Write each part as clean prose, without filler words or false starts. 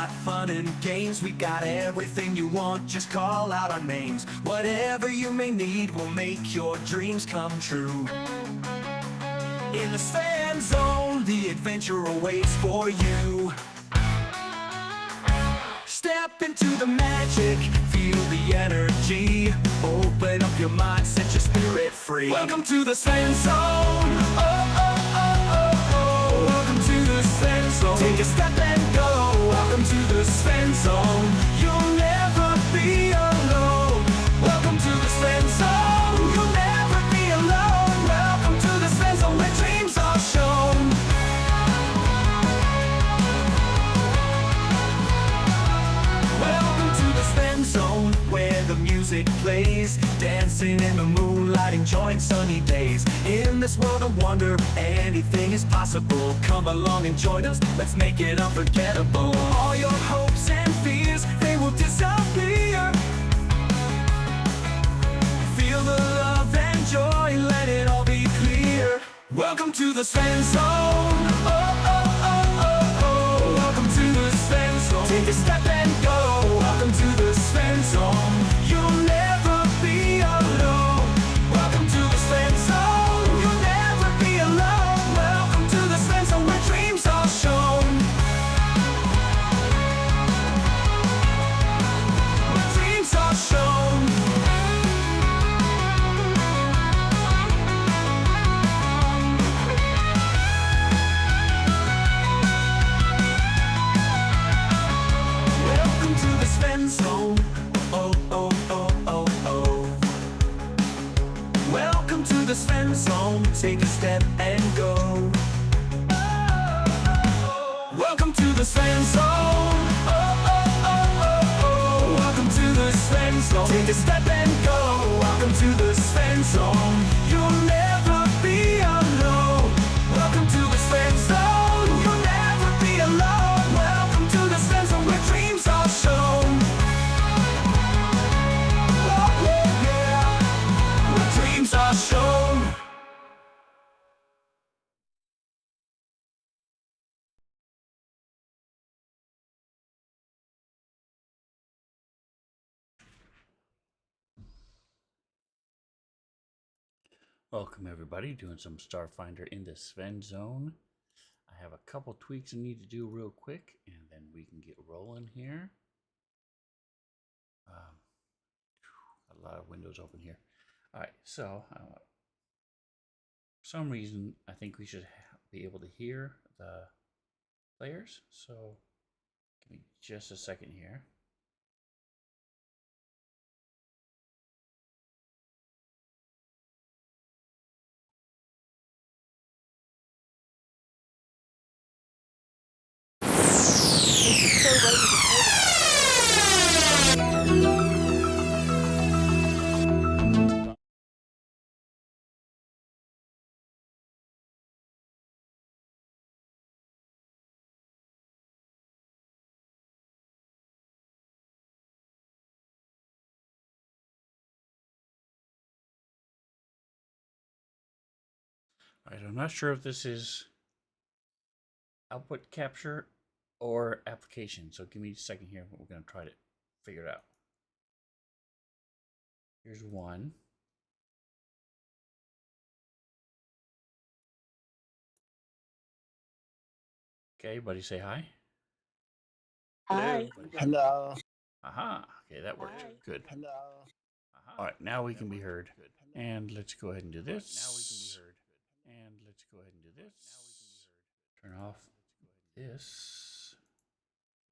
got fun and games, we got everything you want, just call out our names. Whatever you may need will make your dreams come true. In the Fan Zone, the adventure awaits for you. Step into the magic, feel the energy. Open up your mind, set your spirit free. Welcome to the Fan Zone. Oh, oh, oh, oh, oh. Welcome to the Fan Zone. Take a step and go. Welcome to the Fan Zone. You'll never be alone. Welcome to the Fan Zone. You'll never be alone. Welcome to the Fan Zone, where dreams are shown. Welcome to the Fan Zone, where the music plays, dancing in the moonlight, enjoying sunny days. In this world of wonder, anything is possible. Come along and join us, let's make it unforgettable. All your hopes and fears, they will disappear. Feel the love and joy, let it all be clear. Welcome to the Fan Zone. Oh, oh, oh, oh, oh. Welcome to the Fan Zone. Take a step and go. Welcome to the Fan Zone. You'll never be alone. Welcome to the Fan Zone. You'll never be alone. Welcome to the Fan Zone, where dreams are shown. Where dreams are shown. Welcome to the Fan Zone. Oh, oh, oh, oh, oh. Welcome to the Fan Zone. Take a step and go. Welcome to the Fan Zone. Oh, oh, oh, oh, oh. Welcome to the Fan Zone. Take a step and go. Welcome to the Fan Zone. You'll never be alone. Welcome to the Fan Zone. You'll never be alone. Welcome to the Fan Zone, where dreams are shown. Oh, yeah, yeah. Where dreams are shown. Welcome everybody, doing some Starfinder in the Fan Zone. I have a couple tweaks I need to do real quick, and then we can get rolling here. A lot of windows open here. All right, so for some reason I think we should be able to hear the players. So give me just a second here. All right, I'm not sure if this is output capture or application, so give me a second here. We're going to try to figure it out. Here's one. Okay, everybody say hi. Hi. Hello. Aha. Okay, that worked. Hi. Good. Hello. All right, now we can be heard. And let's go ahead and do this. Turn off this.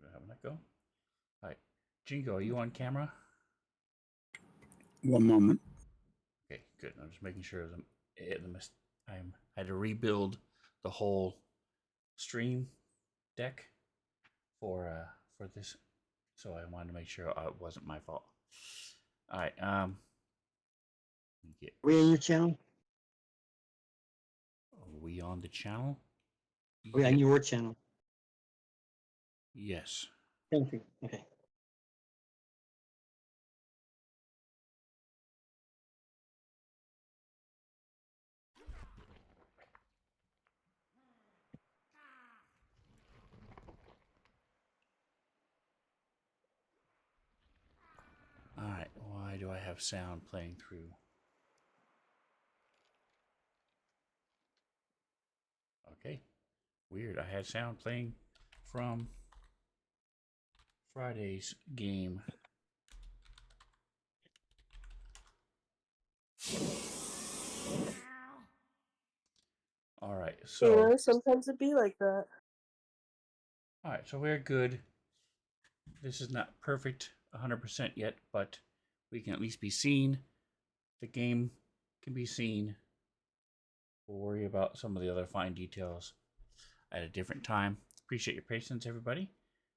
How would that go? All right, Jingo, are you on camera? One moment. Okay, good. I'm just making sure I had to rebuild the whole stream deck for this, so I wanted to make sure it wasn't my fault. All right. We on your channel? Are we on the channel? We on your channel? Yes. Thank you. Okay. have sound playing through. Okay, weird. I had sound playing from Friday's game. All right, so sometimes it be like that. all right, so we're good. This is not perfect 100% yet, but we can at least be seen. The game can be seen. We'll worry about some of the other fine details at a different time. Appreciate your patience, everybody.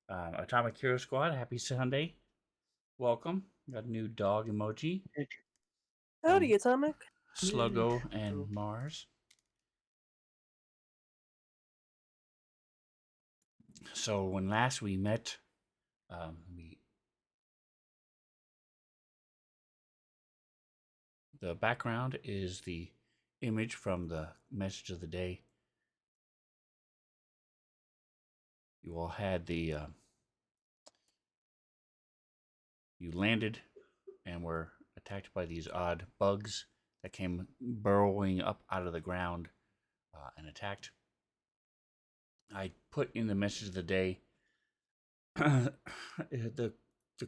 Atomic Hero Squad, happy Sunday. Welcome. Got a new dog emoji. Howdy, Atomic. Sluggo and Mars. So when last we met, the background is the image from the message of the day. You all had the you landed and were attacked by these odd bugs that came burrowing up out of the ground and attacked. I put in the message of the day. the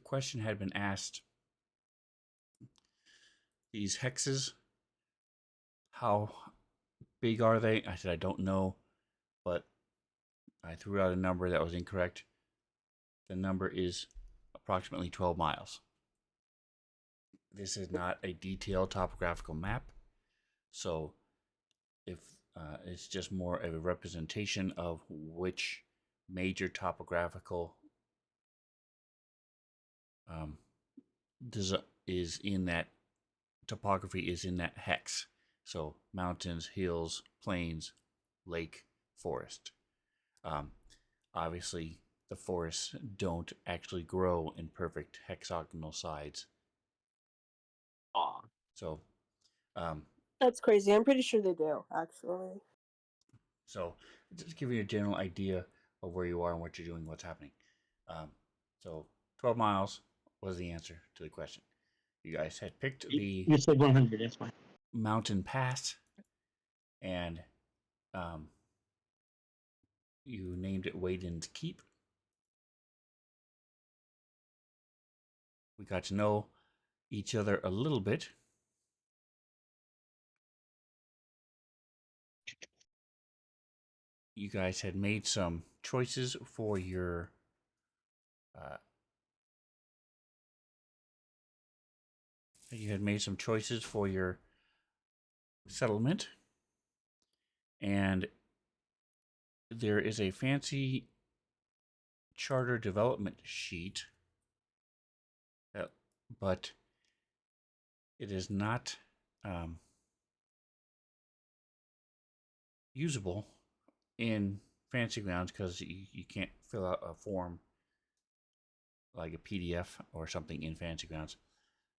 question had been asked. These hexes, how big are they? I said I don't know, but I threw out a number that was incorrect. The number is approximately 12 miles. This is not a detailed topographical map, so if it's just more of a representation of which major topographical is in that topography is in that hex. So mountains, hills, plains, lake, forest. Obviously, the forests don't actually grow in perfect hexagonal sides. Aw. So, That's crazy. I'm pretty sure they do, actually. so just give you a general idea of where you are and what you're doing, what's happening. So 12 miles was the answer to the question. You guys had picked the You said 100, that's fine. mountain pass, and you named it Waden's Keep. We got to know each other a little bit. You guys had made some choices for your settlement, and there is a fancy charter development sheet, but it is not usable in Fancy Grounds because you can't fill out a form like a PDF or something in Fancy Grounds.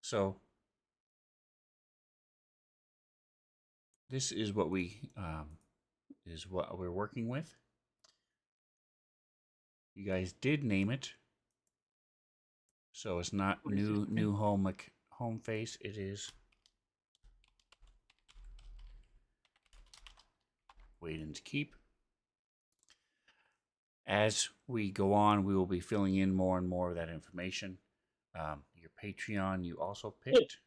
So this is what we're working with. You guys did name it, so it's not new home face. It is Waden's Keep. As we go on, we will be filling in more and more of that information. Your Patreon, you also picked.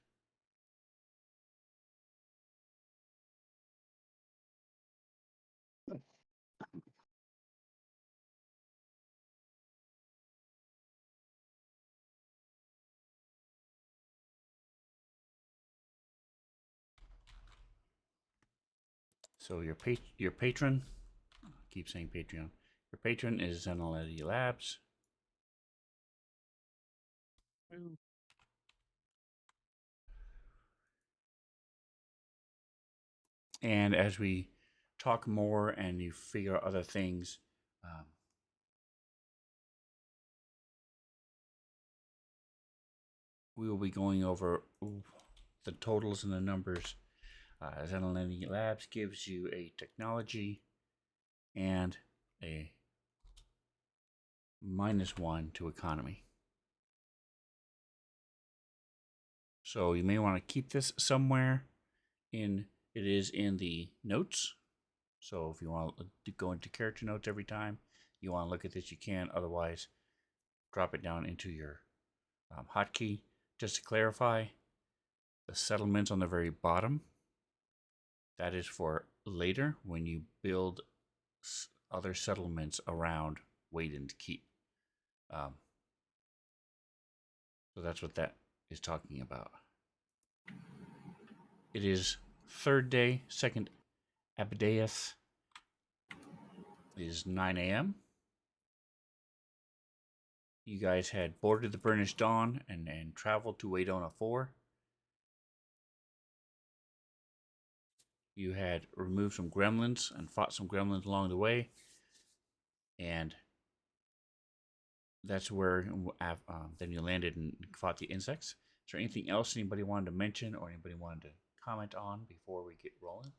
So your patron, I keep saying Patreon. Your patron is Zenality Labs. And as we talk more and you figure out other things, we will be going over the totals and the numbers. Zenality Labs gives you a technology and a -1 to economy. So you may want to keep this somewhere in. It is in the notes. So if you want to go into character notes every time you want to look at this, you can. Otherwise, drop it down into your hotkey. Just to clarify, the settlements on the very bottom, that is for later when you build other settlements around Waiden's Keep. So that's what that is talking about. It is third day, second Abideus. It is 9 a.m. You guys had boarded the Burnished Dawn and traveled to Waydona 4. You had removed some gremlins and fought some gremlins along the way. And that's where then you landed and fought the insects. Is there anything else anybody wanted to mention or anybody wanted to comment on before we get rolling?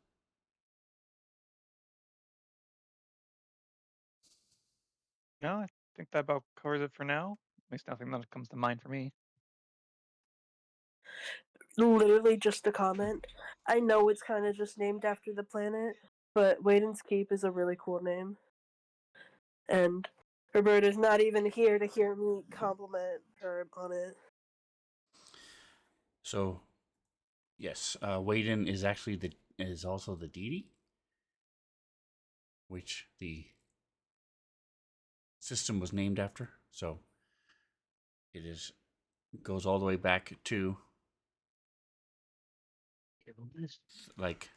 No, I think that about covers it for now. At least nothing that comes to mind for me. Literally just a comment. I know it's kind of just named after the planet, but Waiden's Keep is a really cool name. And Roberta's not even here to hear me compliment her on it. So, yes, Waden is actually is also the deity, which the system was named after. So it goes all the way back to like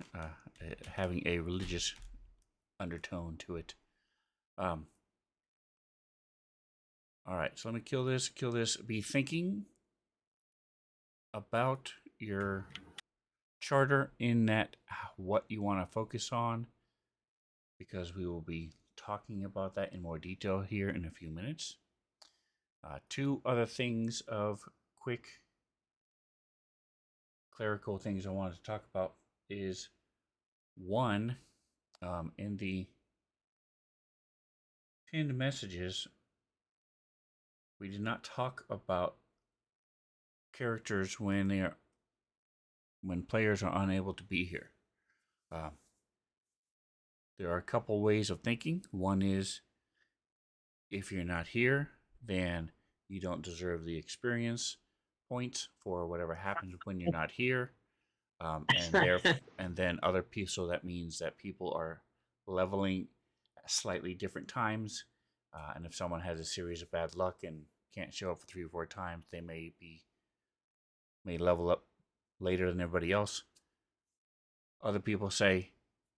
having a religious undertone to it. All right, so let me kill this. Be thinking about your charter in that what you want to focus on, because we will be talking about that in more detail here in a few minutes. Two other things of quick clerical things I wanted to talk about is one, in the pinned messages, we did not talk about characters when players are unable to be here. There are a couple ways of thinking. One is, if you're not here, then you don't deserve the experience points for whatever happens when you're not here. And then other people, so that means that people are leveling at slightly different times. And if someone has a series of bad luck and can't show up for 3 or 4 times, they may level up later than everybody else. Other people say,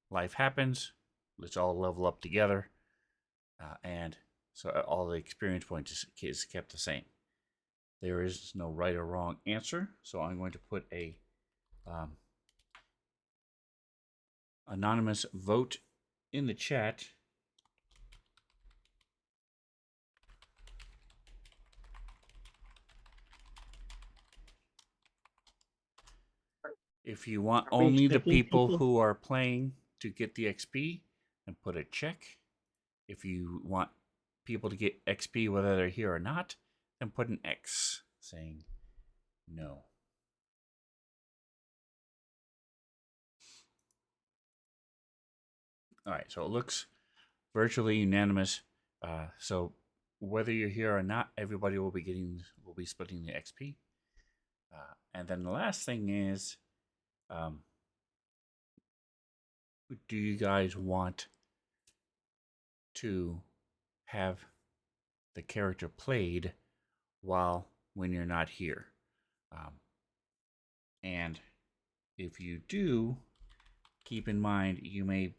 life happens, let's all level up together. And so all the experience points is kept the same. There is no right or wrong answer, so I'm going to put a anonymous vote in the chat. If you want only the people who are playing to get the XP, then put a check. If you want people to get XP whether they're here or not, then put an X saying no. All right, so it looks virtually unanimous. So whether you're here or not, everybody will be splitting the XP. And then the last thing is, do you guys want to have the character played when you're not here? And if you do, keep in mind you may,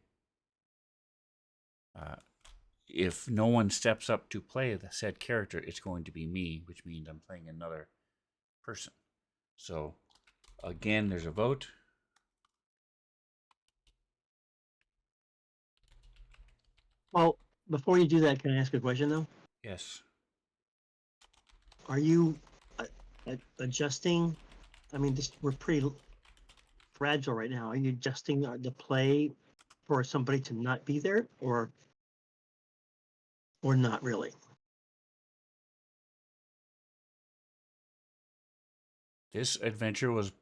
if no one steps up to play the said character, it's going to be me, which means I'm playing another person. So again, there's a vote. Well, before you do that, can I ask a question though? Yes. Are you adjusting? I mean, we're pretty fragile right now. Are you adjusting the play for somebody to not be there, or not really? This adventure was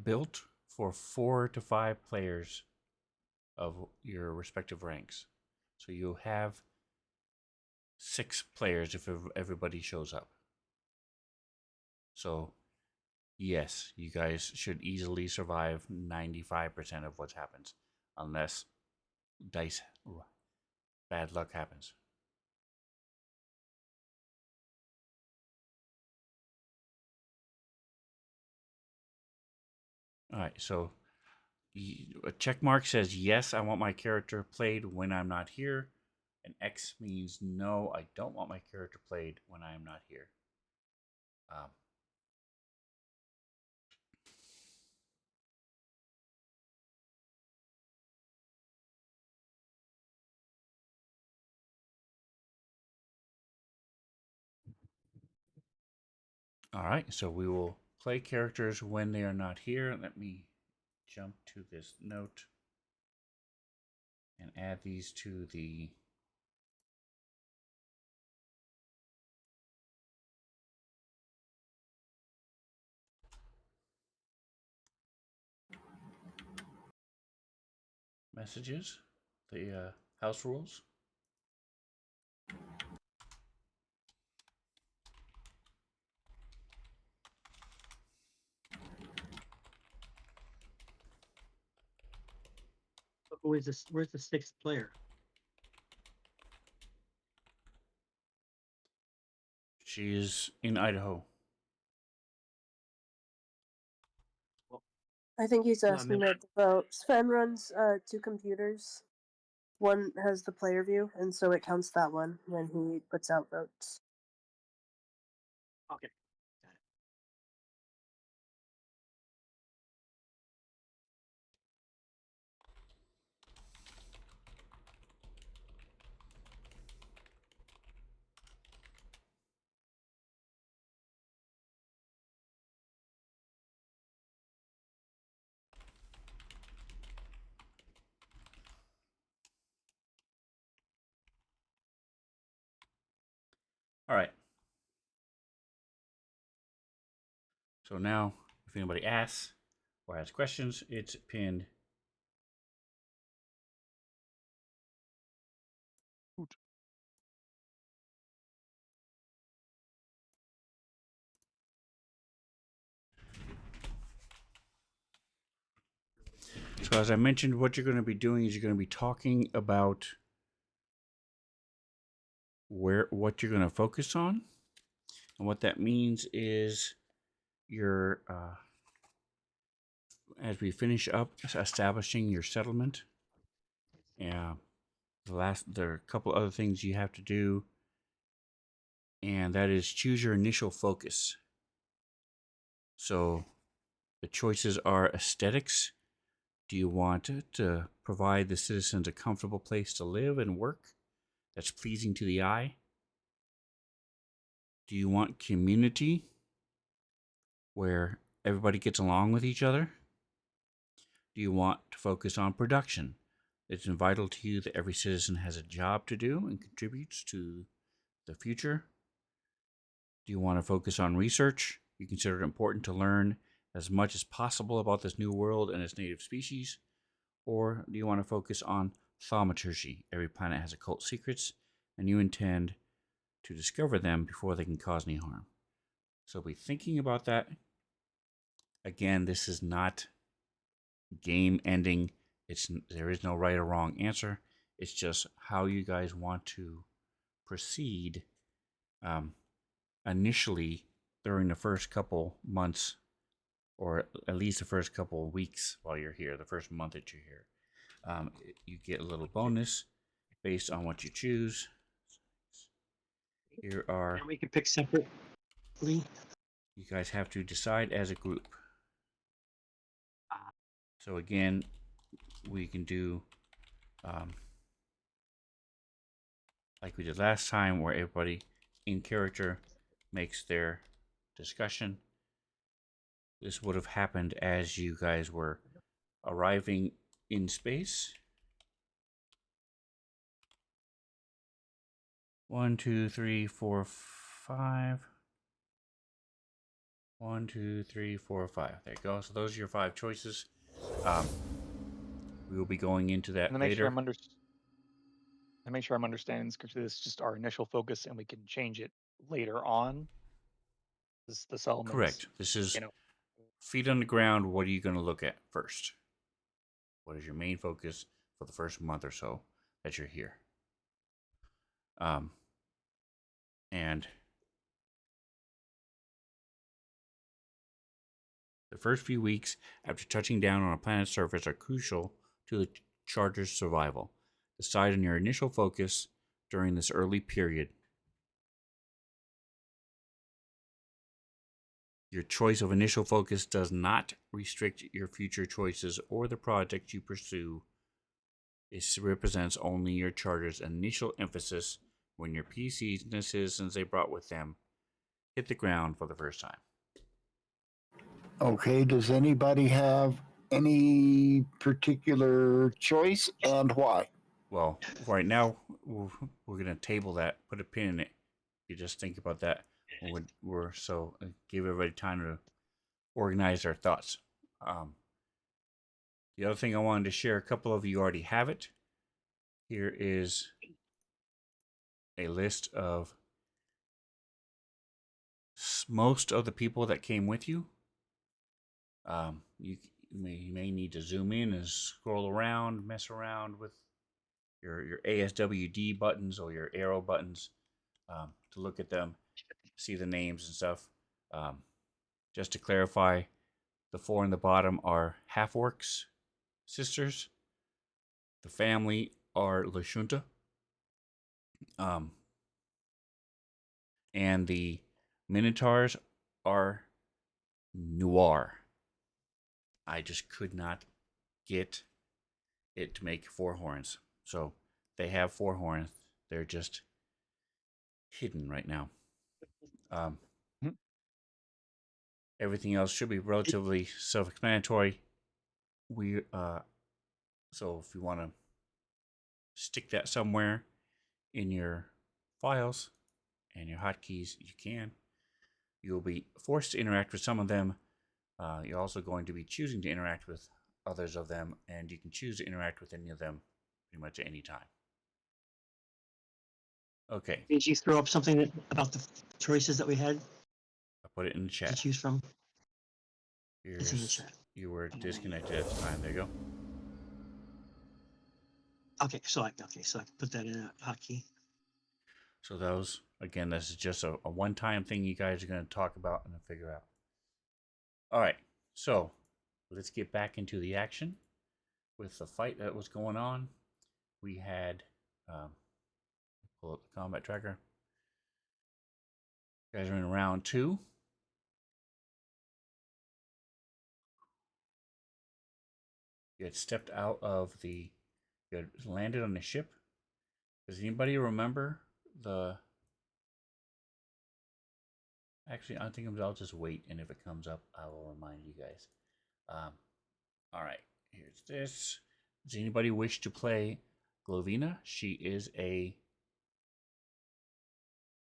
built for 4 to 5 players of your respective ranks. So you have 6 players if everybody shows up. So, yes, you guys should easily survive 95% of what happens, unless dice bad luck happens. All right, so a check mark says yes, I want my character played when I'm not here. An X means no, I don't want my character played when I'm not here. Um, all right, so we will play characters when they are not here. Let me jump to this note and add these to the messages, the house rules. Who is this? Where's the 6th player? She is in Idaho. I think he's No, I asking meant- about Sven runs 2 computers. One has the player view, and so it counts that one when he puts out votes. Okay. All right. So now, if anybody asks or has questions, it's pinned. So as I mentioned, what you're going to be doing is you're going to be talking about what you're going to focus on, and what that means is your as we finish up establishing your settlement. Yeah, there are a couple other things you have to do, and that is choose your initial focus. So the choices are aesthetics. Do you want to provide the citizens a comfortable place to live and work that's pleasing to the eye? Do you want community where everybody gets along with each other? Do you want to focus on production? It's vital to you that every citizen has a job to do and contributes to the future. Do you want to focus on research? You consider it important to learn as much as possible about this new world and its native species? Or do you want to focus on thaumaturgy? Every planet has occult secrets, and you intend to discover them before they can cause any harm. So be thinking about that. Again, this is not game ending. There is no right or wrong answer. It's just how you guys want to proceed initially during the first couple months, or at least the first couple weeks while you're here, the first month that you're here. You get a little bonus based on what you choose. Here are, And we can pick separately. you guys have to decide as a group. So again, we can do like we did last time, where everybody in character makes their discussion. This would have happened as you guys were arriving in space. 1, 2, 3, 4, 5. 1, 2, 3, 4, 5. There you go. So those are your 5 choices. We will be going into that And to make sure later. I'm understanding this correctly, this is just our initial focus, and we can change it later on. The settlements. Correct. This is You know, feet on the ground. What are you going to look at first? What is your main focus for the first month or so that you're here? And the first few weeks after touching down on a planet's surface are crucial to the charter's survival. Decide on your initial focus during this early period. Your choice of initial focus does not restrict your future choices or the project you pursue. It represents only your charter's initial emphasis when your PCs and the citizens they brought with them hit the ground for the first time. Okay, does anybody have any particular choice and why? Well, right now, we're going to table that, put a pin in it. You just think about that. We're so give everybody time to organize their thoughts. The other thing I wanted to share, a couple of you already have it. Here is a list of most of the people that came with you. You may need to zoom in and scroll around, mess around with your ASWD buttons or your arrow buttons to look at them, see the names and stuff. Just to clarify, the 4 in the bottom are half-orcs, sisters. The family are Lashunta. And the Minotaurs are Noir. I just could not get it to make 4 horns. So they have 4 horns. They're just hidden right now. Everything else should be relatively self-explanatory. So if you want to stick that somewhere in your files and your hotkeys, you can. You'll be forced to interact with some of them. You're also going to be choosing to interact with others of them, and you can choose to interact with any of them pretty much at any time. Okay. Did you throw up something about the choices that we had I put it in the to chat. choose from? It's in the chat. You were disconnected at the time. There you go. Okay, so I can put that in a hotkey. So those, again, this is just a one-time thing you guys are going to talk about and figure out. All right, so let's get back into the action with the fight that was going on. We had, pull up the combat tracker. You guys are in round 2. You had stepped out of you had landed on the ship. Does anybody remember actually, I think I'll just wait, and if it comes up, I will remind you guys. All right, here's this. Does anybody wish to play Glovina? She is a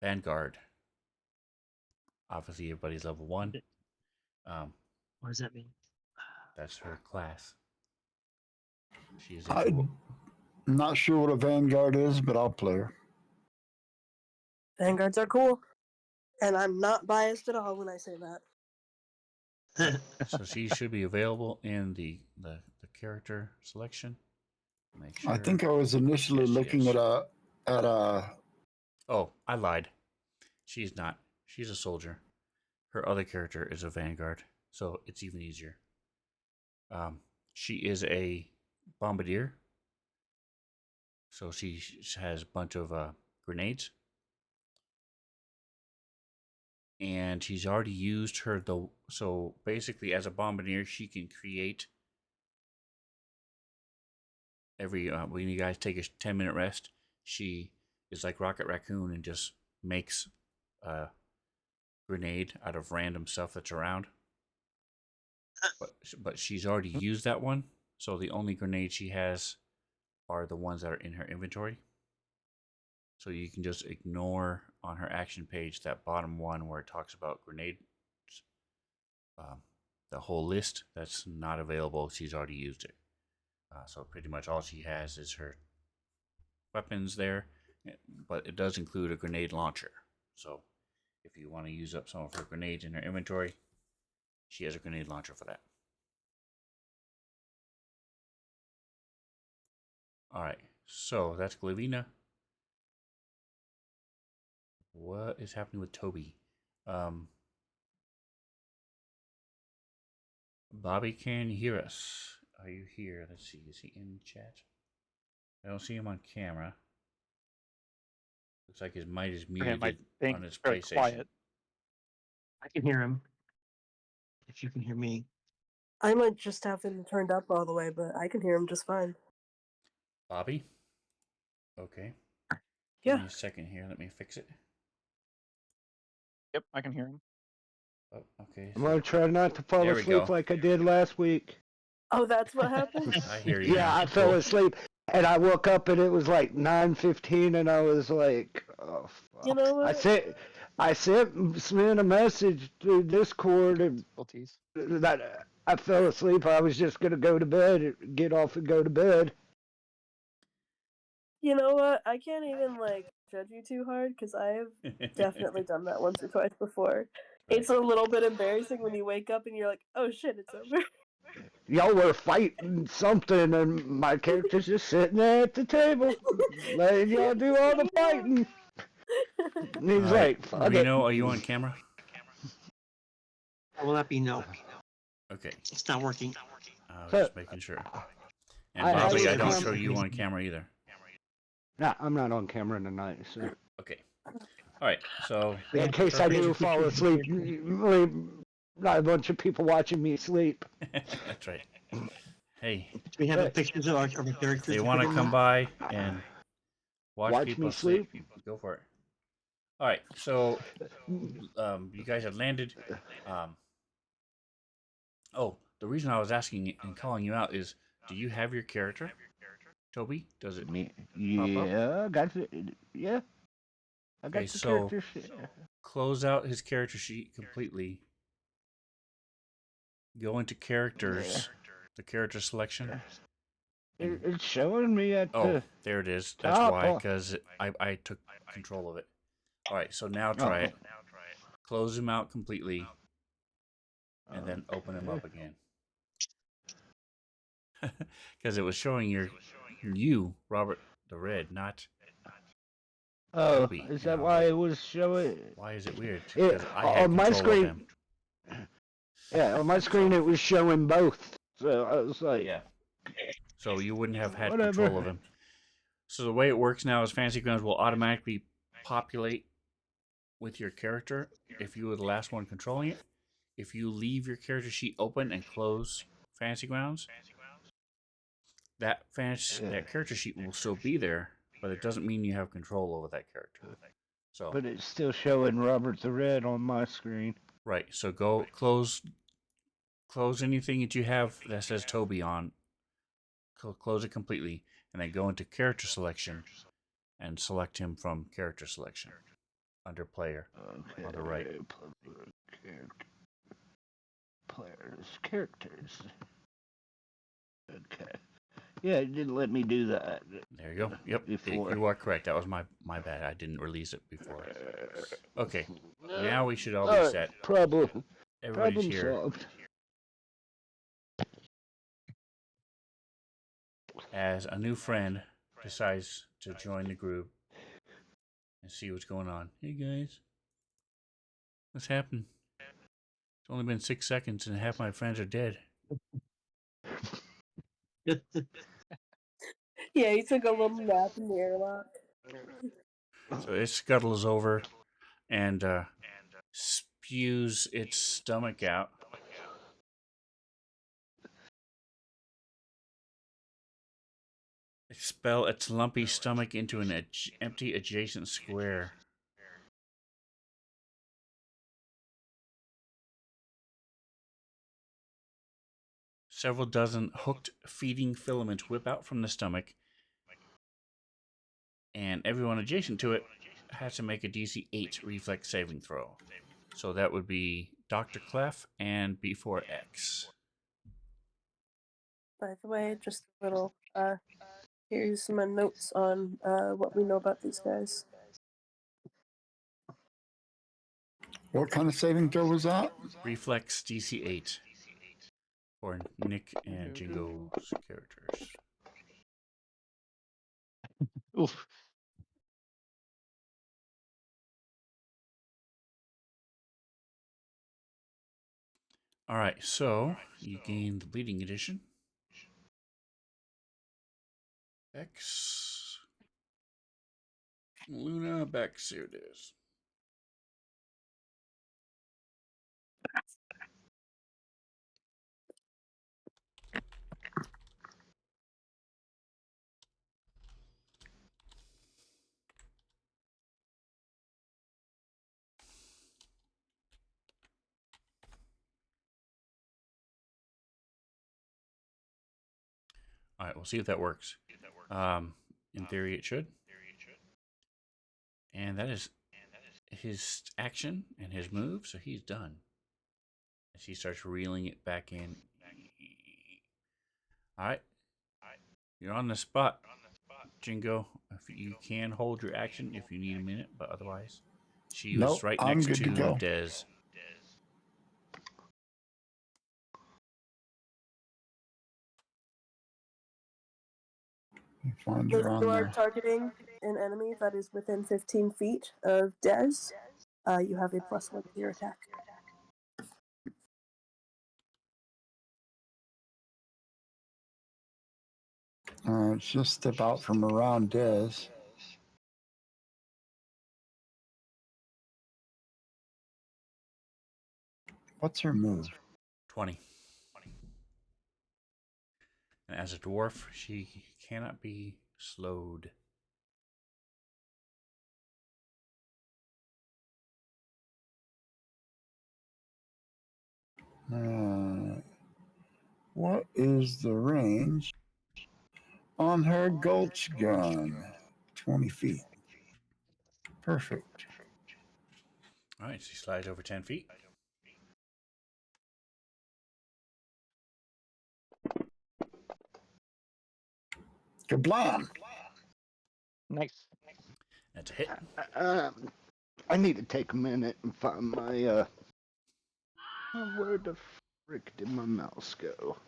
Vanguard. Obviously, everybody's level 1. What does that mean? That's her class. She is I'm not sure what a Vanguard is, but I'll play her. Vanguards are cool, and I'm not biased at all when I say that. So she should be available in the character selection. Make sure. I think I was initially looking at a Oh, I lied. She's not. She's a soldier. Her other character is a Vanguard, so it's even easier. She is a bombardier. So she has a bunch of grenades. And she's already used her, so basically as a bombardier, she can create every, when you guys take a 10-minute rest, she is like Rocket Raccoon and just makes a grenade out of random stuff that's around. But she's already used that one, so the only grenades she has are the ones that are in her inventory. So you can just ignore on her action page that bottom one where it talks about grenades. the whole list. That's not available. She's already used it. So pretty much all she has is her weapons there, but it does include a grenade launcher. So if you want to use up some of her grenades in her inventory, she has a grenade launcher for that. Alright, so that's Glavina. What is happening with Toby? Bobby, can you hear us? Are you here? Let's see, is he in chat? I don't see him on camera. Looks like his mic is muted on his very PlayStation. quiet. I can hear him. If you can hear me. I might just have him turned up all the way, but I can hear him just fine. Bobby? Okay. Yeah. Give me a second here. Let me fix it. Yep, I can hear him. Oh, okay. I'm gonna try not to fall There we asleep go. like I did last week. Oh, that's what happened? I hear you. Yeah, now. I fell Cool. asleep and I woke up and it was like 9:15 and I was like, oh fuck. You know what? I sent Sven a message through Discord and Difficulties. that I fell asleep. I was just gonna go to bed, get off and go to bed. You know what? I can't even judge you too hard because I have definitely done that once or twice before. Right. It's a little bit embarrassing when you wake up and you're like, "Oh shit, it's over." Y'all were fighting something and my character's just sitting there at the table, letting y'all do all the fighting. And he's Alright, like, fuck Reno, it. are you on camera? Will that be no? Okay. It's not working. I was So- just making sure. And I Bobby, was I don't com- show you on camera either. Nah, I'm not on camera tonight, so. Okay. Alright, so In case I do fall asleep, not a bunch of people watching me sleep. that's right. Hey, Do we have the pictures of our characters? if they want to come by and watch me people sleep, go for it. Alright, so you guys have landed. Oh, the reason I was asking and calling you out is, do you have your character, Toby? Does it? Me, Pop up? yeah, I got the, yeah. I got Okay, the so- character shit. Close out his character sheet completely. Go into characters, the character selection. It's showing me at Oh, the. there it is. That's Oh, why, oh. because I took control of it. All right, so now try it. Close him out completely, and then open him up again. Because it was showing you, Robert the Red, not. Oh, Toby, is you that know, why like- it was showing? Why is it weird? Yeah, 'Cause I had on my control of screen- him. Yeah, on my screen it was showing both. So I was like, Yeah. So you wouldn't have had Whatever. control of him. So the way it works now is Fantasy Grounds will automatically populate with your character if you were the last one controlling it. If you leave your character sheet open and close Fantasy Grounds, that character sheet will still be there, but it doesn't mean you have control over that character. So but it's still showing Robert the Red on my screen. right, so go close anything that you have that says Toby on. Close it completely, and then go into character selection and select him from character selection under player. Okay. On the right. Players, characters. Okay. Yeah, it didn't let me do that. There you go. Yep, Before. you are correct. That was my bad. I didn't release it before. Okay, now we should all be Alright, set. Problem Everybody's here. solved. As a new friend decides to join the group and see what's going on. Hey guys, what's happened? It's only been 6 seconds and half my friends are dead. Yeah, he took a little nap in the airlock. So it scuttles over and spews its stomach out. Expel its lumpy stomach into an empty adjacent square. Several dozen hooked feeding filaments whip out from the stomach, and everyone adjacent to it has to make a DC 8 reflex saving throw. So that would be Dr. Clef and B4X. By the way, just a little. Here's my notes on what we know about these guys. What kind of saving throw was that? Reflex DC 8 for Nick and Jingo's characters. Oof. All right, so you gain the bleeding condition. X. Luna Bex, here it is. All right, we'll see if that works. In theory, it should. And that is his action and his move, so he's done. As he starts reeling it back in. All right. You're on the spot, Jingo. If you can hold your action if you need a minute, but otherwise, she was Nope, right I'm next good to to go. Dez. Find If her on you are there. targeting an enemy that is within 15 feet of Dez, you have a +1 to your attack. Just step out from around Dez. What's her move? 20. And as a dwarf, she cannot be slowed. What is the range on her gulch gun? 20 feet. Perfect. All right, she slides over 10 feet. Kablam! Nice. That's a hit. I need to take a minute and find my where the frick did my mouse go?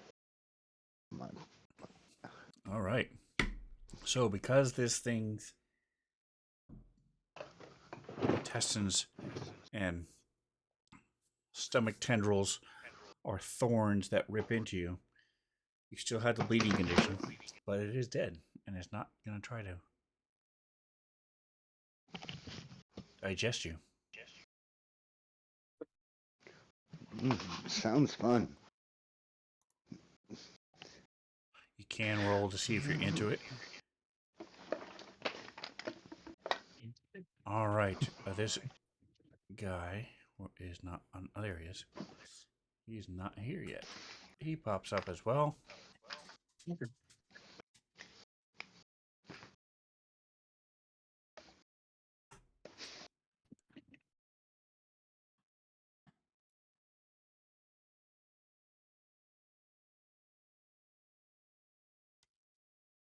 All right. So because this thing's intestines and stomach tendrils are thorns that rip into you, you still have the bleeding condition, but it is dead, and it's not going to try to digest you. Sounds fun. You can roll to see if you're into it. All right. This guy is not on. Oh, there he is. He's not here yet. He pops up as well.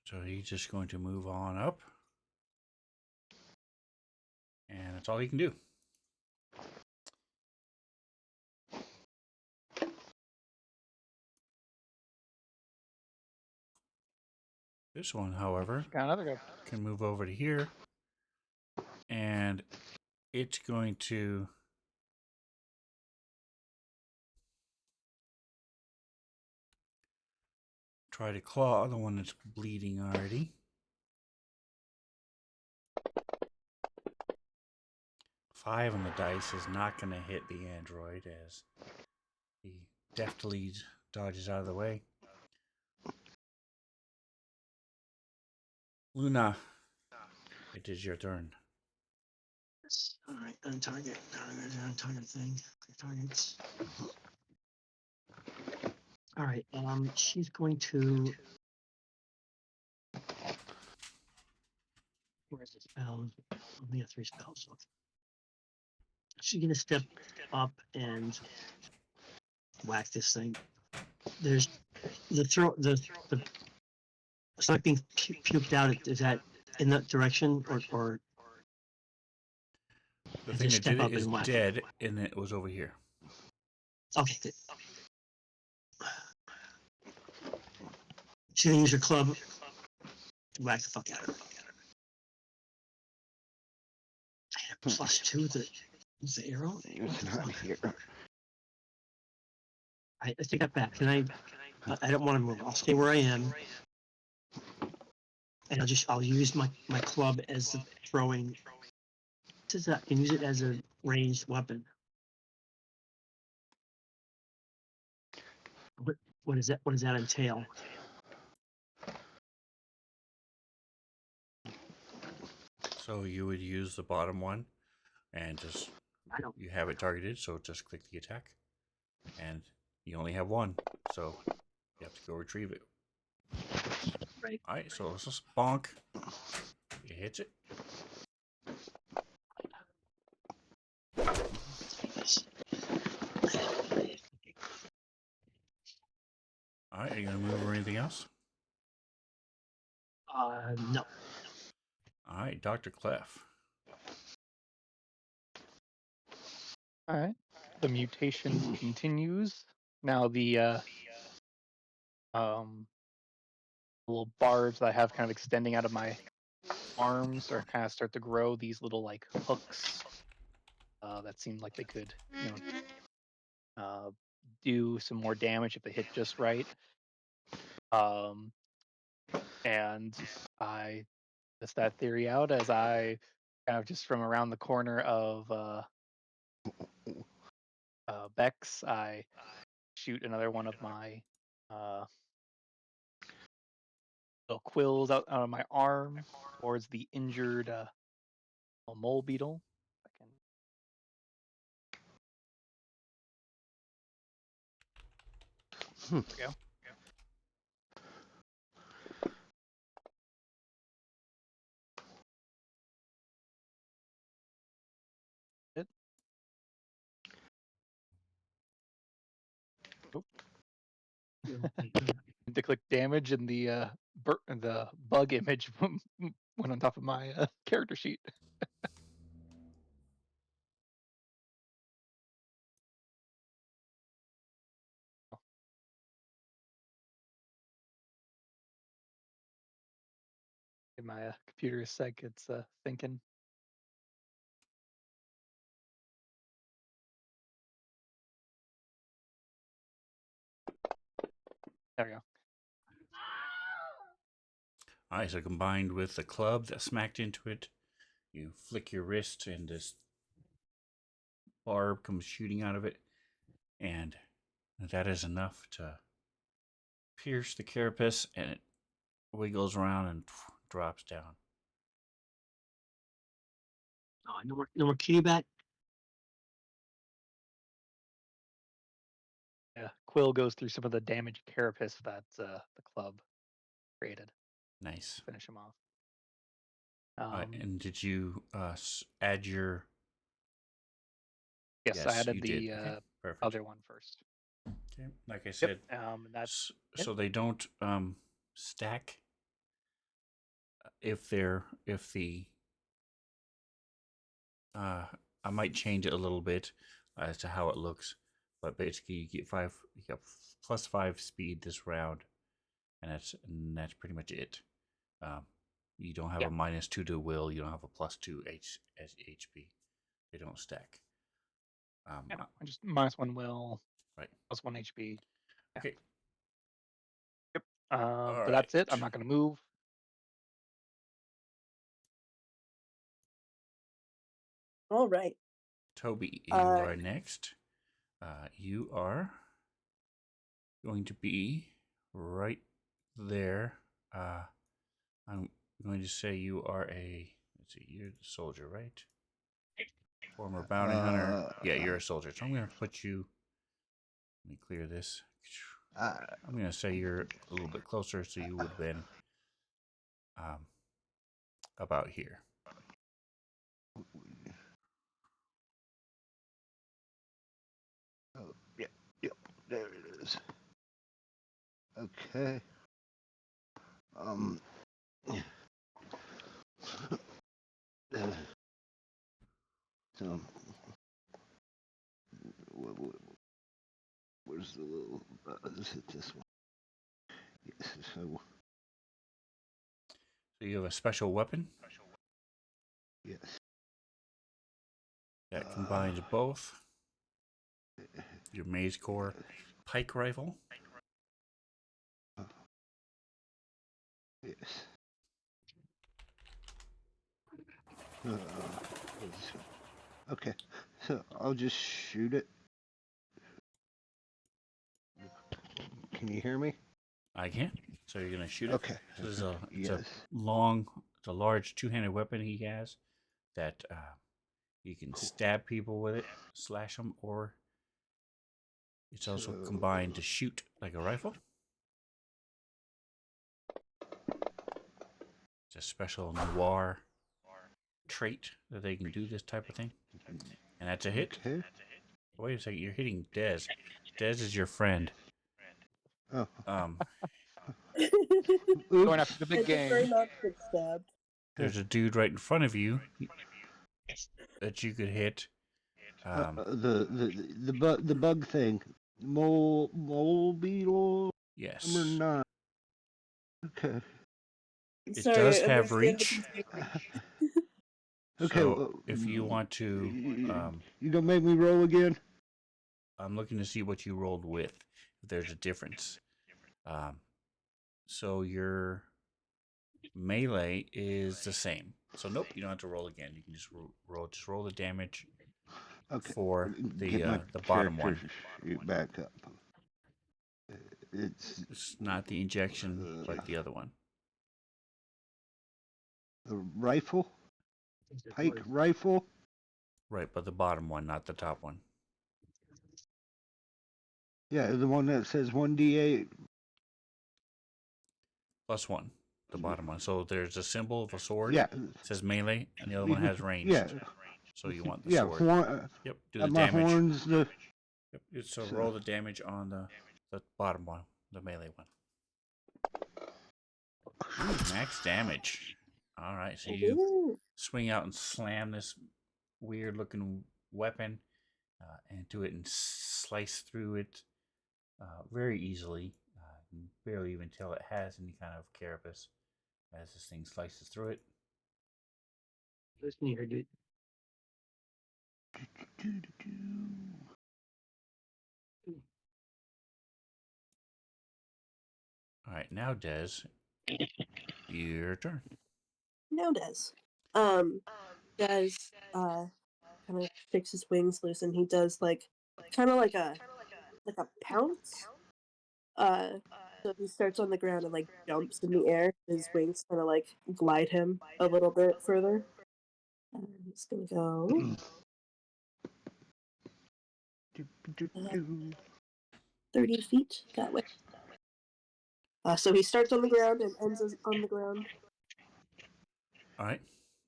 So he's just going to move on up. And that's all he can do. This one, however, Got another go. can move over to here. And it's going to try to claw the one that's bleeding already. 5 on the dice is not going to hit the android as he deftly dodges out of the way. Luna, it is your turn. All right, untarget thing. Targets. All right, she's going to. Where's the spells? Only have 3 spells. Okay. she's gonna step up and whack this thing. There's the it's not being puked out. Is that in that direction or The I thing just that step did it up is and whack it? dead, and it was over here. Okay, good. She's gonna use her club to whack the fuck out of it. I had a +2 the arrow. It's not here. I take that back. Can I don't want to move. I'll stay where I am, and I'll use my club as the throwing. What is that? I can use it as a ranged weapon. What is that? What does that entail? So you would use the bottom one, and just I don't. you have it targeted. So just click the attack, and you only have one, so you have to go retrieve it. Right. All right, so let's just bonk. It hits it. All right, are you gonna move or anything else? No. All right, Dr. Clef. All right. The mutation continues. Now the little barbs that I have kind of extending out of my arms are kind of start to grow these little like hooks that seem like they could, do some more damage if they hit just right. And I test that theory out as I kind of just from around the corner of Bex, I shoot another one of my little quills out of my arm towards the injured mole beetle. I can... There we go. It. Oh. To click damage, and the bug image went on top of my character sheet. In my computer is sec, it's thinking. There we go. All right, so combined with the club that smacked into it, you flick your wrist, and this barb comes shooting out of it, and that is enough to pierce the carapace, and it wiggles around and drops down. Oh, no more kitty bat. Yeah, Quill goes through some of the damaged carapace that the club created. Nice. Finish him off. All right, and did you add your? Yes, I added you the did. Okay, perfect. other one first. Okay, like I said, That's so they don't stack if the I might change it a little bit as to how it looks, but basically you get +5 speed this round, and that's pretty much it. You don't have a -2 to will. You don't have a +2 as HP. They don't stack. just -1 will, Right. +1 HP. Yeah. Okay. Yep. All But that's it. right. I'm not going to move. All right. Toby, you are next. You are going to be right there. I'm going to say you are let's see, you're the soldier, right? Former bounty hunter. Yeah, you're a soldier. So I'm going to put you, let me clear this. I'm going to say you're a little bit closer, so you would have been about here. is. Okay. So, where's the little? Is it this one? Yes. So So you have a special weapon yes. that combines both your maze core pike rifle. Yes. Okay. So I'll just shoot it. Can you hear me? I can. So you're gonna shoot it. Okay. So it's a Yes. large two-handed weapon he has that you can stab people with it, slash them, or it's also So- combined to shoot like a rifle. It's a special noir trait that they can do this type of thing, and that's a hit. Okay. Wait a second, you're hitting Dez. Dez is your friend. Oh. Going Oops. after the big I prefer game. not to get stabbed. There's a dude right in front of you that you could hit. The bug thing. Mole beetle Yes, number 9. Okay. it Sorry, does I have understand the reach. confusion. Okay. So if you want to, you gonna make me roll again? I'm looking to see what you rolled with. If there's a difference. So your melee is the same. So nope, you don't have to roll again. You can just roll the damage Okay. for Get my the bottom one. character shoot back up. It's not the injection, but the other one. The rifle, pike rifle. Right, but the bottom one, not the top one. Yeah, the one that says 1d8. +1, the bottom one. So there's a symbol of a sword. Yeah. It says melee, and the other one has ranged. Yeah. So you want the Yeah. sword. Yep, do the my damage. horns. Yep. So roll the damage on the bottom one, the melee one. Ooh, max damage. All right, so you Ooh. swing out and slam this weird looking weapon into it and slice through it very easily. You barely even tell it has any kind of carapace as this thing slices through it. Listen here, dude. All right, now Des, your turn. Now Des. Des kind of shakes his wings loose and he does like kind of like a pounce. So he starts on the ground and like jumps in the air. His wings kind of like glide him a little bit further. And he's gonna go 30 feet that way. So he starts on the ground and ends on the ground. All right,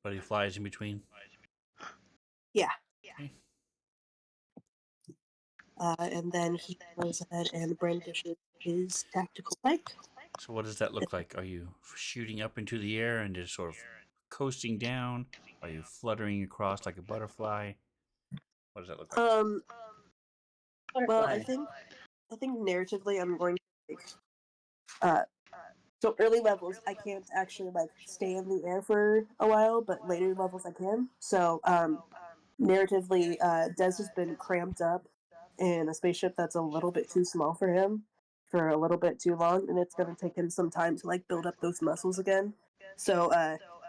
but he flies in between. Yeah. Okay. And then he goes ahead and brandishes his tactical pike. So what does that look like? Are you shooting up into the air and just sort of coasting down? Are you fluttering across like a butterfly? What does that look like? Well, I think narratively I'm going to like so early levels I can't actually like stay in the air for a while, but later levels I can. So narratively, Des has been cramped up in a spaceship that's a little bit too small for him for a little bit too long, and it's gonna take him some time to like build up those muscles again. So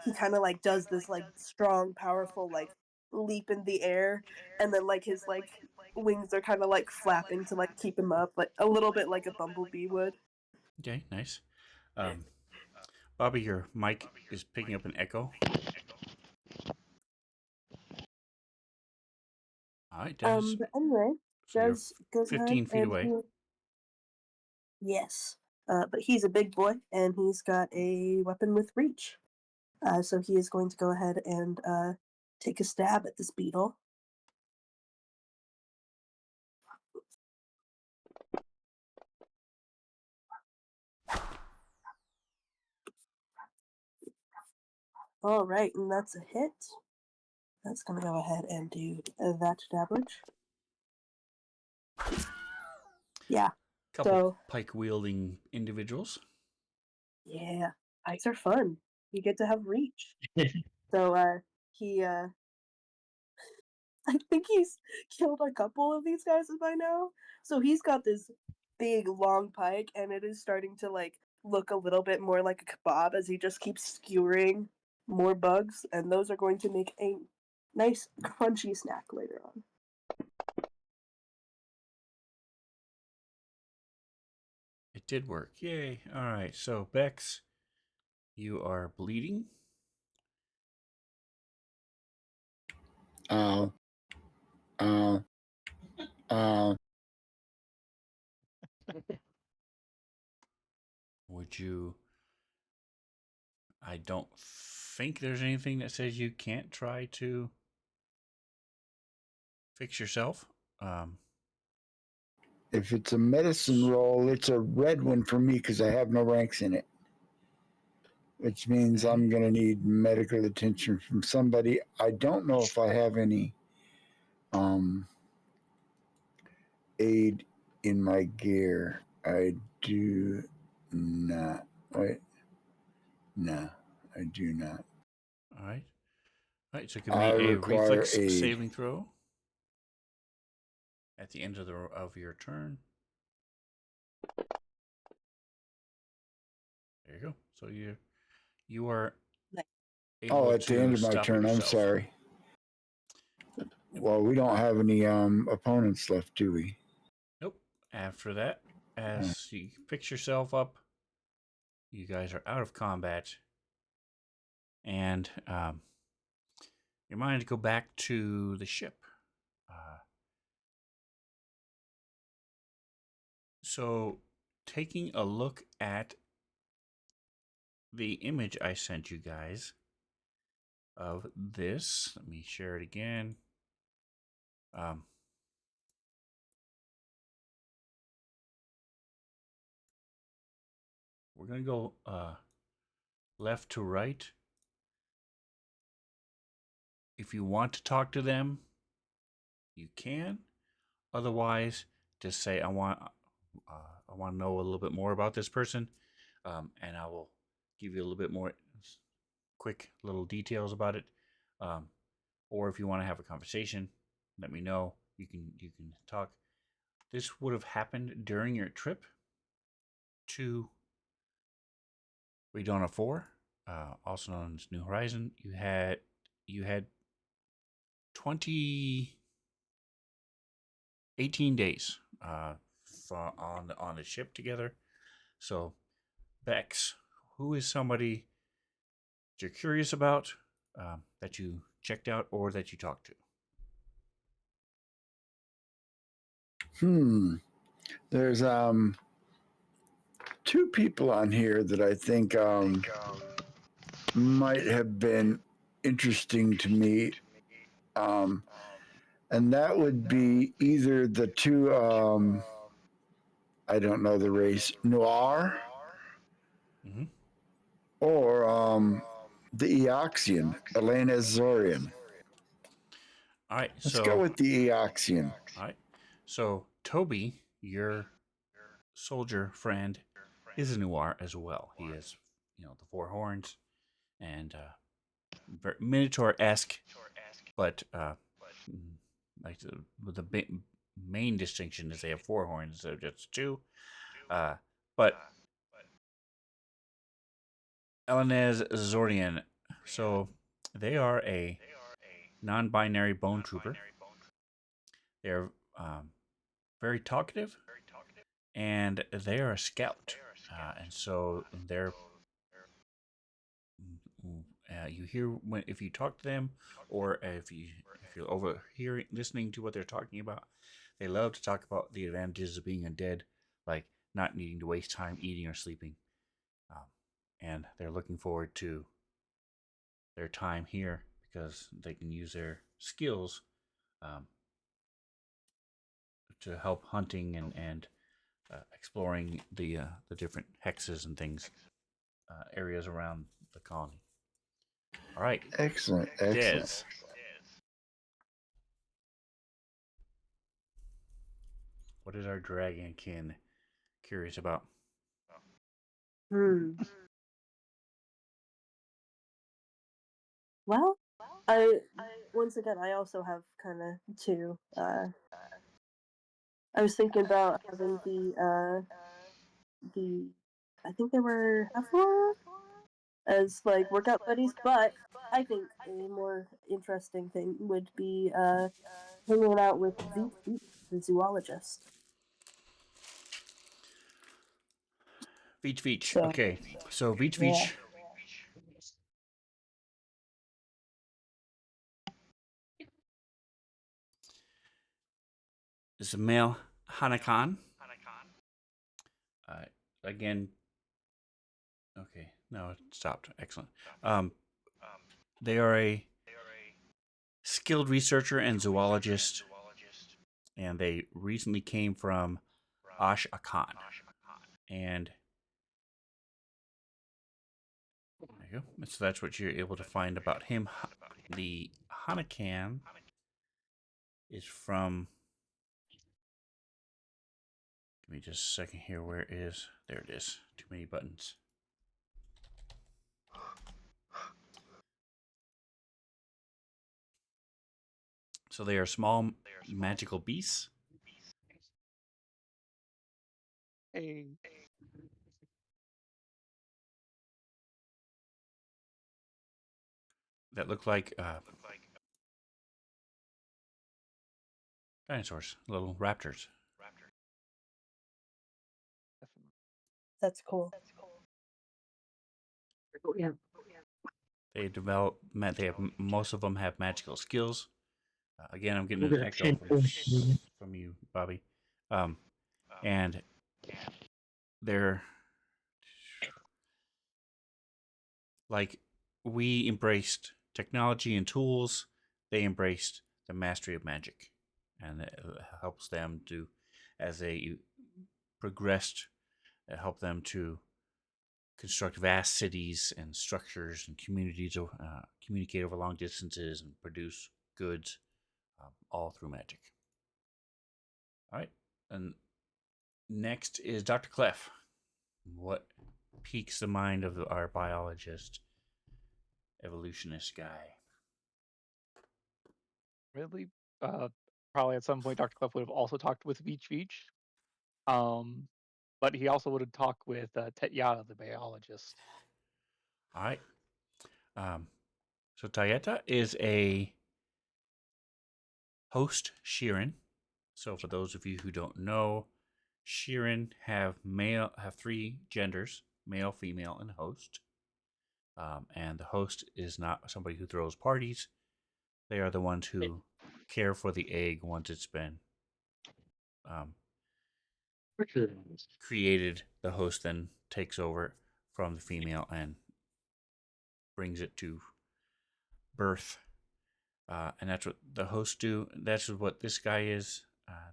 he kind of like does this like strong, powerful like leap in the air, and then like his like wings are kind of like flapping to like keep him up, like a little bit like a bumblebee would. Okay, nice. Bobby, your mic is picking up an echo. All right, Des. But anyway, So you're Des goes 15 ahead feet and away. yes, but he's a big boy and he's got a weapon with reach. So he is going to go ahead and take a stab at this beetle. All right, and that's a hit. That's going to go ahead and do that damage. Yeah. Couple So, pike wielding individuals. yeah, pikes are fun. You get to have reach. So, he, I think he's killed a couple of these guys by now. So he's got this big long pike, and it is starting to like look a little bit more like a kebab as he just keeps skewering more bugs, and those are going to make a nice crunchy snack later on. It did work. Yay. All right. So, Bex, you are bleeding. Ow. Ow. Ow. Would you. I don't think there's anything that says you can't try to fix yourself. If it's a medicine roll, it's a red one for me because I have no ranks in it. Which means Okay. I'm going to need medical attention from somebody. I don't know if I have any aid in my gear. I do not. Wait. No, I do not. All right. All right. So, give I me a require reflex aid. saving throw at the end of your turn. There you go. So you are able Oh, at the to end of my stop it turn. I'm yourself. sorry. Well, we don't have any opponents left, do we? Nope. After that, as you fix yourself up, you guys are out of combat, and you're minded to go back to the ship. So, taking a look at the image I sent you guys of this, let me share it again. We're going to go left to right. If you want to talk to them, you can. Otherwise, just say I want to know a little bit more about this person, and I will give you a little bit more quick little details about it. Or if you want to have a conversation, let me know. You can talk. This would have happened during your trip to Redona 4, also known as New Horizon. You had 18 days on the ship together. So, Bex, who is somebody that you're curious about, that you checked out or that you talked to? There's two people on here that I think might have been interesting to me. And that would be either the two I don't know the race, Noir, Mm-hmm. or the Eoxian, Elena Zorian. All right, Let's go with the Eoxian. All right, so Toby, your soldier friend, is a Noir as well. He has, the four horns and Minotaur-esque, but like the main distinction is they have four horns instead of just two. But Elenez Zordian, so they are a non-binary bone trooper. They're very talkative, and they are a scout, and so they're you hear if you talk to them, or if you're overhearing listening to what they're talking about, they love to talk about the advantages of being undead, like not needing to waste time eating or sleeping, and they're looking forward to their time here because they can use their skills to help hunting and exploring the different hexes and things, areas around the colony. All right, Excellent. Excellent. Dez. What is our dragonkin curious about? Hmm. Well, I once again I also have kind of two. I was thinking about having the I think they were Heffler as like workout buddies, but I think a more interesting thing would be hanging out with Veep, the zoologist. Veach Veach. So Okay, so Veach yeah. Veach is a male Hanakan. Uh, again, okay, no, it stopped. Excellent. Um, they are a skilled researcher and zoologist, and they recently came from Ash Akan. And there you go. So that's what you're able to find about him. The Hanakan is from. Give me just a second here. Where is. There it is. Too many buttons. So they are small magical beasts. Hey. That look like dinosaurs, little raptors. That's cool. Yeah. They develop. They have most of them have magical skills. Again, I'm getting We're an gonna echo from you, Bobby. And they're like we embraced technology and tools. They embraced the mastery of magic, and it helps them to, as they progressed, it helped them to construct vast cities and structures and communities, communicate over long distances, and produce goods, all through magic. All right, and next is Dr. Clef. What piques the mind of our biologist, evolutionist guy? Really? Probably at some point, Dr. Clef would have also talked with Veach Veach. But he also would have talked with Tetyana, the biologist. All right. So Tayeta is a host Shirin. So for those of you who don't know, Shirin have three genders: male, female, and host. And the host is not somebody who throws parties. They are the ones who care for the egg once it's been um, created. The host then takes over from the female and brings it to birth. And that's what the hosts do. That's what this guy is,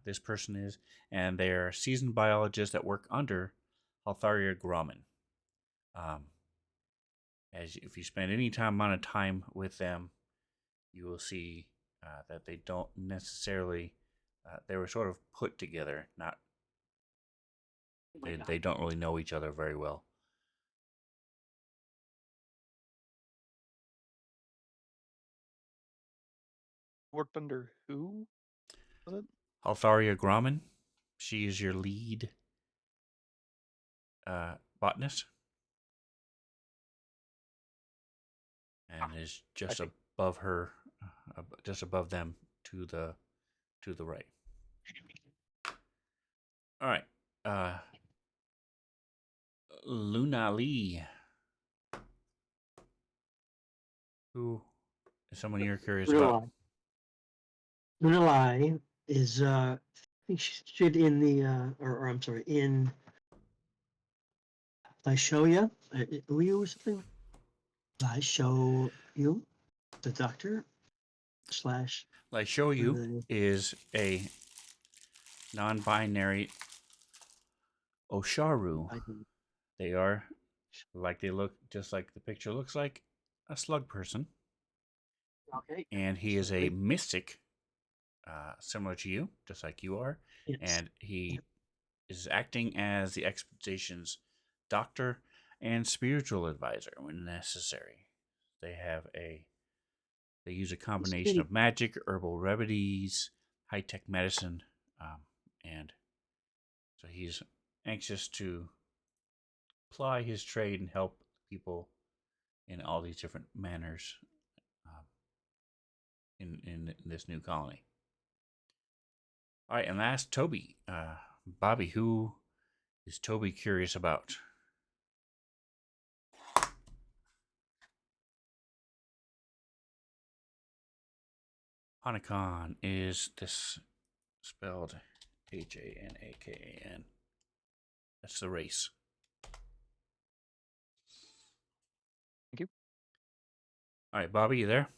this person is. And they are seasoned biologists that work under Altharia Grommen. If you spend any amount of time with them, you will see that they don't necessarily. They were sort of put together. Not. They don't really know each other very well. Worked under who? Was it? Altharia Grommen. She is your lead botanist, and is just above her, just above them to the right. All right, Luna Lee. Who is someone you're curious about? Lunalai is I think she should in the or I'm sorry, in I show you Uyu or something. I show you the doctor slash Like show you is a non-binary Osharu. They are like they look just like the picture looks like. a slug person, Okay. and he is a mystic, similar to you, just like you are, Yes. and he is acting as the expedition's doctor and spiritual advisor when necessary. They use a combination of magic, herbal remedies, high-tech medicine, and so he's anxious to ply his trade and help people in all these different manners um, in this new colony. All right, and last, Toby. Bobby, who is Toby curious about? Hanakan is this spelled Hanakan. That's the race. Thank you. All right, Bobby, you there?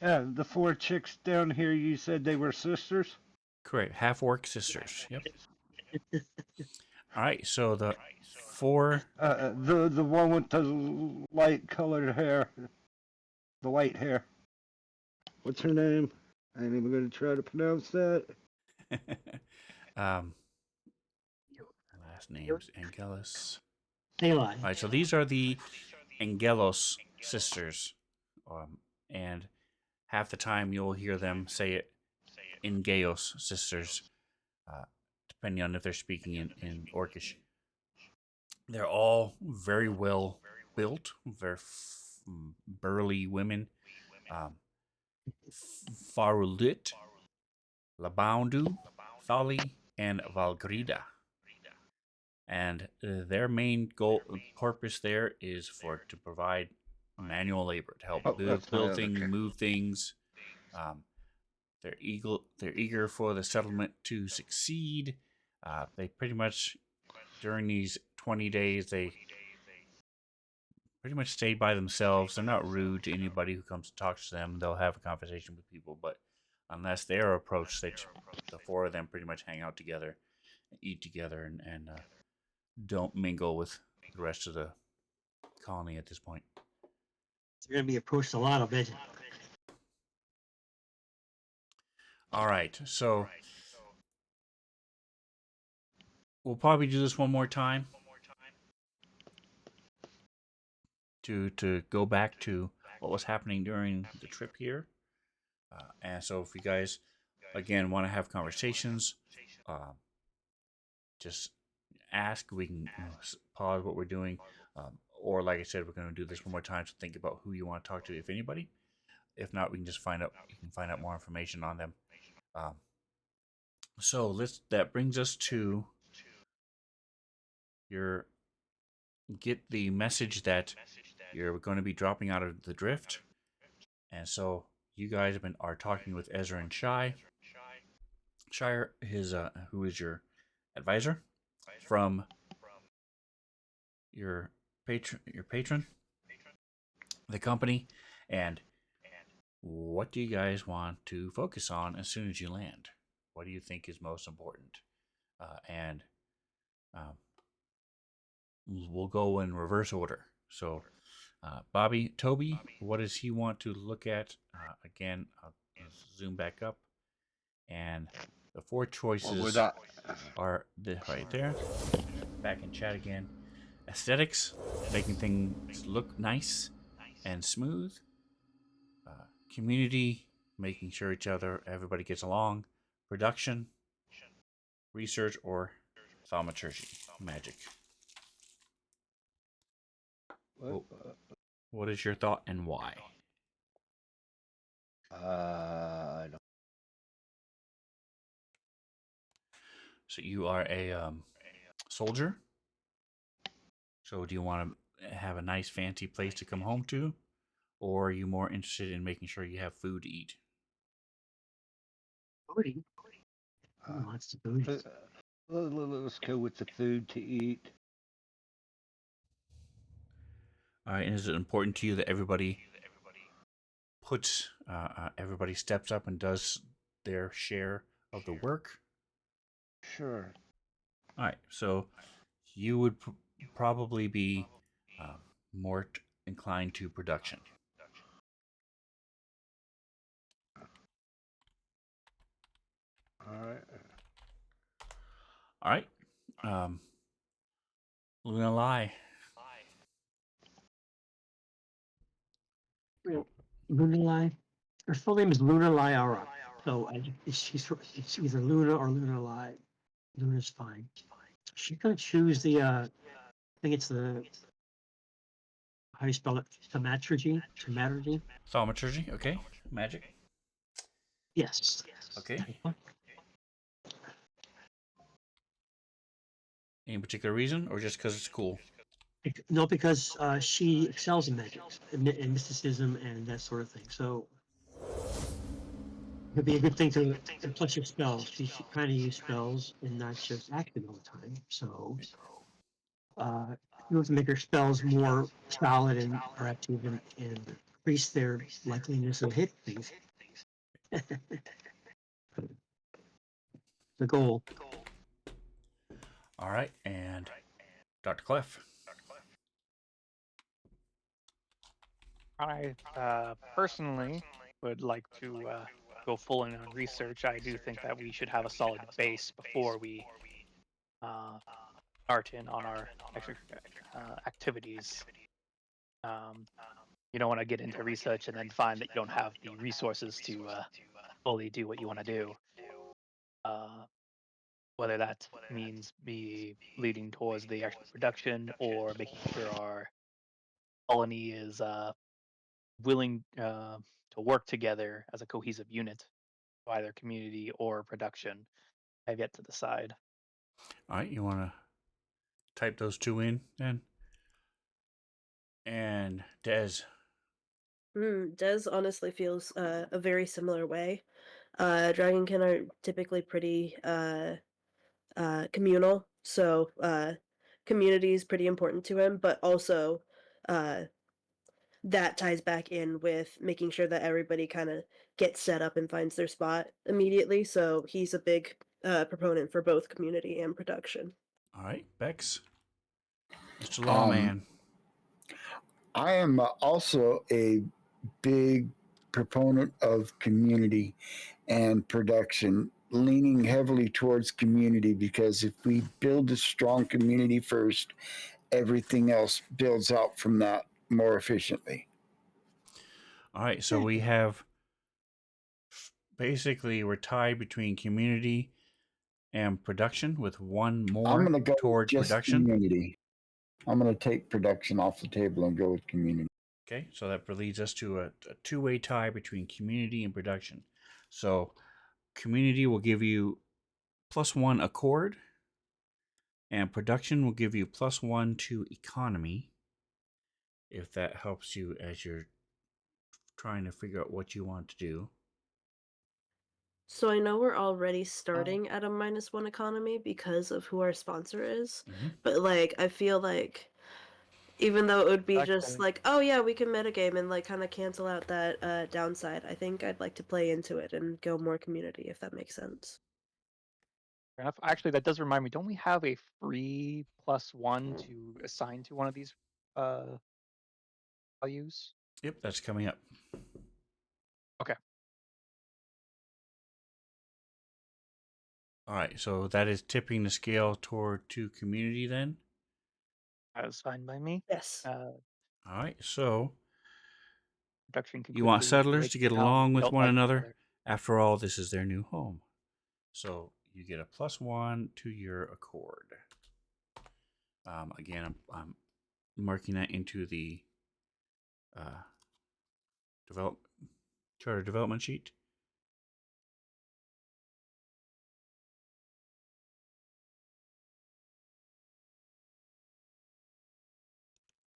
Yeah, the 4 chicks down here, you said they were sisters? Correct. Half orc sisters. Yep. All right, so the 4. The one with the light colored hair. The white hair. What's her name? I ain't even gonna try to pronounce that. Last name's Angelus. Eli. All right, so these are the Angelos sisters, and half the time you'll hear them say it Ingeos sisters, depending on if they're speaking in Orcish. They're all very well built, very burly women. Farulit, Laboundu, Thali, and Valgrida. And their main purpose there is to provide manual labor to help build things, move things. They're eager for the settlement to succeed. They pretty much, during these 20 days, they pretty much stay by themselves. They're not rude to anybody who comes to talk to them. They'll have a conversation with people, but unless they're approached, the 4 of them pretty much hang out together, eat together, and don't mingle with the rest of the colony at this point. They're going to be approached a lot, I bet. All right, so we'll probably do this one more time to go back to what was happening during the trip here. And so if you guys, again, want to have conversations, just ask. We can pause what we're doing. Or like I said, we're going to do this one more time to think about who you want to talk to, if anybody. If not, we can just find out. You can find out more information on them. So that brings us to get the message that you're going to be dropping out of the drift, and so you guys are talking with Ezra and Shire, who is your advisor from your patron, the company, and what do you guys want to focus on as soon as you land? What do you think is most important? And we'll go in reverse order. So, Toby, what does he want to look at? Again, I'll zoom back up, and the 4 choices are right there. Back in chat again. Aesthetics, making things look nice and smooth. Community, making sure everybody gets along. Production, research, or thaumaturgy, magic. What is your thought and why? I don't. So you are a soldier. So do you want to have a nice fancy place to come home to? Or are you more interested in making sure you have food to eat? Booty. Lots of booty. Let's go with the food to eat. All right, and is it important to you that everybody everybody steps up and does their share of the work? Sure. All right, so you would probably be more inclined to production. All right. All right. Um, Luna Lie. Luna Lai. Her full name is Luna Lyara. So it's either Luna or Luna Lai. Luna's fine. She's gonna choose the I think it's the how do you spell it? Thaumaturgy? Thaumaturgy? Thaumaturgy. Okay. Magic. Yes. Okay. That one. Any particular reason, or just because it's cool? No, because she excels in magic and mysticism and that sort of thing. So it'd be a good thing to, and plus your spells. She should kind of use spells and not just action all the time. So you have to make her spells more solid and perhaps even increase their likeliness of hit things. The goal. All right, and Dr. Clef. I personally would like to go full in on research. I do think that we should have a solid base before we start in on our activities. You don't want to get into research and then find that you don't have the resources to fully do what you want to do. Whether that means be leading towards the actual production or making sure our colony is willing to work together as a cohesive unit, either community or production. I've yet to decide. All right, you want to type those two in then? And Des. Des honestly feels a very similar way. Dragonkin are typically pretty communal, so community is pretty important to him, but also uh, that ties back in with making sure that everybody kind of gets set up and finds their spot immediately. So he's a big proponent for both community and production. All right, Bex. Mr. Um, Lawman. I am also a big proponent of community and production, leaning heavily towards community because if we build a strong community first, everything else builds out from that more efficiently. All right, so we have basically we're tied between community and production with one I'm more going to go toward just production. community. I'm going to take production off the table and go with community. Okay, so that leads us to a two-way tie between community and production. So community will give you +1 accord, and production will give you +1 to economy, if that helps you as you're trying to figure out what you want to do. So I know we're already starting at a -1 economy because of who our sponsor is, but like I feel like even though it would be just like, oh yeah, we can metagame and like kind of cancel out that downside, I think I'd like to play into it and go more community if that makes sense. Fair enough. Actually, that does remind me. Don't we have a free +1 to assign to one of these values? Yep, that's coming up. Okay. All right, so that is tipping the scale toward to community then. That was fine by me. Yes. All right, so Production can you want quickly settlers break to get down along if they with don't one like each another. other. After all, this is their new home. So you get a +1 to your accord. Again, I'm marking that into the charter development sheet.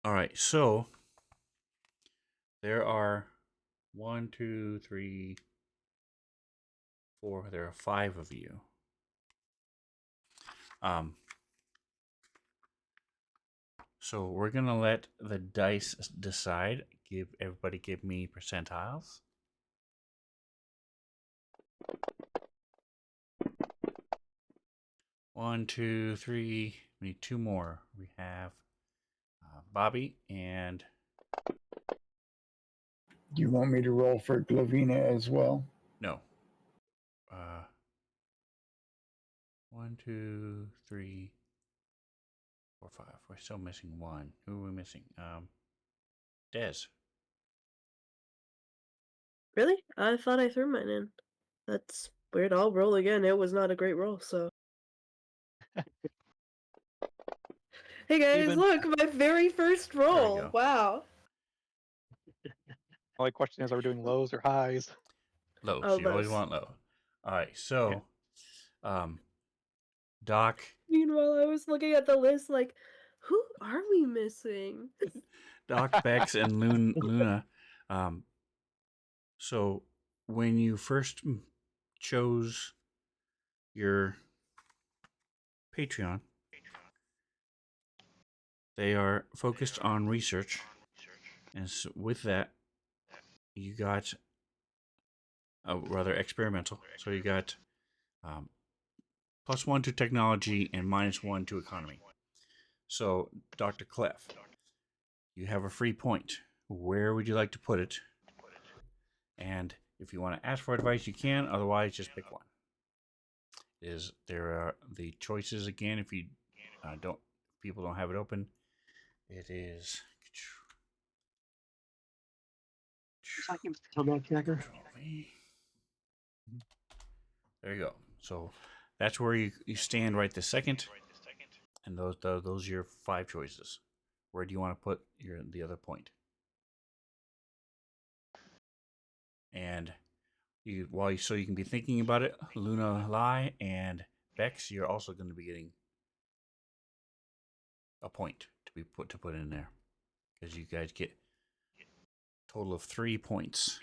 All right, so there are 1, 2, 3, 4. There are 5 of you. So we're gonna let the dice decide. Give me percentiles. One, 2, 3. We need 2 more. We have Bobby and Do you want me to roll for Glavina as well? No. 1, 2, 3, 4, 5. We're still missing one. Who are we missing? Des. Really? I thought I threw mine in. That's weird. I'll roll again. It was not a great roll, so. Hey guys, Even. look, my very first roll. go. Wow. Only question is, are we doing lows or highs? Low. Oh, So you always lows. want low. All right. So, Doc. Meanwhile, I was looking at the list like, who are we missing? Doc, Bex, and Luna. So when you first chose your Patreon, they are focused on research, and so with that, you got rather experimental. So you got +1 to technology and -1 to economy. So, Dr. Clef, you have a free point. Where would you like to put it? And if you want to ask for advice, you can. Otherwise, just pick one. There are the choices again? If you people don't have it open, it is. Jacker. There you go. So that's where you stand right this second, and those are your 5 choices. Where do you want to put the other point? And so you can be thinking about it, Luna, Lai, and Bex, you're also going to be getting a point to put in there, because you guys get a total of 3 points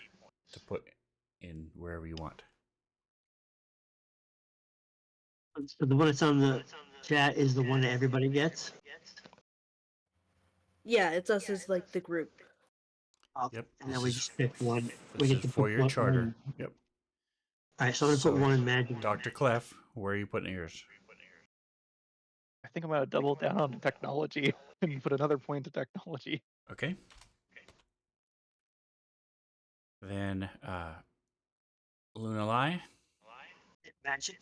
to put in wherever you want. So the one that's on the chat is the one that everybody gets? Yeah, it's us as like the group. Yep. And then we just pick one. This is for your charter. One. Yep. All right, so I'm going to put one in magic. Dr. Clef, where are you putting yours? I think I'm going to double down on technology and put another point to technology. Okay. Then Luna Lai. Magic.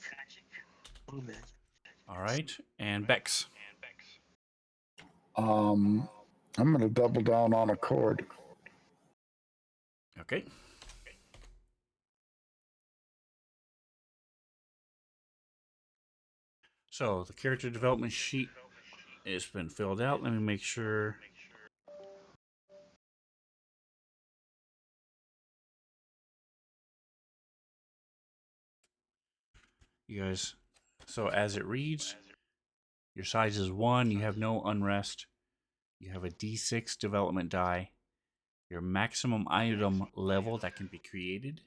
All right. And Bex. I'm going to double down on Accord. Okay. So the character development sheet has been filled out. Let me make sure. You guys, so as it reads, your size is 1. You have no unrest. You have a D6 development die. Your maximum item level that can be created,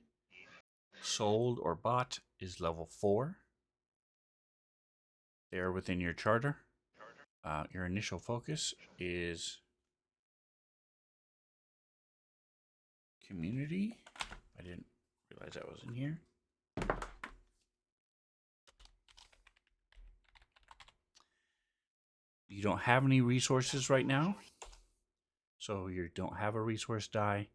sold, or bought is level 4. They're within your charter. Your initial focus is community. I didn't realize that was in here. You don't have any resources right now, so you don't have a resource die.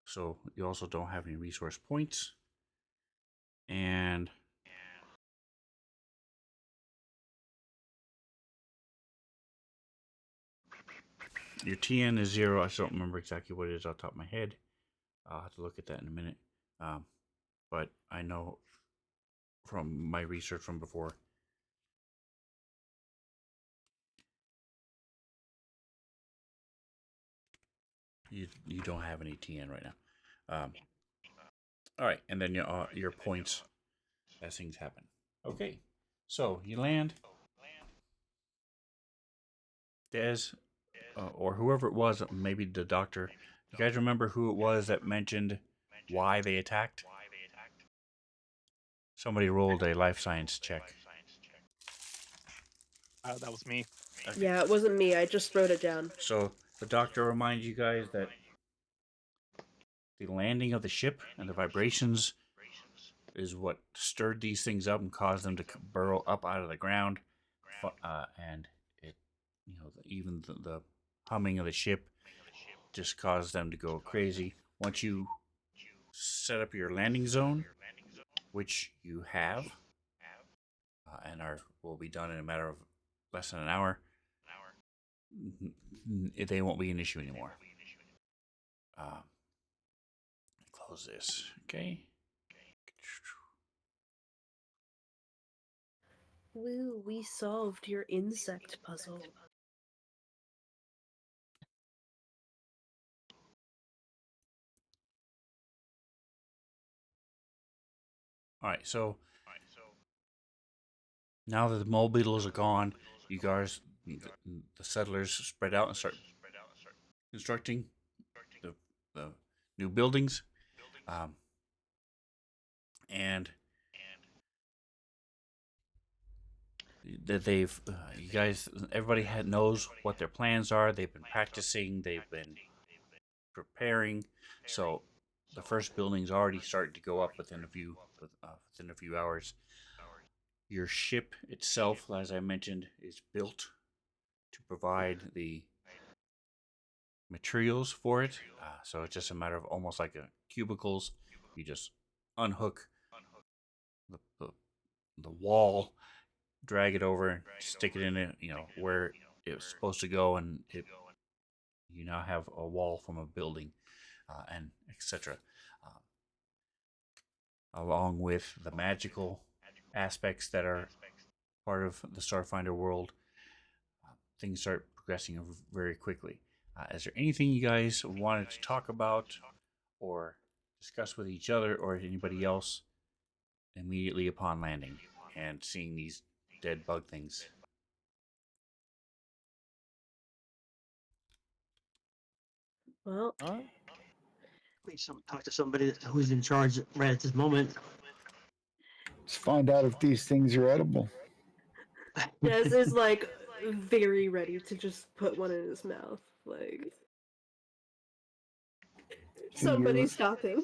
So you also don't have any resource points. And your TN is 0. I don't remember exactly what it is off the top of my head. I'll have to look at that in a minute. But I know from my research from before, you don't have any TN right now. All right, and then your points as things happen. Okay, so you land. Des, or whoever it was, maybe the doctor. You guys remember who it was that mentioned why they attacked? Somebody rolled a life science check. That was me. Okay. Yeah, it wasn't me. I just wrote it down. So the doctor reminds you guys that the landing of the ship and the vibrations is what stirred these things up and caused them to burrow up out of the ground, and it, even the humming of the ship just causes them to go crazy. Once you set up your landing zone, which you have, and will be done in a matter of less than an hour, they won't be an issue anymore. Close this, okay? Woo, we solved your insect puzzle. All right, so now that the mole beetles are gone, you guys, the settlers, spread out and start constructing the new buildings, um, and that you guys, everybody knows what their plans are. They've been practicing. They've been preparing. So the first building's already starting to go up within a few hours. Your ship itself, as I mentioned, is built to provide the materials for it. So it's just a matter of almost like a cubicles. You just unhook the, the, the wall, drag it over, and stick it in it, where it was supposed to go, and you now have a wall from a building, and etc. Along with the magical aspects that are part of the Starfinder world, things start progressing very quickly. Is there anything you guys wanted to talk about or discuss with each other or anybody else immediately upon landing and seeing these dead bug things? Well, Talk to somebody who's in charge right at this moment. Let's find out if these things are edible. Des is like very ready to just put one in his mouth. Like, somebody stop him.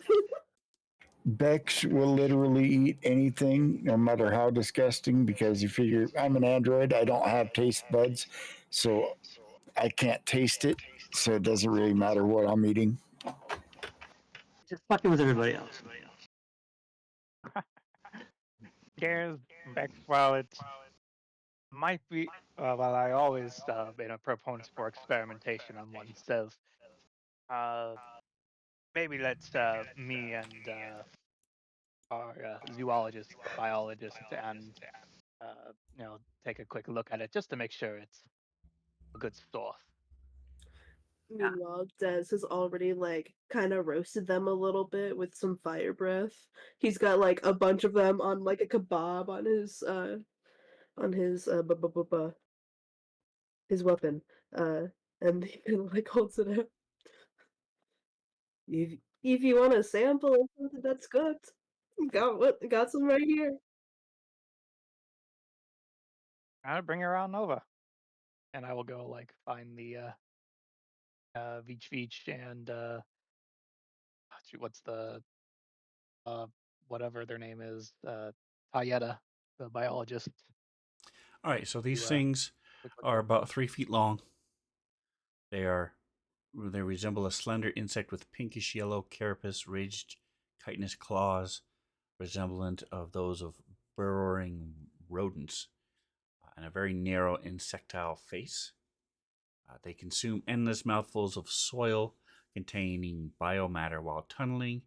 Bex will literally eat anything, no matter how disgusting, because you figure I'm an android. I don't have taste buds, so I can't taste it. So it doesn't really matter what I'm eating. Just fucking with everybody else. Cares back while it might be. Well, I always been a proponent for experimentation on oneself. Uh, Maybe let's me and our zoologist, biologist, and take a quick look at it just to make sure it's a good stuff. Meanwhile, Des has already like kind of roasted them a little bit with some fire breath. He's got like a bunch of them on like a kebab on his his weapon. And he like holds it out. If you want a sample of something that's good, got some right here. I'll bring her on over, and I will go like find the Veach Veach and what's the uh whatever their name is, Tayeta, the biologist. All right, so these To, things quick look are at about 3 feet long. They resemble a slender insect with pinkish yellow carapace, ridged chitinous claws, resemblant of those of burrowing rodents, and a very narrow insectile face. They consume endless mouthfuls of soil containing biomatter while tunneling,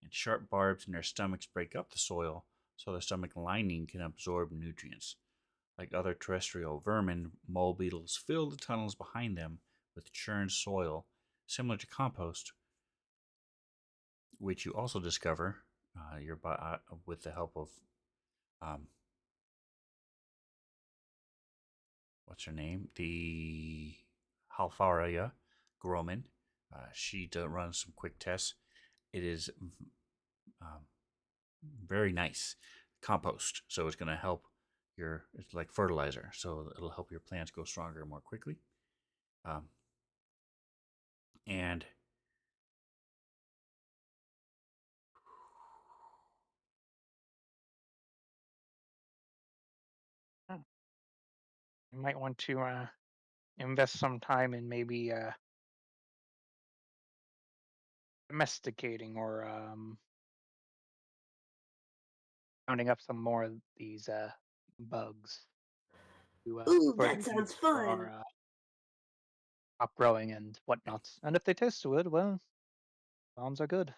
and sharp barbs in their stomachs break up the soil so the stomach lining can absorb nutrients. Like other terrestrial vermin, mole beetles fill the tunnels behind them with churned soil, similar to compost, which you also discover with the help of um, what's her name? The Halfaria Groman. She runs some quick tests. It is um, very nice compost, so it's going to help it's like fertilizer, so it'll help your plants grow stronger more quickly. Um, and you might want to invest some time in maybe domesticating or rounding up some more of these bugs Ooh, for the that sounds for fun. our crop growing and whatnot. And if they taste good, well, sounds are good.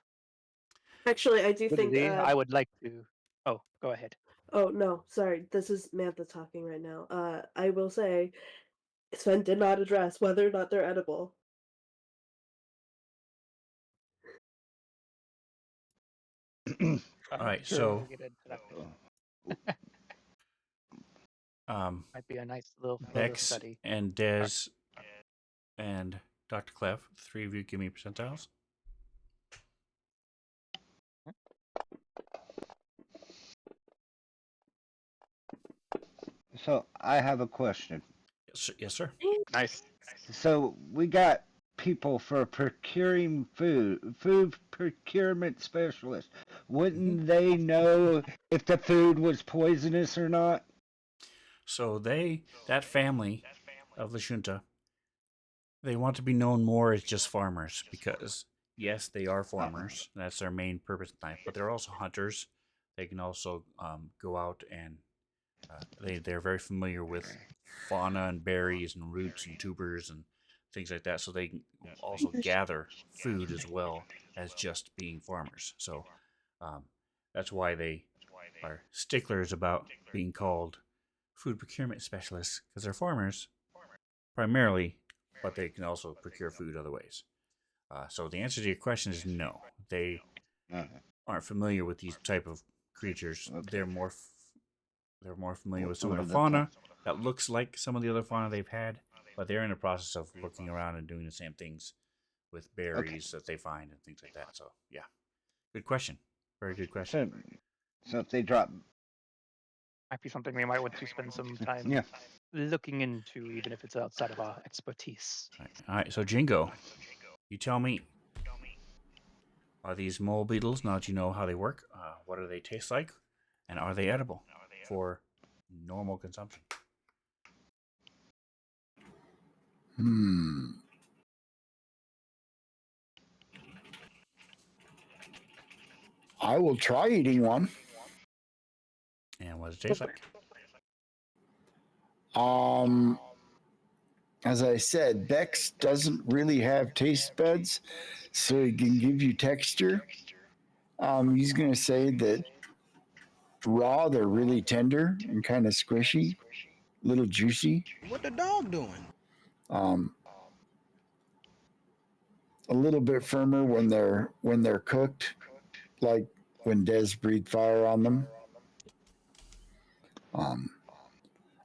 Actually, I do think. Admittedly, I would like to. Oh, go ahead. Oh no, sorry. This is Mantha talking right now. I will say, Sven did not address whether or not they're edible. All right, Sure, so we'll get into that. Might be a nice little photo Bex study. and Dez and Dr. Clef, the three of you give me percentiles. So I have a question. Yes, sir. Nice. So we got people for procuring food procurement specialists. Wouldn't they know if the food was poisonous or not? So that family of the Junta, they want to be known more as just farmers because, yes, they are farmers. That's their main purpose in life, but they're also hunters. They can also go out and they're very familiar with fauna and berries and roots and tubers and things like that. So they can also gather food as well as just being farmers. So um, that's why they are sticklers about being called food procurement specialists because they're farmers primarily, but they can also procure food other ways. So the answer to your question is no. They aren't familiar with these type of creatures. Okay. They're more familiar with some of What the are the fauna that looks like some of the other fauna they've had, but they're in the process of looking around and doing the same things with berries that they find and things like that. So yeah, good question. Very good question. So if they drop, Might be something we might want to spend some time yeah. looking into, even if it's outside of our expertise. All right. So Jingo, you tell me. Are these mole beetles, now that you know how they work, what do they taste like? And are they edible for normal consumption? I will try eating one. And what does it taste like? As I said, Bex doesn't really have taste buds, so he can give you texture. He's going to say that raw, they're really tender and kind of squishy, little juicy. What the dog doing? Um, a little bit firmer when they're cooked, like when Des breathed fire on them. Um,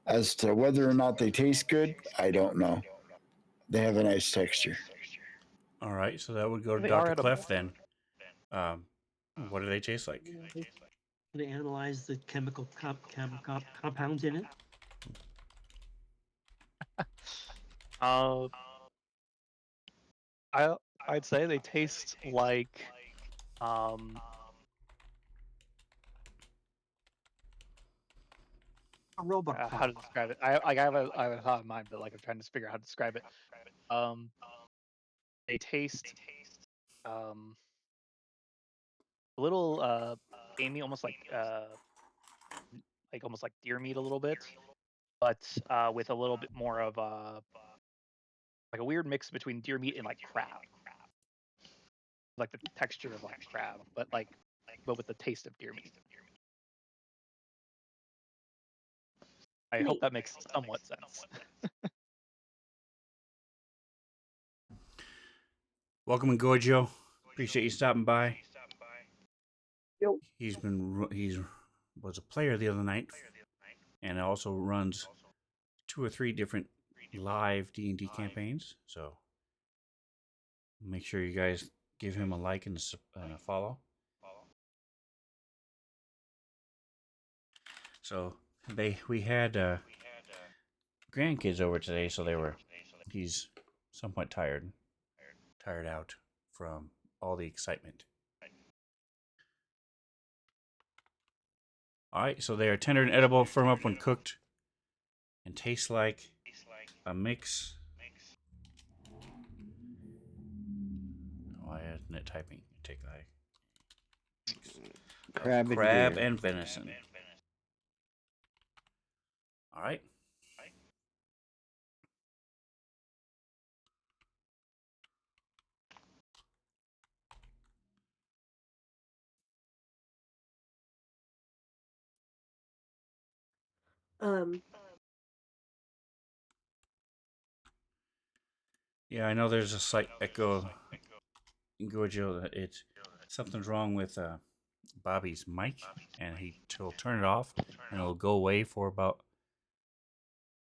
as to whether or not they taste good, I don't know. They have a nice texture. All right, so that would go to They are Dr. edible. Clef then. What do they taste like? They analyze the chemical compounds in it. Uh, I'd say they taste like um A robot how clock. to describe it. I have a thought in mind, but like I'm trying to figure out how to describe it. Um, they taste um a little gamey, almost like almost like deer meat a little bit, but with a little bit more of like a weird mix between deer meat and like crab, like the texture of like crab, but with the taste of deer meat. I hope Neat. that makes somewhat sense. Welcome, Gojo. Appreciate you stopping by. Yo. He's was a player the other night, and also runs 2 or 3 different live D&D campaigns. So make sure you guys give him a like and a follow. So we had grandkids over today, so he's somewhat tired out from all the excitement. All right, so they are tender and edible, firm up when cooked, and taste like a mix why isn't it typing? Take like Crab and crab deer. and venison. All right. Um, Yeah, I know there's a slight echo. Gojo, that it's something's wrong with Bobby's mic, and he'll turn it off, and it'll go away for about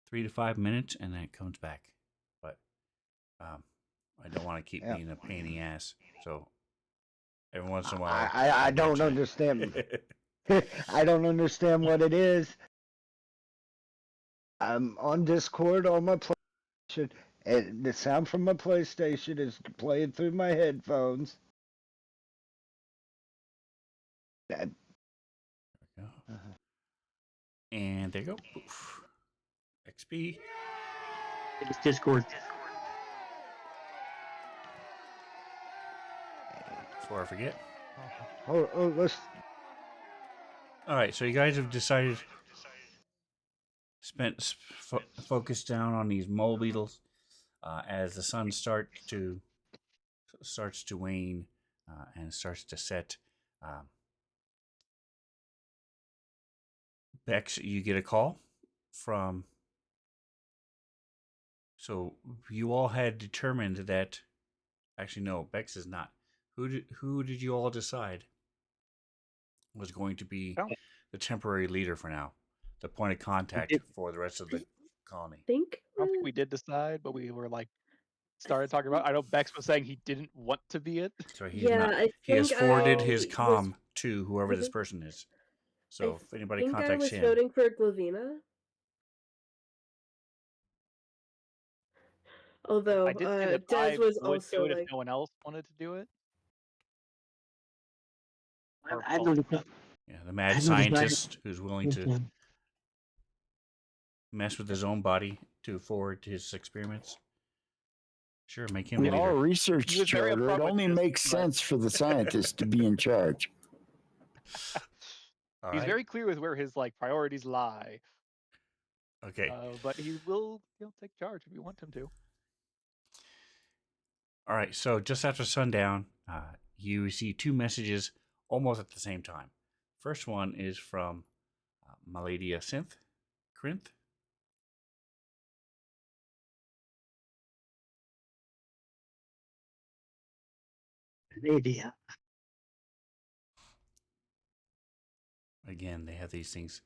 3 to 5 minutes, and then it comes back. But um, I don't want to keep Yeah. being a pain in the ass, so every once in a while I I don't mention understand. it. I don't understand what it is. I'm on Discord on my PlayStation, and the sound from my PlayStation is playing through my headphones. That- And there you go. Oof. XP. It's Discord. Before I forget. let's. All right, so you guys have decided focus down on these mole beetles as the sun starts to wane and starts to set. Um, Bex, you get a call from. So you all had determined that. Actually, no, Bex is not. Who did you all decide was going to be Oh. the temporary leader for now, the point of contact did- for the rest of the colony? think I don't think we did decide, but we were like started talking about. I know Bex was saying he didn't want to be it. So he's Yeah, not. I He has think forwarded I his was. comm to whoever I this think person is. I So if anybody think I contacts was him, voting for Glavina. Although I did say that Des I was would do also it if like, no one else wanted to do it. Or I had both. no, yeah, the I mad had no desire. scientist who's willing to Okay. mess with his own body to forward his experiments. Sure, make him We Yeah, leader. all he researched was very charter. It upfront with only this, makes but sense for the scientist to be in charge. All he's right. very clear with where his like priorities lie. Okay. But he will, take charge if you want him to. All right. So just after sundown, you receive two messages almost at the same time. First one is from Maladia Corinth. An idea. Again, they have these things.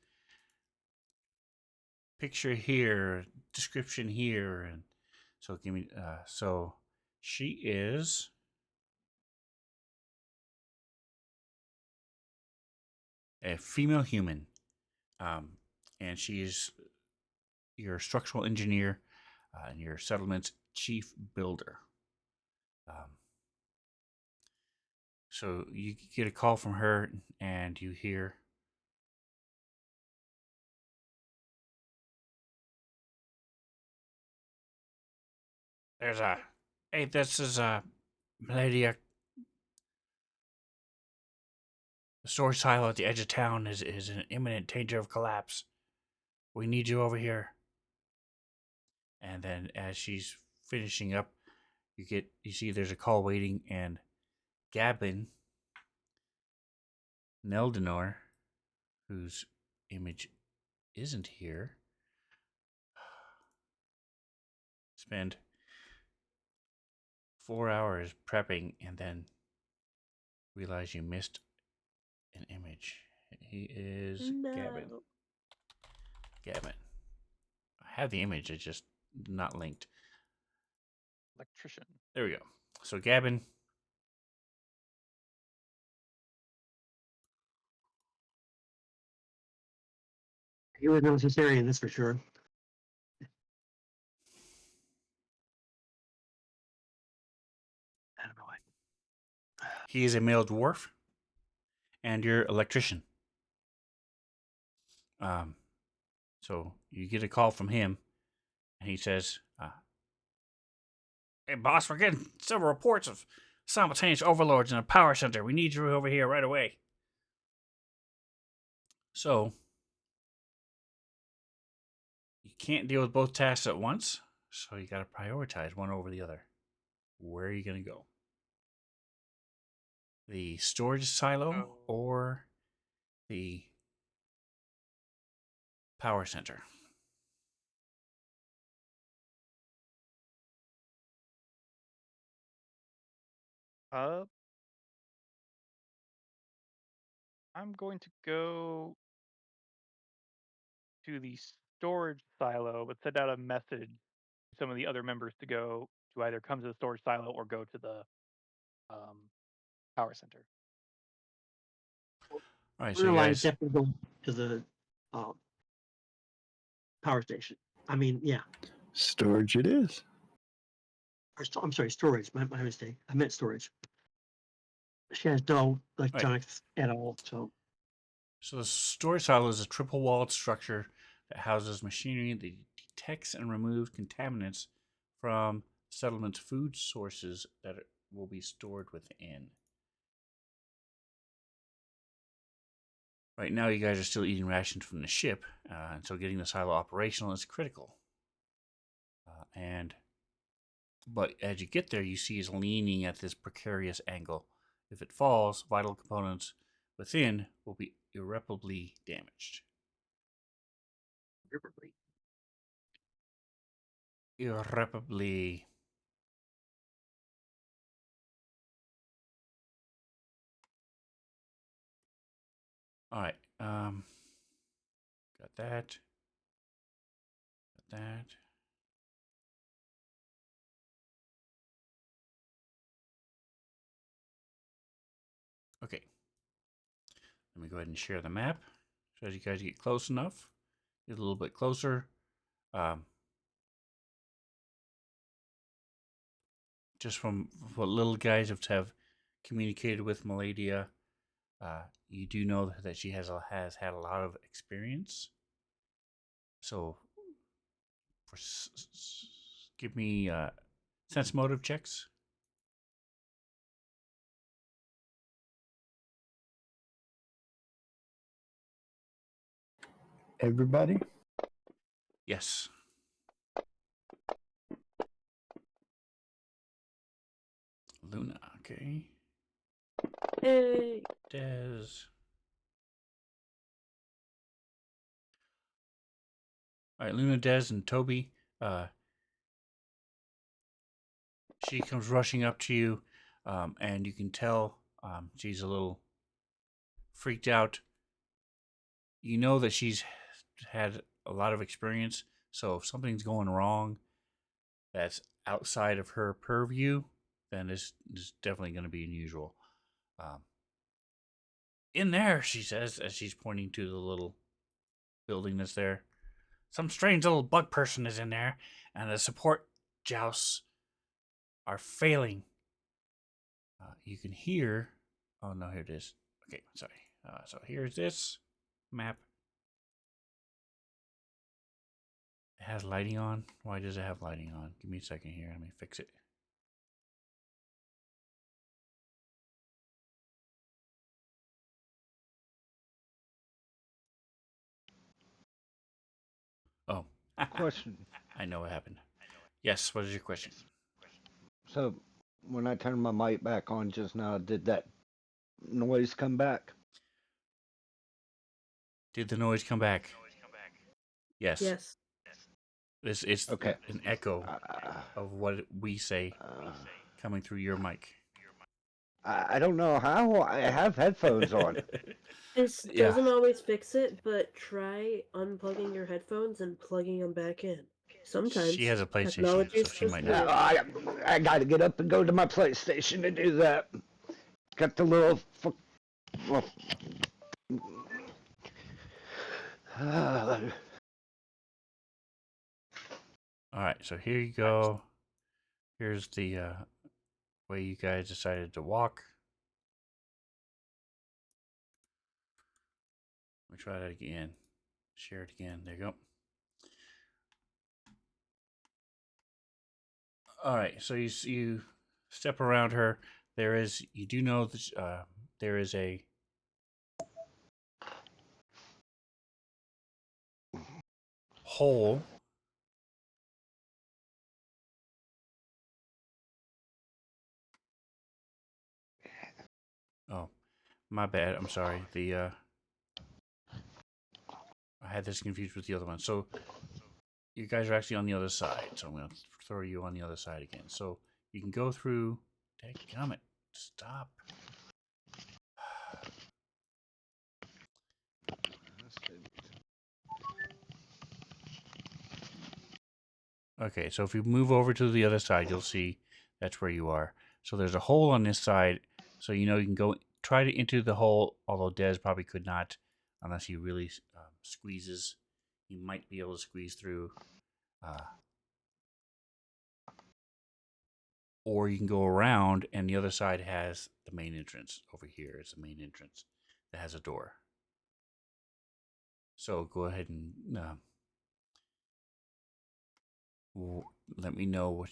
Picture here, description here, and so give me. So she is a female human, and she's your structural engineer and your settlement's chief builder. So you get a call from her, and you hear. There's a. Hey, this is a lady. The storage silo at the edge of town is in imminent danger of collapse. We need you over here. And then as she's finishing up, you see there's a call waiting, and Gabin Neldenor, whose image isn't here, spend 4 hours prepping and then realize you missed an image. He is no. Gavin. I have the image, it's just not linked. Electrician. There we go. So Gavin. He was no cesarean, that's for sure. I don't know what. He is a male dwarf, and you're electrician. So you get a call from him, and he says, "Hey, boss, we're getting several reports of simultaneous overloads in a power center. We need you over here right away. So, you can't deal with both tasks at once, so you got to prioritize one over the other. Where are you going to go? The storage silo or the power center? I'm going to go to the storage silo, but send out a message to some of the other members to go to either come to the storage silo or go to the um, power center. All right, so Rear you line guys. definitely go to the uh, power station. I mean, yeah. Storage it is. I'm sorry, storage. My mistake. I meant storage. She has no electronics at all. So The storage silo is a triple-walled structure that houses machinery that detects and removes contaminants from settlement's food sources that will be stored within. Right now, you guys are still eating rations from the ship, and so getting the silo operational is critical. But as you get there, you see it's leaning at this precarious angle. If it falls, vital components within will be irreparably damaged. Irreparably. All right. Got that. Got that. Okay. Let me go ahead and share the map. So as you guys get close enough, get a little bit closer. Just from what little guys have communicated with Maladia, you do know that she has had a lot of experience. So, give me sense motive checks. Everybody? Yes. Luna, okay. Hey. Des. All right, Luna, Des, and Toby. She comes rushing up to you, and you can tell she's a little freaked out. You know that she's had a lot of experience, so if something's going wrong that's outside of her purview, then this is definitely going to be unusual. In there, she says, as she's pointing to the little building that's there. Some strange little bug person is in there, and the support jousts are failing. You can hear. Oh no, here it is. Okay, sorry. So here's this map. It has lighting on. Why does it have lighting on? Give me a second here. Let me fix it. Oh, Question. I know what happened. Yes, what is your question? So, when I turned my mic back on just now, did that noise come back? Did the noise come back? Yes. Yes. It's Okay. an echo Uh, of what we say uh, coming through your mic. I don't know how. I have headphones on. This Yeah. doesn't always fix it, but try unplugging your headphones and plugging them back in. Sometimes She has a PlayStation, technology's so she just might weird. not. I got to get up and go to my PlayStation to do that. Got the little. Well, All right, so here you go. Here's the way you guys decided to walk. Let me try that again. Share it again. There you go. All right, so you step around her. There is. You do know that there is a hole. Oh, my bad. I'm sorry. I had this confused with the other one. So you guys are actually on the other side. So I'm going to throw you on the other side again. So you can go through. Dadgummit. Stop. Okay, so if you move over to the other side, you'll see that's where you are. So there's a hole on this side, so you know you can go try to enter the hole. Although Des probably could not, unless he really squeezes. He might be able to squeeze through, or you can go around, and the other side has the main entrance. Over here is the main entrance that has a door. So go ahead and let me know what.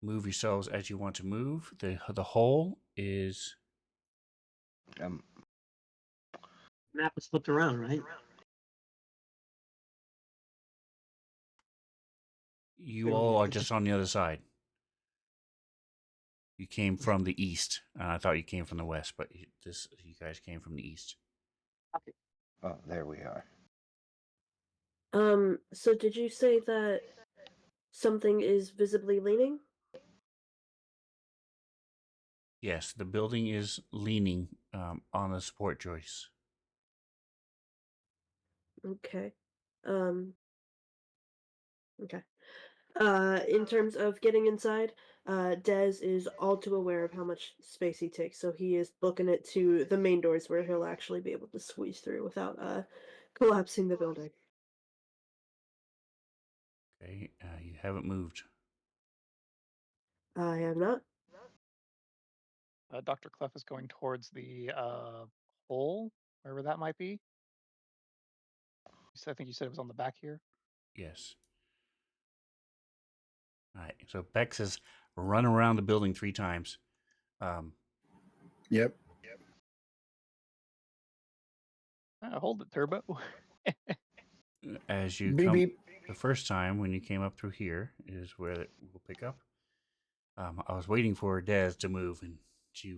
Move yourselves as you want to move. The hole is. Um, Map is flipped around, right? You all are just on the other side. You came from the east, and I thought you came from the west, but you guys came from the east. oh, there we are. So did you say that something is visibly leaning? Yes, the building is leaning on the support joist. Okay. Um, okay. In terms of getting inside, Dez is all too aware of how much space he takes, so he is booking it to the main doors where he'll actually be able to squeeze through without collapsing the building. Okay, you haven't moved. I am not. Dr. Clef is going towards the hole, wherever that might be. I think you said it was on the back here. Yes. All right. So Bex has run around the building 3 times. Yep. Hold it, Turbo. As you Beep come beep. the first time when you came up through here is where we'll pick up. I was waiting for Dez to move, and she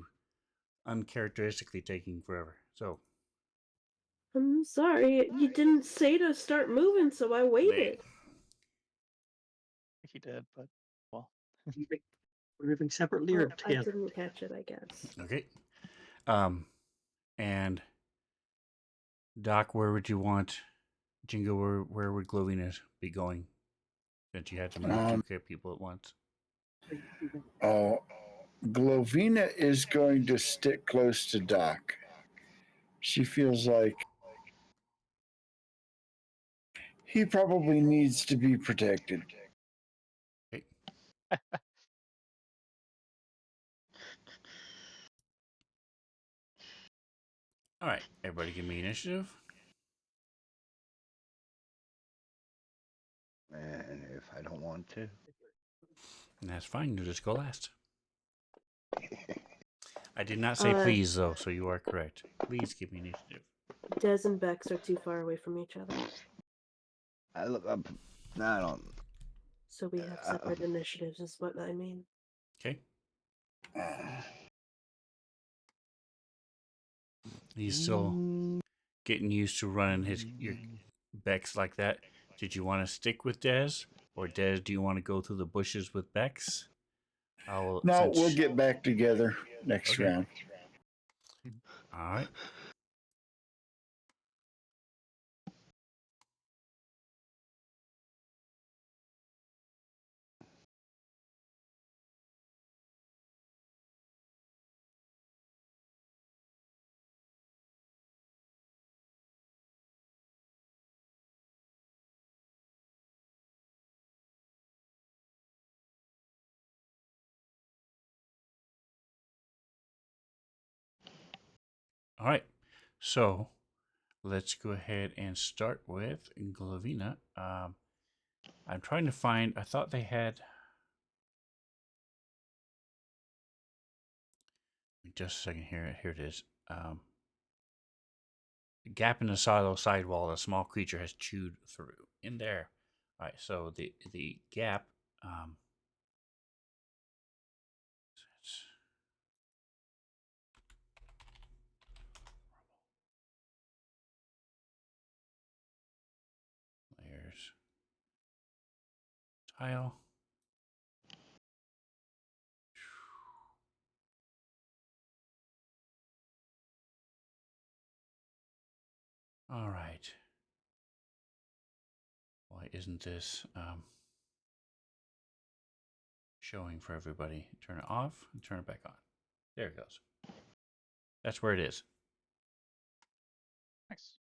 uncharacteristically taking forever. So I'm sorry, you didn't say to start moving, so I waited. He did, but well. We're moving separately or Well, I together? didn't catch it, I guess. okay. And Doc, where would you want Jingo? Where would Glovina be going? Since you had to move 2 people at once. Oh, Glovina is going to stick close to Doc. She feels like he probably needs to be protected. Okay. All right, everybody, give me initiative. And if I don't want to, And that's fine. You'll just go last. I did not say please, though, so you are correct. Please give me initiative. Dez and Bex are too far away from each other, I look up. I don't. so we have separate initiatives, is what I mean. Okay. He's still getting used to running your Bex like that. Did you want to stick with Dez, or Dez? Do you want to go through the bushes with Bex? No, we'll get back together next Okay. round. All right. All right. So let's go ahead and start with Glavina. I'm trying to find. I thought they had. just a second here. Here it is. The gap in the silo sidewall a small creature has chewed through. In there. All right, so the gap. Layers. Tile. All right. Why isn't this showing for everybody? Turn it off and turn it back on. There it goes. That's where it is. Nice.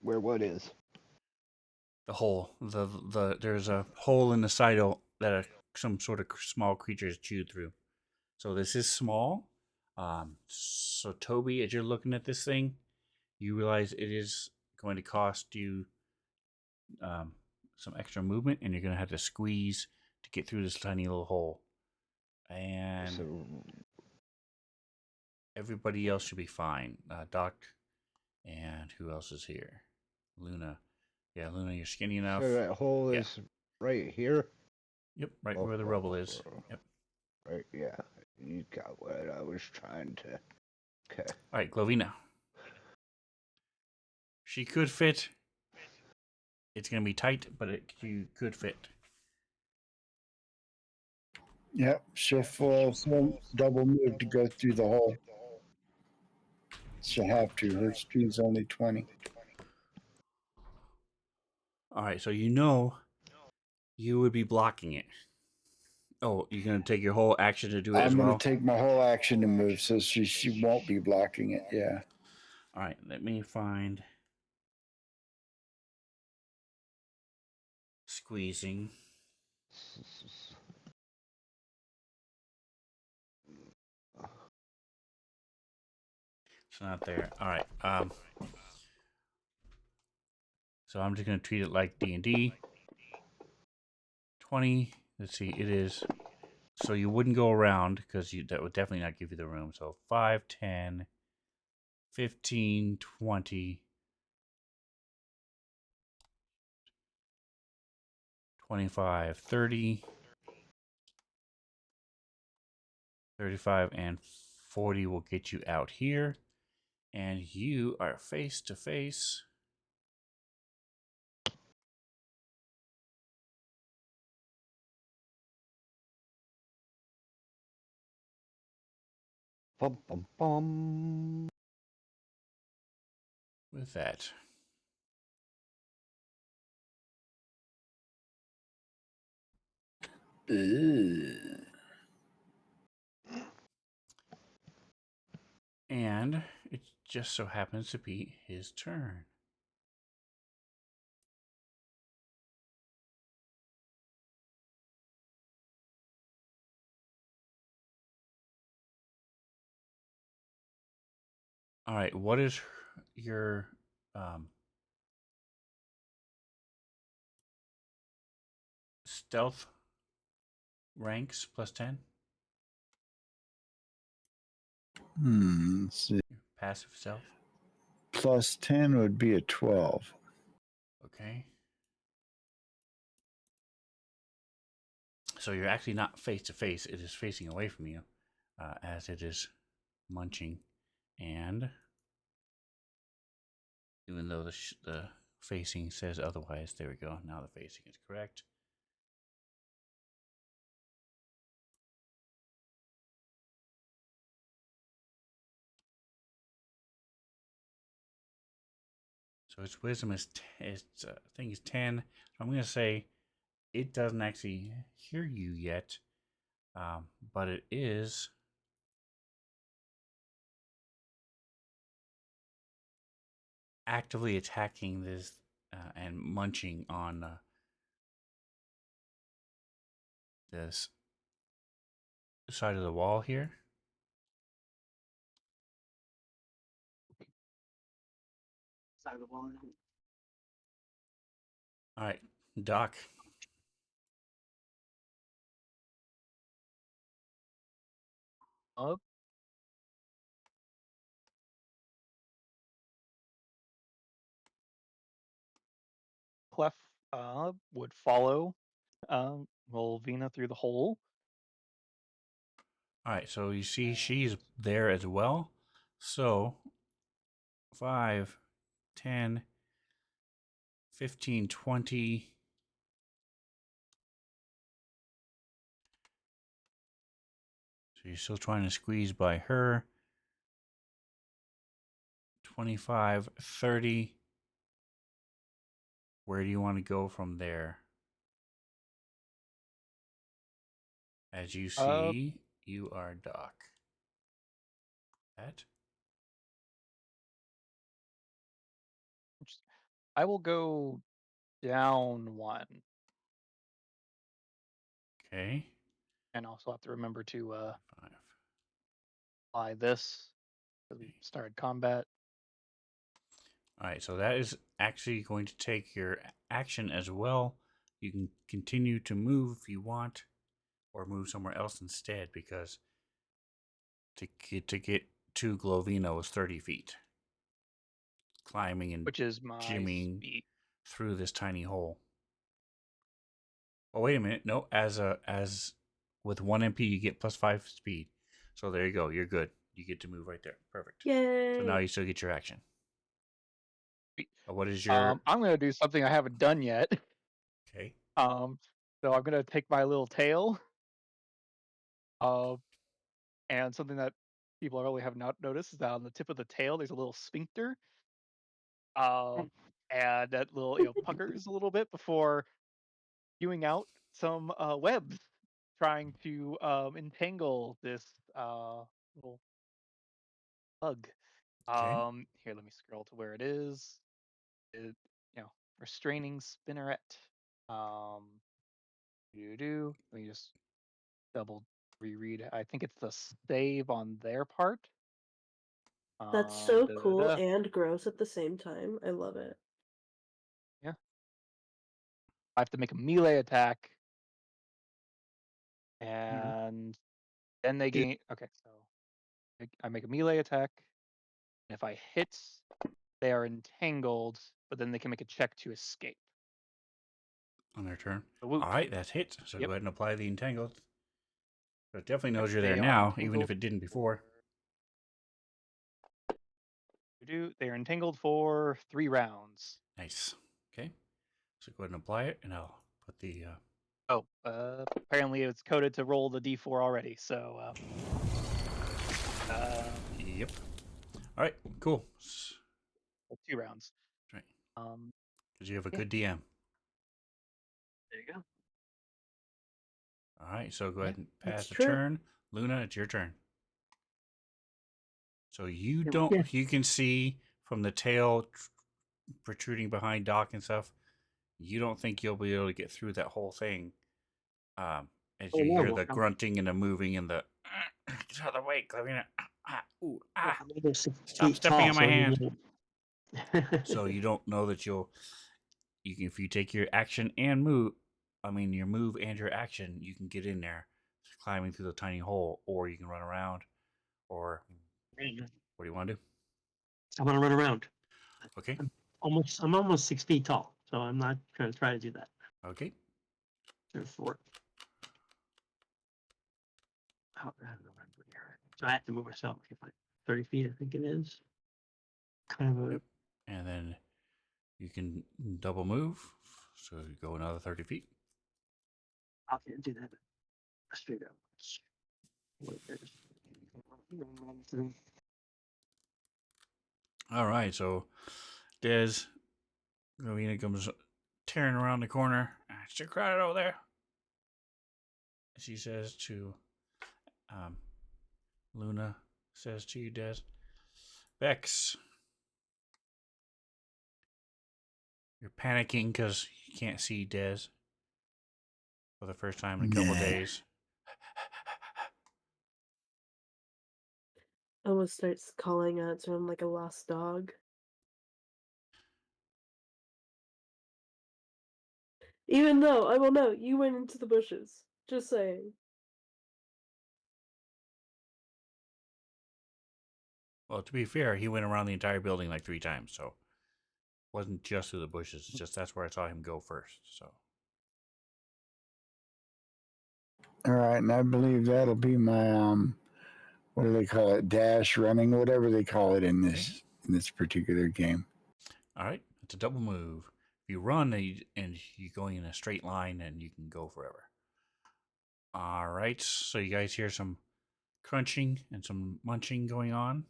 Where what is? The hole. There's a hole in the sidle that some sort of small creature has chewed through. So this is small. So Toby, as you're looking at this thing, you realize it is going to cost you some extra movement, and you're going to have to squeeze to get through this tiny little hole. And So everybody else should be fine. Doc, and who else is here? Luna. Yeah, Luna, you're skinny enough. so that hole Yeah. is right here. Yep, right where the rubble is. Yep. Right, yeah. You got what I was trying to. Okay. All right, Glovina. She could fit. It's going to be tight, but you could fit. Yep, she'll full double move to go through the hole. She'll have to. Her speed's only 20. All right, so you know you would be blocking it. Oh, you're going to take your whole action to do it as I'm well? going to take my whole action to move, so she won't be blocking it. Yeah. All right, let me find squeezing. It's not there. All right. So I'm just going to treat it like D&D. 20. Let's see. It is. So you wouldn't go around because that would definitely not give you the room. So 5, 10, 15, 20, 25, 30, 35, and 40 will get you out here. And you are face to face. Bum, bum, bum. With that. Ugh. And it just so happens to be his turn. All right, what is your stealth ranks plus 10? Let's see. Passive stealth? Plus 10 would be a 12. Okay. So you're actually not face to face, it is facing away from you as it is munching. And even though the facing says otherwise, there we go. Now the facing is correct. So its wisdom is its thing is 10. So I'm going to say it doesn't actually hear you yet, but it is actively attacking this and munching on this side of the wall here. Side of the wall. All right, Doc. Clef would follow Volvina through the hole. All right, so you see she's there as well. So 5, 10, 15, 20. So you're still trying to squeeze by her. 25, 30. Where do you want to go from there? As you see, you are Doc. That? I will go down 1. Okay. And also have to remember to 5. apply this because we started combat. All right, so that is actually going to take your action as well. You can continue to move if you want, or move somewhere else instead, because to get to Glovino is 30 feet. Climbing and Which is my jimmying speed. through this tiny hole. Oh, wait a minute. No, as with 1 MP you get +5 speed. So there you go. You're good. You get to move right there. Perfect. Yay! So now you still get your action. What is your I'm gonna do something I haven't done yet. okay? So I'm gonna take my little tail. And something that people really have not noticed is that on the tip of the tail there's a little sphincter. And that little puckers a little bit before spewing out some webs, trying to entangle this little bug. Okay. Here, let me scroll to where it is. It, restraining spinneret. Um, Let me just double reread it. I think it's the save on their part. That's so cool Da-da-da. and gross at the same time. I love it. Yeah. I have to make a melee attack, and then they gain. Okay, so I make a melee attack. And if I hit, they are entangled, but then they can make a check to escape. On their turn. A woot. All right, that's hit. So Yep. go ahead and apply the entangled. So it definitely knows Yep, you're they there are now, even entangled if it didn't before. They are entangled for 3 rounds. Nice. Okay. So go ahead and apply it, and I'll put the. Apparently it's coded to roll the d4 already. So. Yep. All right. Cool. 2 rounds. Right. Um. Because you have a Yeah. good DM. There you go. All right. So go ahead and pass That's the true. turn. Luna, it's your turn. So you Yeah, don't. yeah. You can see from the tail protruding behind Doc and stuff. You don't think you'll be able to get through that whole thing. As Oh, you no, hear well, the grunting and the moving and the get out of the way, Glavina. I'm only 6 Stop feet stepping tall, on my so hand. you So you don't know that you can, if you take your action and move, your move and your action, you can get in there, climbing through the tiny hole, or you can run around, or what do you want to do? I'm gonna run around. Okay. I'm almost 6 feet tall, so I'm not gonna try to do that. Okay. Therefore, I don't remember here. So I have to move myself like 30 feet, I think it is. Kind of a Yep. And then you can double move, so you go another 30 feet. I can't do that straight up. What is- All right. So Des, Rowena comes tearing around the corner. It's too crowded over there. She says to Luna, says to you, Des, Bex, you're panicking because you can't see Des for the first time in a couple Nah. days. Almost starts calling out to him like a lost dog. Even though, I will note, you went into the bushes. Just saying. Well, to be fair, he went around the entire building like 3 times, so wasn't just through the bushes. It's just that's where I saw him go first. So All right, and I believe that'll be my what do they call it? Dash, running, whatever they call it in this particular game. all right, it's a double move. If you run and you're going in a straight line, and you can go forever. All right, so you guys hear some crunching and some munching going on.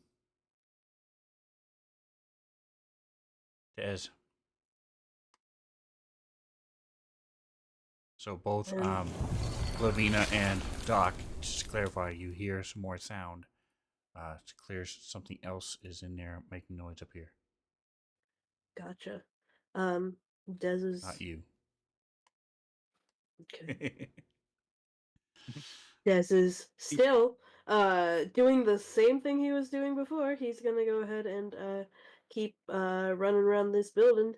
Des. So both And- Lavina and Doc, just to clarify, you hear some more sound. It's clear something else is in there making noise up here. Gotcha. Des is Not you. okay. Des is still doing the same thing he was doing before. He's gonna go ahead and keep running around this building.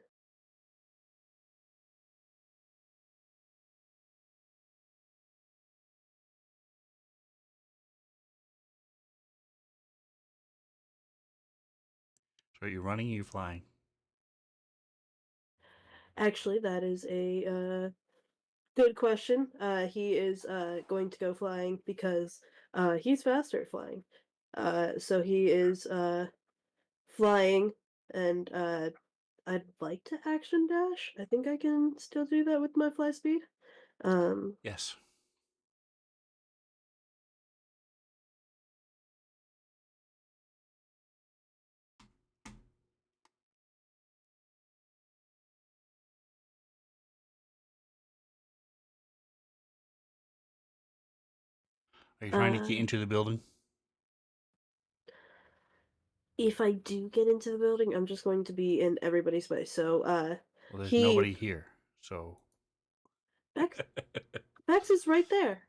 So are you running or are you flying? Actually, that is a good question. He is going to go flying because he's faster at flying. So he is flying, and I'd like to action dash. I think I can still do that with my fly speed. Yes. Are you trying to get into the building? If I do get into the building, I'm just going to be in everybody's way. So Well, there's he nobody here, so Bex Bex is right there.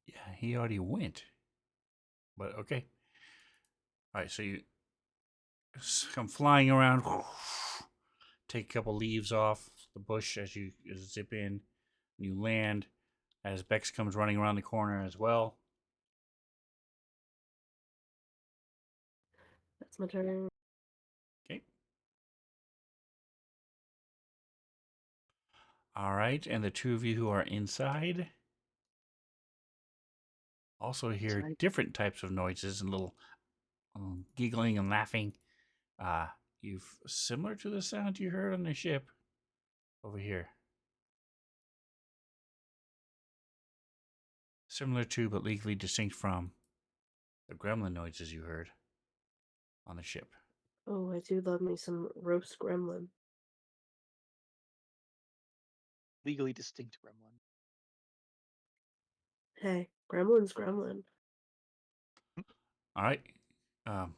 yeah, he already went. But okay. All right, so you come flying around, take a couple leaves off the bush as you zip in. You land as Bex comes running around the corner as well. That's my turn. Okay. All right, and the two of you who are inside also hear Inside. different types of noises and little giggling and laughing. You've similar to the sound you heard on the ship over here. Similar to, but legally distinct from, the gremlin noises you heard on the ship. Oh, I do love me some roast gremlin. Legally distinct gremlin. Hey, gremlin's gremlin. All right. Um,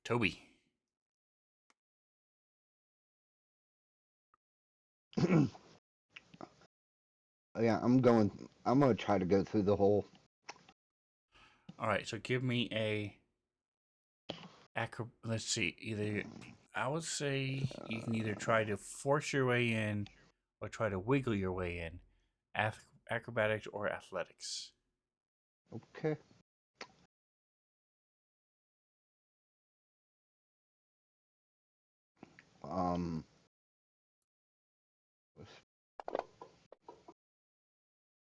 Toby. Yeah, I'm gonna try to go through the hole. All right, so give me a let's see. Either I would say you can either try to force your way in or try to wiggle your way in. Acrobatics or athletics. Okay. Um.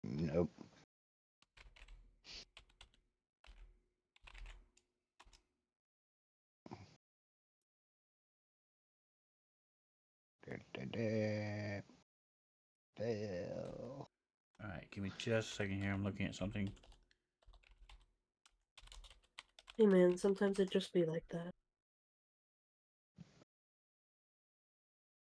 Nope. Fail. All right, give me just a second here. I'm looking at something. Hey man, sometimes it just be like that.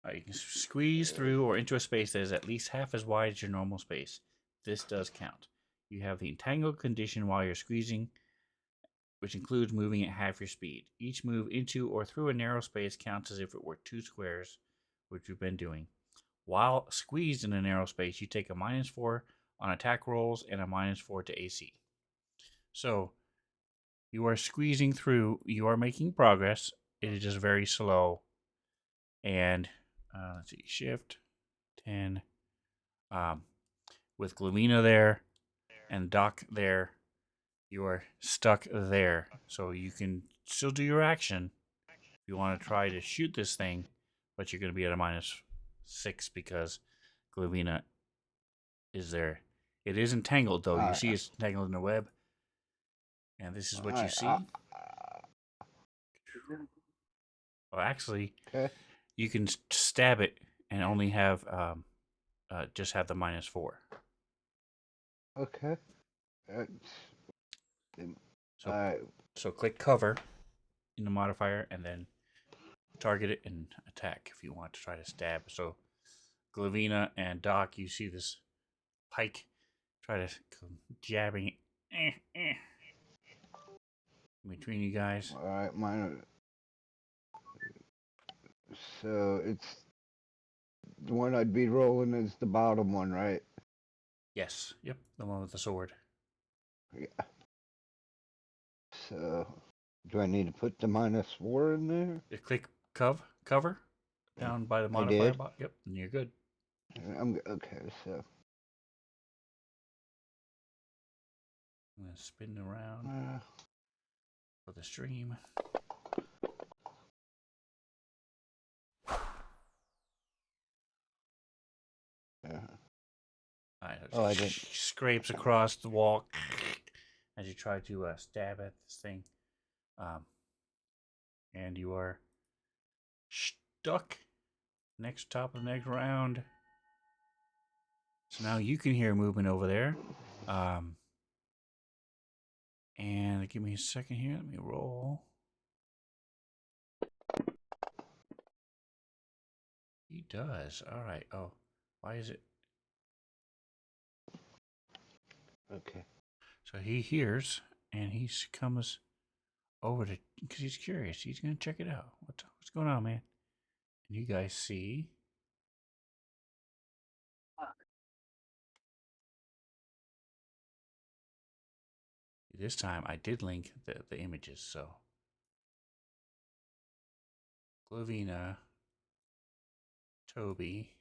All right, you can squeeze through or into a space that is at least half as wide as your normal space. This does count. You have the entangled condition while you're squeezing, which includes moving at half your speed. Each move into or through a narrow space counts as if it were 2 squares, which you've been doing. While squeezed in a narrow space, you take a -4 on attack rolls and a -4 to AC. So, you are squeezing through, you are making progress. It is just very slow. And let's see, shift 10. With Glavina there and Doc there, you are stuck there. So you can still do your action, If you want to try to shoot this thing, but you're going to be at a -6 because Glavina is there. It is entangled, though. You see it's entangled in the web. And this is what you see. Well, actually, okay. you can stab it and only have just have the -4. Okay. So, so click cover in the modifier and then target it and attack if you want to try to stab. So, Glavina and Doc, you see this pike try to come jabbing between you guys. All right, mine. So it's the one I'd be rolling is the bottom one, right? Yes. Yep. The one with the sword. Yeah. So do I need to put the -4 in there? You click cover down by the I modifier did. box. Yep, and you're good. I'm okay. So I'm gonna spin around uh, for the stream. yeah. Alright, Oh, I didn't. scrapes across the wall as you try to stab at this thing. And you are stuck next top of the next round. So now you can hear movement over there. And give me a second here. Let me roll. He does. All right. Oh, why is it? Okay. So he hears and he comes over to because he's curious. He's gonna check it out. What's going on, man? And you guys see. This time I did link the images, so Glavina, Toby,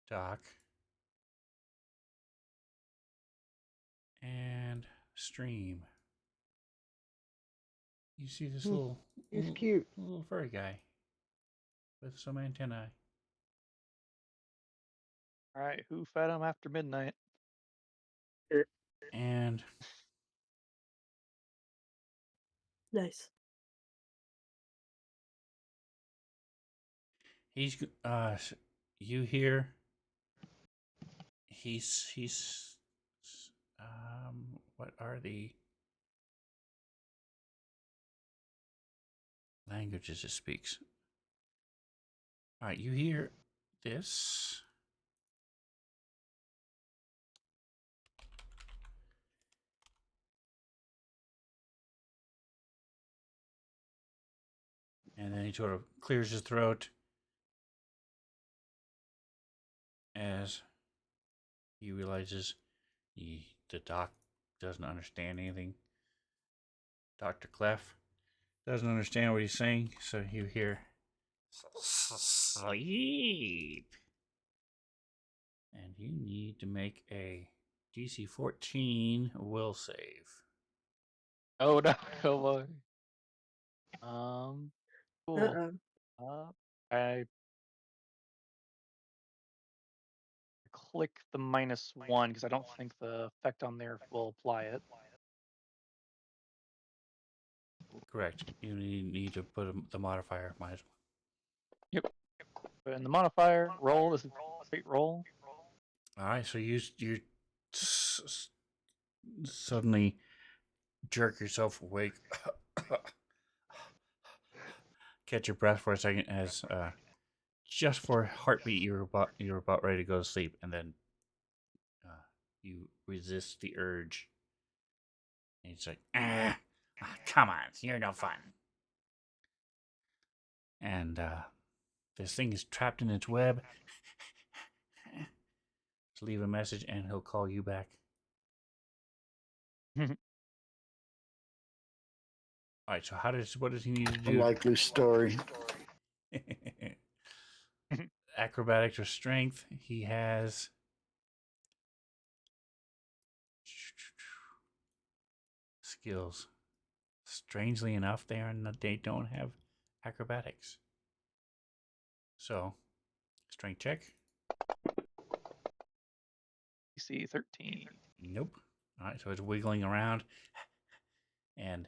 Doc, and Stream. You see this He's cute. little furry guy with some antennae. All right, who fed him after midnight? And Nice. he's you hear he's what are the languages it speaks? All right, you hear this. And then he sort of clears his throat as he realizes the doc doesn't understand anything. Dr. Clef doesn't understand what he's saying, so you hear sleep. And you need to make a DC 14 will save. Oh no, oh boy. Cool. I click the -1 because I don't think the effect on there will apply it. Correct. You need to put the modifier -1. Yep. And the modifier roll. This is straight roll. All right, so you suddenly jerk yourself awake, catch your breath for a second as just for a heartbeat you're about ready to go to sleep, and then you resist the urge. And it's like, come on, you're no fun. And this thing is trapped in its web. Just leave a message and he'll call you back. All right, so what does he need to do? Unlikely story. Acrobatics or strength. He has skills. strangely enough, they don't have acrobatics. So, strength check. DC 13. Nope. All right, so it's wiggling around, and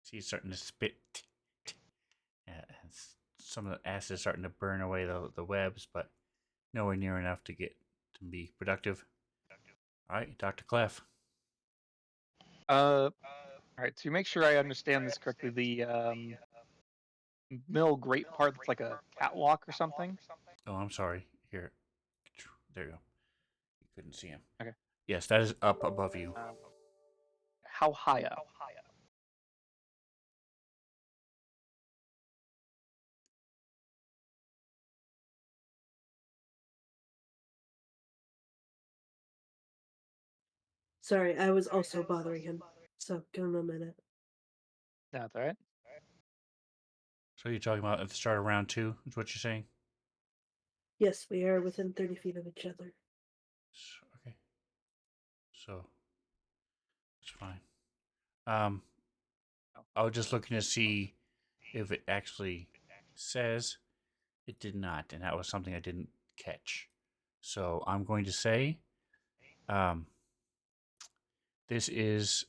she's starting to spit. And some of the acid is starting to burn away the webs, but nowhere near enough to be productive. All right, Dr. Clef. All right. To make sure I understand this correctly, the middle great part that's like a catwalk or something. Oh, I'm sorry. Here, there you go. You couldn't see him. Okay. Yes, that is up above you. How high up? Sorry, I was also bothering him. So give him a minute. That's all right. So you're talking about at the start of round 2, is what you're saying? Yes, we are within 30 feet of each other. Okay. So it's fine. I was just looking to see if it actually says it did not, and that was something I didn't catch. So I'm going to say, this is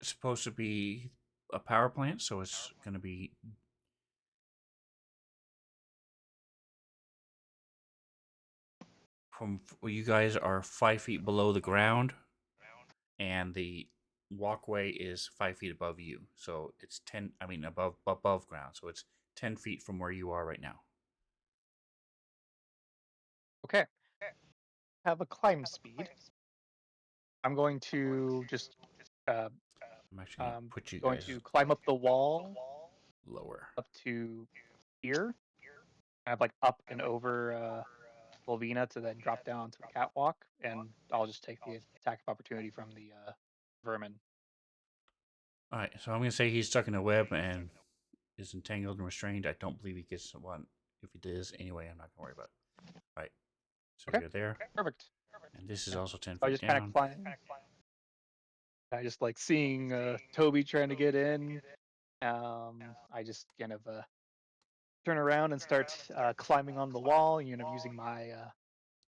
supposed to be a power plant, so it's going to be you guys are 5 feet below the ground, and the walkway is 5 feet above you. So it's 10. I mean, above ground. So it's 10 feet from where you are right now. Okay. Have a climb speed. I'm going to just I'm actually going to put you going guys to climb up the wall lower. up to here. I have like up and over Volvina to then drop down to the catwalk, and I'll just take the attack of opportunity from the vermin. All right, so I'm going to say he's stuck in a web and is entangled and restrained. I don't believe he gets one. If he does, anyway, I'm not going to worry about it. All right, so Okay. you're there. Perfect. And this is also 10 I feet just kind of down. climb. I just like seeing Toby trying to get in. I just kind of turn around and start climbing on the wall. Using my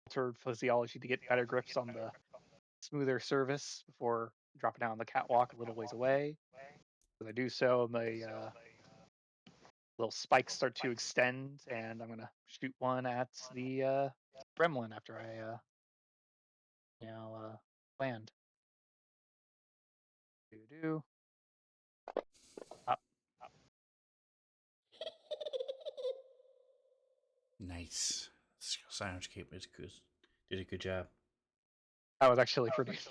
altered physiology to get better grips on the smoother surface before dropping down the catwalk a little ways away. As I do so, my little spikes start to extend, and I'm gonna shoot one at the gremlin after I land. Do up. Nice. Silence Cape is good. Did a good job. That was actually pretty. Nice.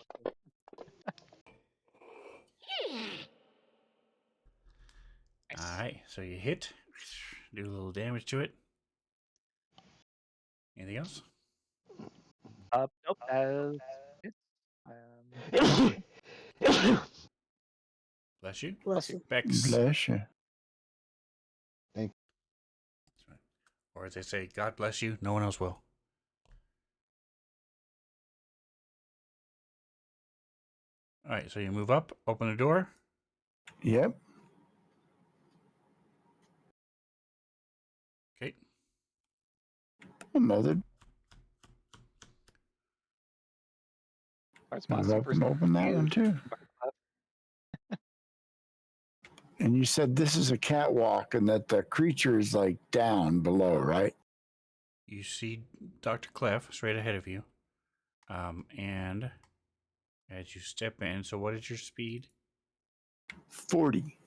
All right, so you hit, do a little damage to it. Anything else? Nope. It's, Bless you. Bless him. Bex. Bless you. Or as they say, God bless you, no one else will. All right, so you move up, open the door. Yep. Okay. Another. That's my Move super up and open that one too. And you said this is a catwalk and that the creature is like down below, right? You see Dr. Clef straight ahead of you. And as you step in, so what is your speed? 40.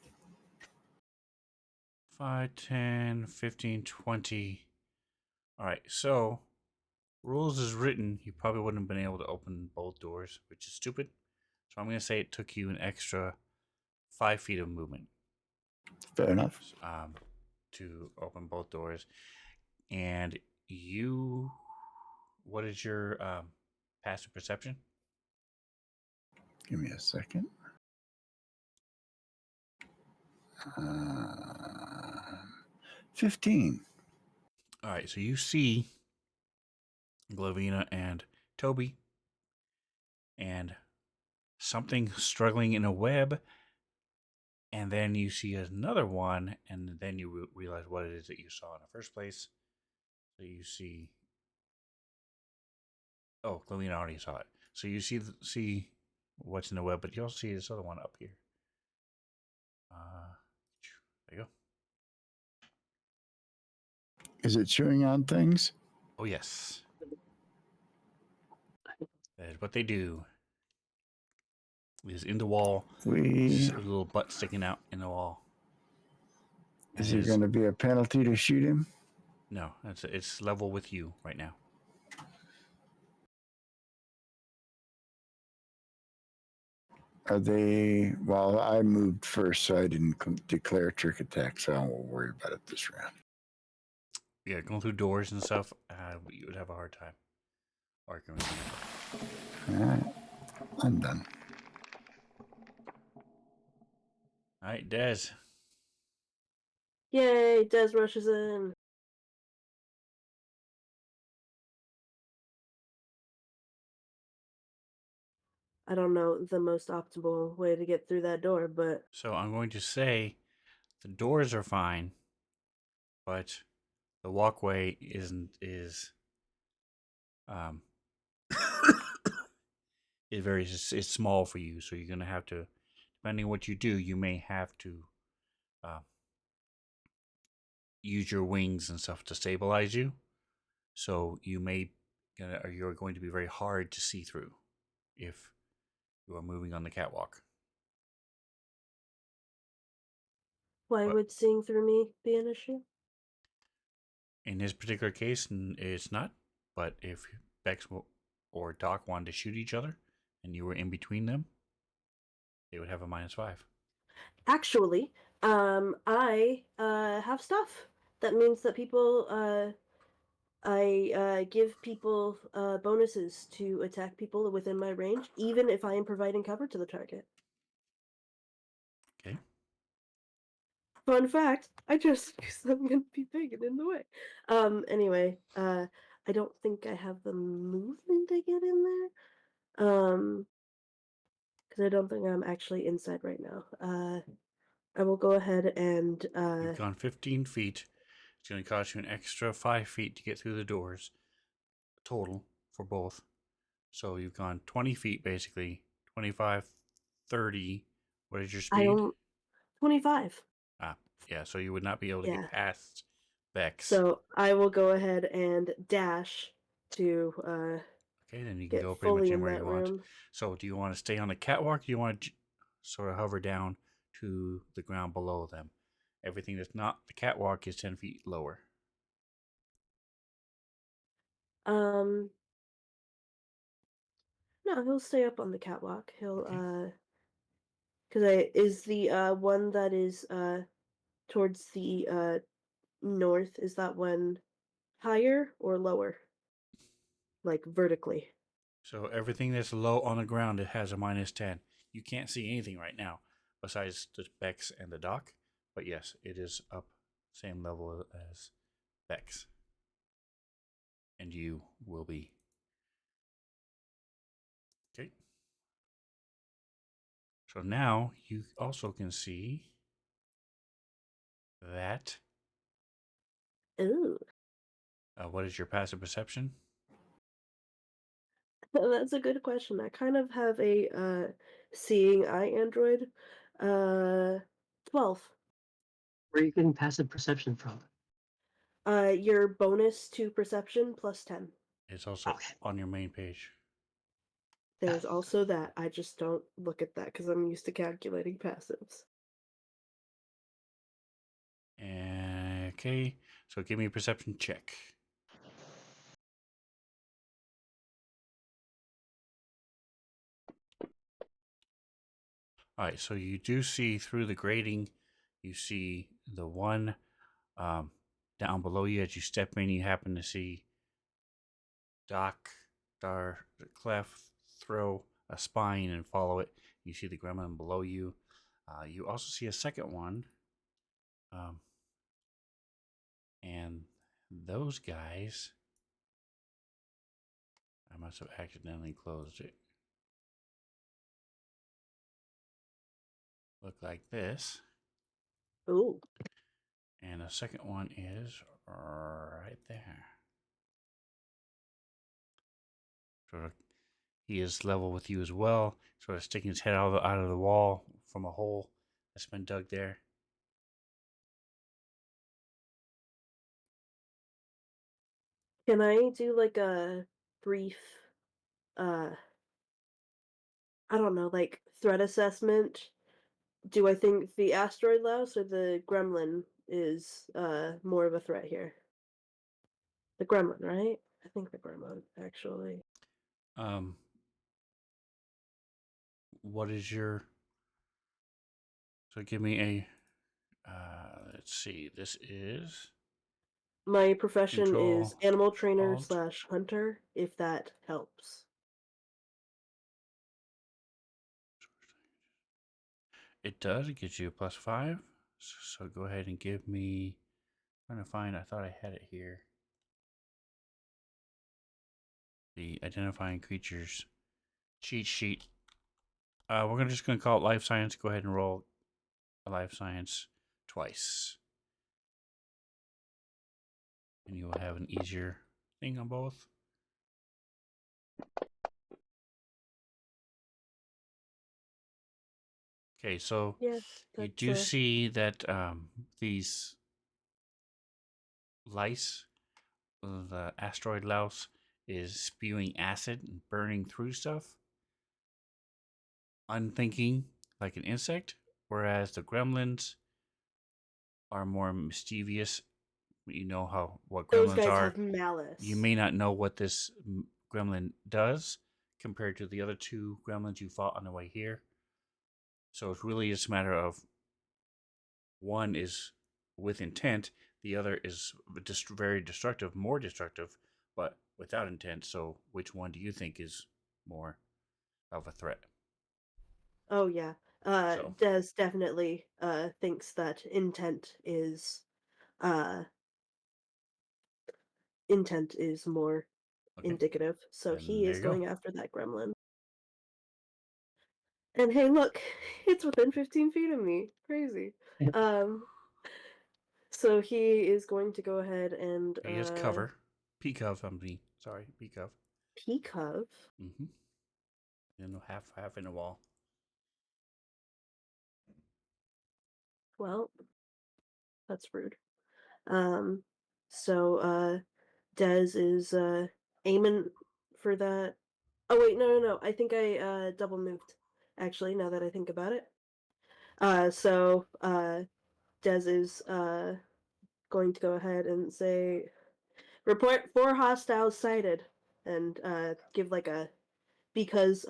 5, 10, 15, 20. All right, so rules is written, you probably wouldn't have been able to open both doors, which is stupid. So I'm going to say it took you an extra 5 feet of movement. Fair enough. To open both doors. And what is your passive perception? Give me a second. 15. All right, so you see Glovina and Toby and something struggling in a web, and then you see another one, and then you realize what it is that you saw in the first place. So you see. Oh, Lillian already saw it. So you see what's in the web, but you also see this other one up here. There you go. Is it chewing on things? Oh yes, that is what they do. Is in the wall. We A little butt sticking out in the wall. is there going to be a penalty to shoot him? No, it's level with you right now. Are they? Well, I moved first, so I didn't declare trick attack, so I won't worry about it this round. Yeah, going through doors and stuff, you would have a hard time arguing. All right, I'm done. All right, Des. Yay, Des rushes in. I don't know the most optimal way to get through that door, but So I'm going to say the doors are fine, but the walkway is um is small for you. So you're gonna have to, depending on what you do, you may have to uh, use your wings and stuff to stabilize you. So you're going to be very hard to see through if you are moving on the catwalk. why But would seeing through me be an issue? in this particular case, it's not. But if Bex or Doc wanted to shoot each other and you were in between them, they would have a -5. Actually, I have stuff. That means that people I give people bonuses to attack people within my range, even if I am providing cover to the target. Okay. Fun fact, I just, because I'm going to be big and in the way. Anyway, I don't think I have the movement to get in there. Because I don't think I'm actually inside right now. I will go ahead and, You've gone 15 feet. It's going to cost you an extra 5 feet to get through the doors total for both. So you've gone 20 feet basically. 25, 30. What is your I speed? don't, 25. Ah, yeah. So you would not be able to Yeah. get past Bex. So I will go ahead and dash to Okay, then you can get go pretty much fully in anywhere that you want. room. So do you want to stay on the catwalk? Or do you want to sort of hover down to the ground below them? Everything that's not the catwalk is 10 feet lower. Um, no, he'll stay up on the catwalk. He'll Okay. because I is the one that is towards the north, is that one higher or lower? Like vertically. So everything that's low on the ground, it has a -10. You can't see anything right now besides the Bex and the dock. But yes, it is up same level as Bex. And you will be. Okay. So now you also can see that. Ooh. What is your passive perception? That's a good question. I kind of have a seeing eye android. Uh 12. Where are you getting passive perception from? Your bonus to perception plus 10. It's also Okay. on your main page. There's also that. I just don't look at that because I'm used to calculating passives. Okay, so give me a perception check. All right, so you do see through the grating, you see the one down below you as you step in. You happen to see Doc Clef throw a spine and follow it. You see the gremlin below you. You also see a second one, and those guys. I must have accidentally closed it. look like this. Ooh. And the second one is right there. Sort of, he is level with you as well. Sort of sticking his head out of the wall from a hole that's been dug there. Can I do like a brief, uh, I don't know, like threat assessment? Do I think the asteroid louse or the gremlin is more of a threat here? The gremlin, right? I think the gremlin, actually. Um, what is your? So give me a. Let's see. This is My profession is Control animal trainer Alt. slash hunter, if that helps. It does. It gives you a +5. So go ahead and give me. I'm trying to find. I thought I had it here. The identifying creatures cheat sheet. We're just gonna call it life science. Go ahead and roll a life science twice, and you will have an easier thing on both. Okay, so Yeah, you that's do see that these lice, the asteroid louse, is spewing acid and burning through stuff, unthinking like an insect, whereas the gremlins are more mischievous. You know what those gremlins guys are. have You malice. may not know what this gremlin does compared to the other two gremlins you fought on the way here. So it's really just a matter of one is with intent, the other is just very destructive, more destructive, but without intent. So which one do you think is more of a threat? Oh yeah. So, Des definitely thinks that uh intent is more okay, indicative. So then he there is you go. going after that gremlin. And hey, look, it's within 15 feet of me. Crazy. Um, so he is going to go ahead and He has cover. Peak of, sorry, peak of. peek of. Mm-hmm. Half in a wall. Well, that's rude. Um, so Des is aiming for that. Oh wait, no. I think I double moved. Actually, now that I think about it. So Des is going to go ahead and say report 4 hostiles sighted and give like a because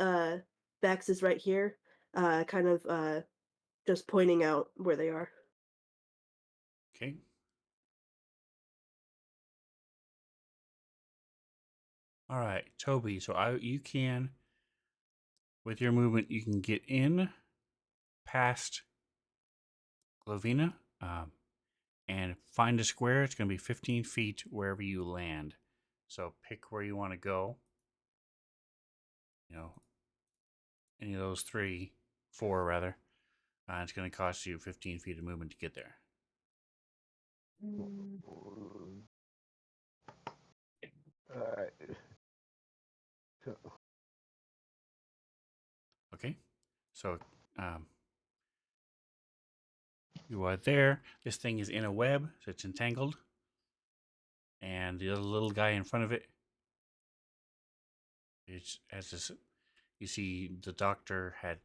Bex is right here, kind of just pointing out where they are. Okay. All right, Toby. So you can, with your movement, you can get in past Glovina, and find a square. It's going to be 15 feet wherever you land. So pick where you want to go. You know, any of those four rather. It's going to cost you 15 feet of movement to get there. Alright. So, Okay, so um, you are there. This thing is in a web, so it's entangled. And the other little guy in front of it, it's as this. You see, the doctor had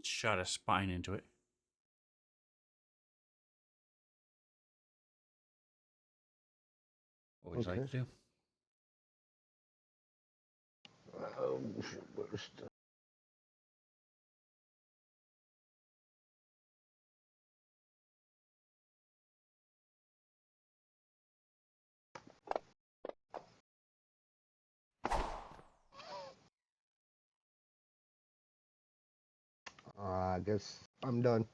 shot a spine into it. What would you like okay. to do? Oh, shit, where's the... I guess I'm done.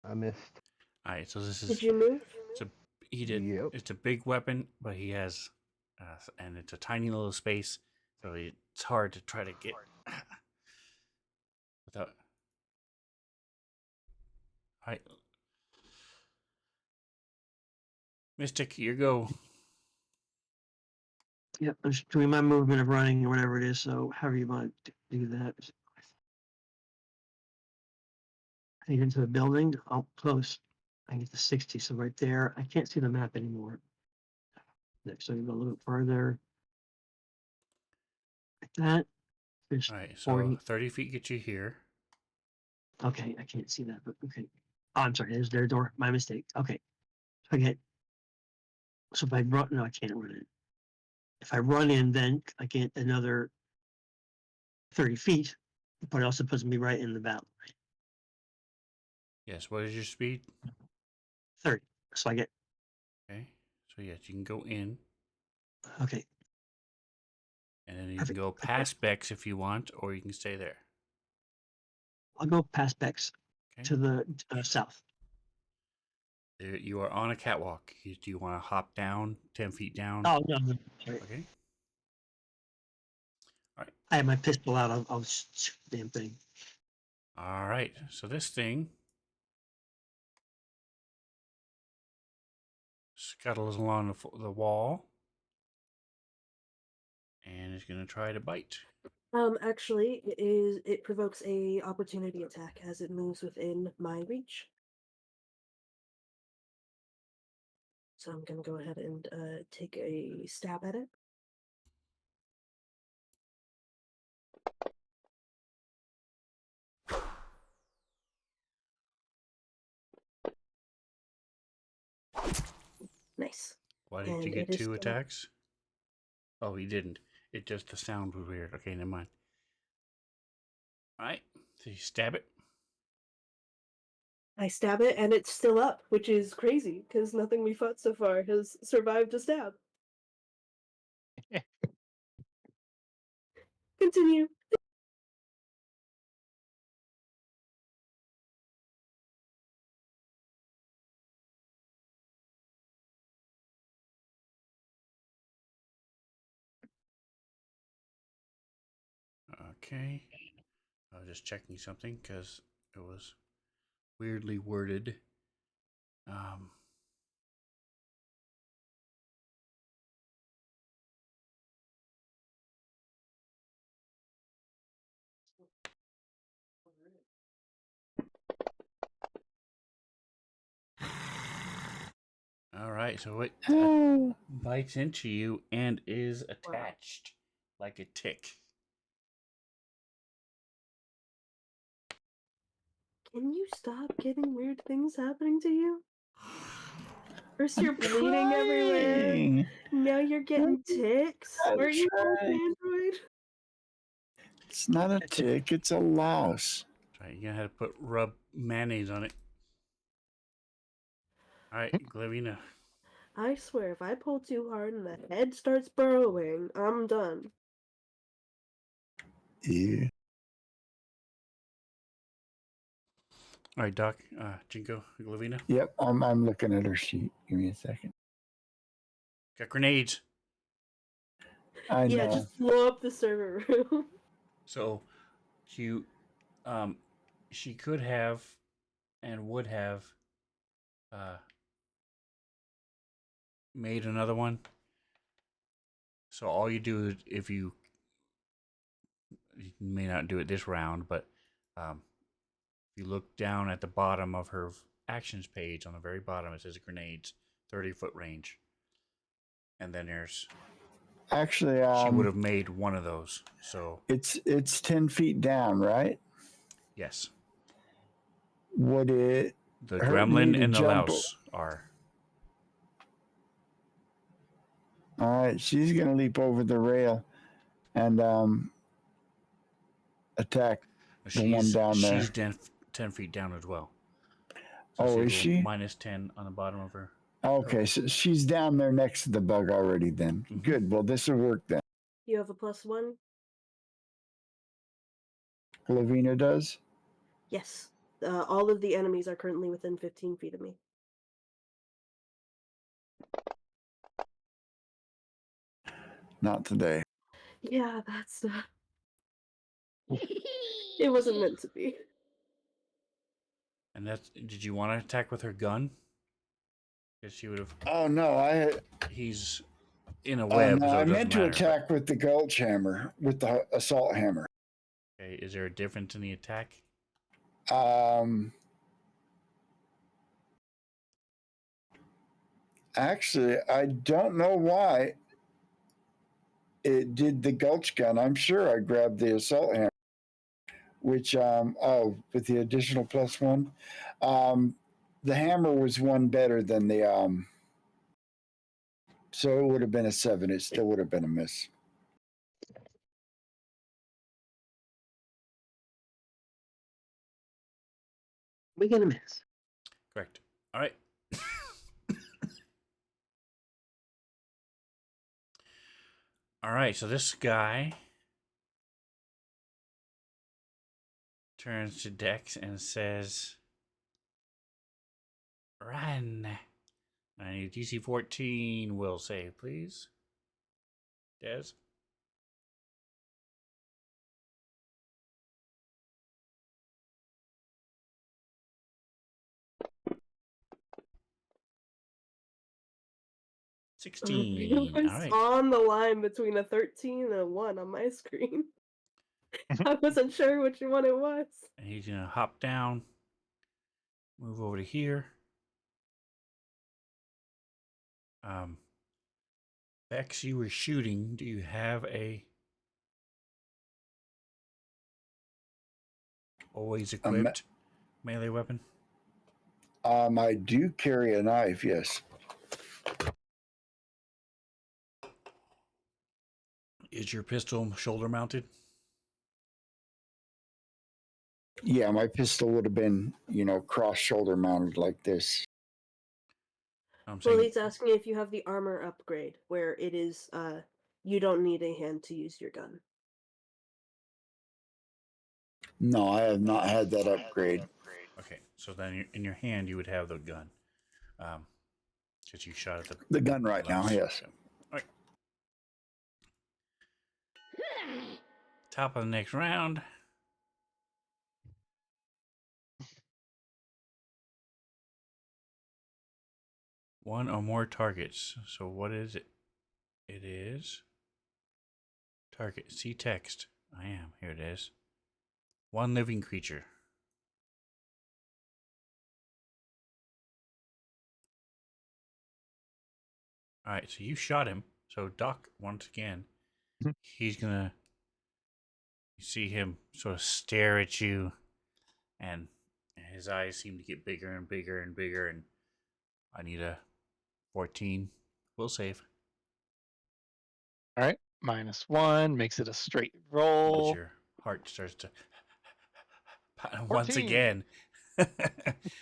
I missed. All right, so this Did is you move? it's a he did. Yep. It's a big weapon, but he has, and it's a tiny little space, so it's hard to try to get without. All right. Mystic, your go. Yep, I'm just doing my movement of running or whatever it is. So however you want to do that. I get into the building. Oh, close. I get to 60. So right there, I can't see the map anymore. So you go a little bit further. Like that. There's All right, so 40. 30 feet gets you here. Okay, I can't see that, but okay. Oh, I'm sorry. There's their door. My mistake. Okay. So I get. So if I run, no, I can't run in. If I run in, then I get another 30 feet, but it also puts me right in the battle. Right? Yes, what is your speed? 30. So I get. Okay, so yes, you can go in, Okay. and then you can Perfect. go past Bex if you want, or you can stay there. I'll go past Bex Okay, to the south. you are on a catwalk. Do you want to hop down 10 feet down? Oh, no, no. Sorry. Okay. All right. I have my pistol out. I'll shoot the damn thing. All right. So this thing scuttles along the wall, and is going to try to bite. Actually, it provokes a opportunity attack as it moves within my reach. So I'm gonna go ahead and take a stab at it. Nice. Why did you And get it is 2 still- attacks? Oh, he didn't. It just the sound was weird. Okay, never mind. All right. So you stab it. I stab it, and it's still up, which is crazy because nothing we fought so far has survived a stab. Continue. Okay. I was just checking something because it was weirdly worded. Um, all right. So it bites into you and is attached like a tick. Can you stop getting weird things happening to you? First you're bleeding everywhere. Trying. Now you're getting ticks. I'm Are you on trying. Android? It's not a tick, it's a louse. Right, you're gonna have to rub mayonnaise on it. All right, Glavina. I swear, if I pull too hard and the head starts burrowing, I'm done. Yeah. All right, Doc. Jinko, Glavina. Yep, I'm looking at her sheet. Give me a second. Got grenades. I Yeah, know. just blow up the server room. So, you, she could have, and would have, made another one. So all you do is if you may not do it this round, but if you look down at the bottom of her actions page on the very bottom, it says grenades, 30-foot range, and then there's Actually, she would have made one of those. So it's 10 feet down, right? yes, Would it the hurt me gremlin to and the jump? louse are. All right, she's gonna leap over the rail and attack the one down there. She's 10 feet down as well. So Oh, see a is little she? minus 10 on the bottom of her. Okay, so she's down there next to the bug already then. Mhm. Good. Well, this will work then. You have a +1? Lavina does? Yes. All of the enemies are currently within 15 feet of me. Not today. Yeah, that's It wasn't meant to be. And that's. Did you want to attack with her gun? Because she would have. Oh no, He's in a oh web, no, so I it doesn't meant to matter. attack with the gulch hammer, with the assault hammer. Okay, is there a difference in the attack? Actually, I don't know why it did the gulch gun. I'm sure I grabbed the assault hammer, which with the additional +1, the hammer was one better than the so it would have been a 7. It still would have been a miss. We get a miss. Correct. All right. All right. So this guy turns to Dex and says, "Run." I need DC 14. Will save, please. Des. I 16. All was right. on the line between a 13 and a 1 on my screen. I wasn't sure which one it was. And he's gonna hop down, move over to here. Bex, you were shooting. Do you have a always equipped melee weapon? I do carry a knife, yes. Is your pistol shoulder mounted? Yeah, my pistol would have been, cross shoulder mounted like this. I'm Well, saying he's asking if you have the armor upgrade, where it is, you don't need a hand to use your gun. No, I have not had that upgrade. okay. So then in your hand you would have the gun, because you shot at The gun right now, left. yes. So, all right. Top of the next round. One or more targets. So what is it? It is target. See text. I am. Here it is. One living creature. All right. So you shot him. So Doc, once again, he's gonna. You see him sort of stare at you, and his eyes seem to get bigger and bigger and bigger. And I need a 14. We'll save. All right, -1 makes it a straight As roll. your heart starts to once 14. again. And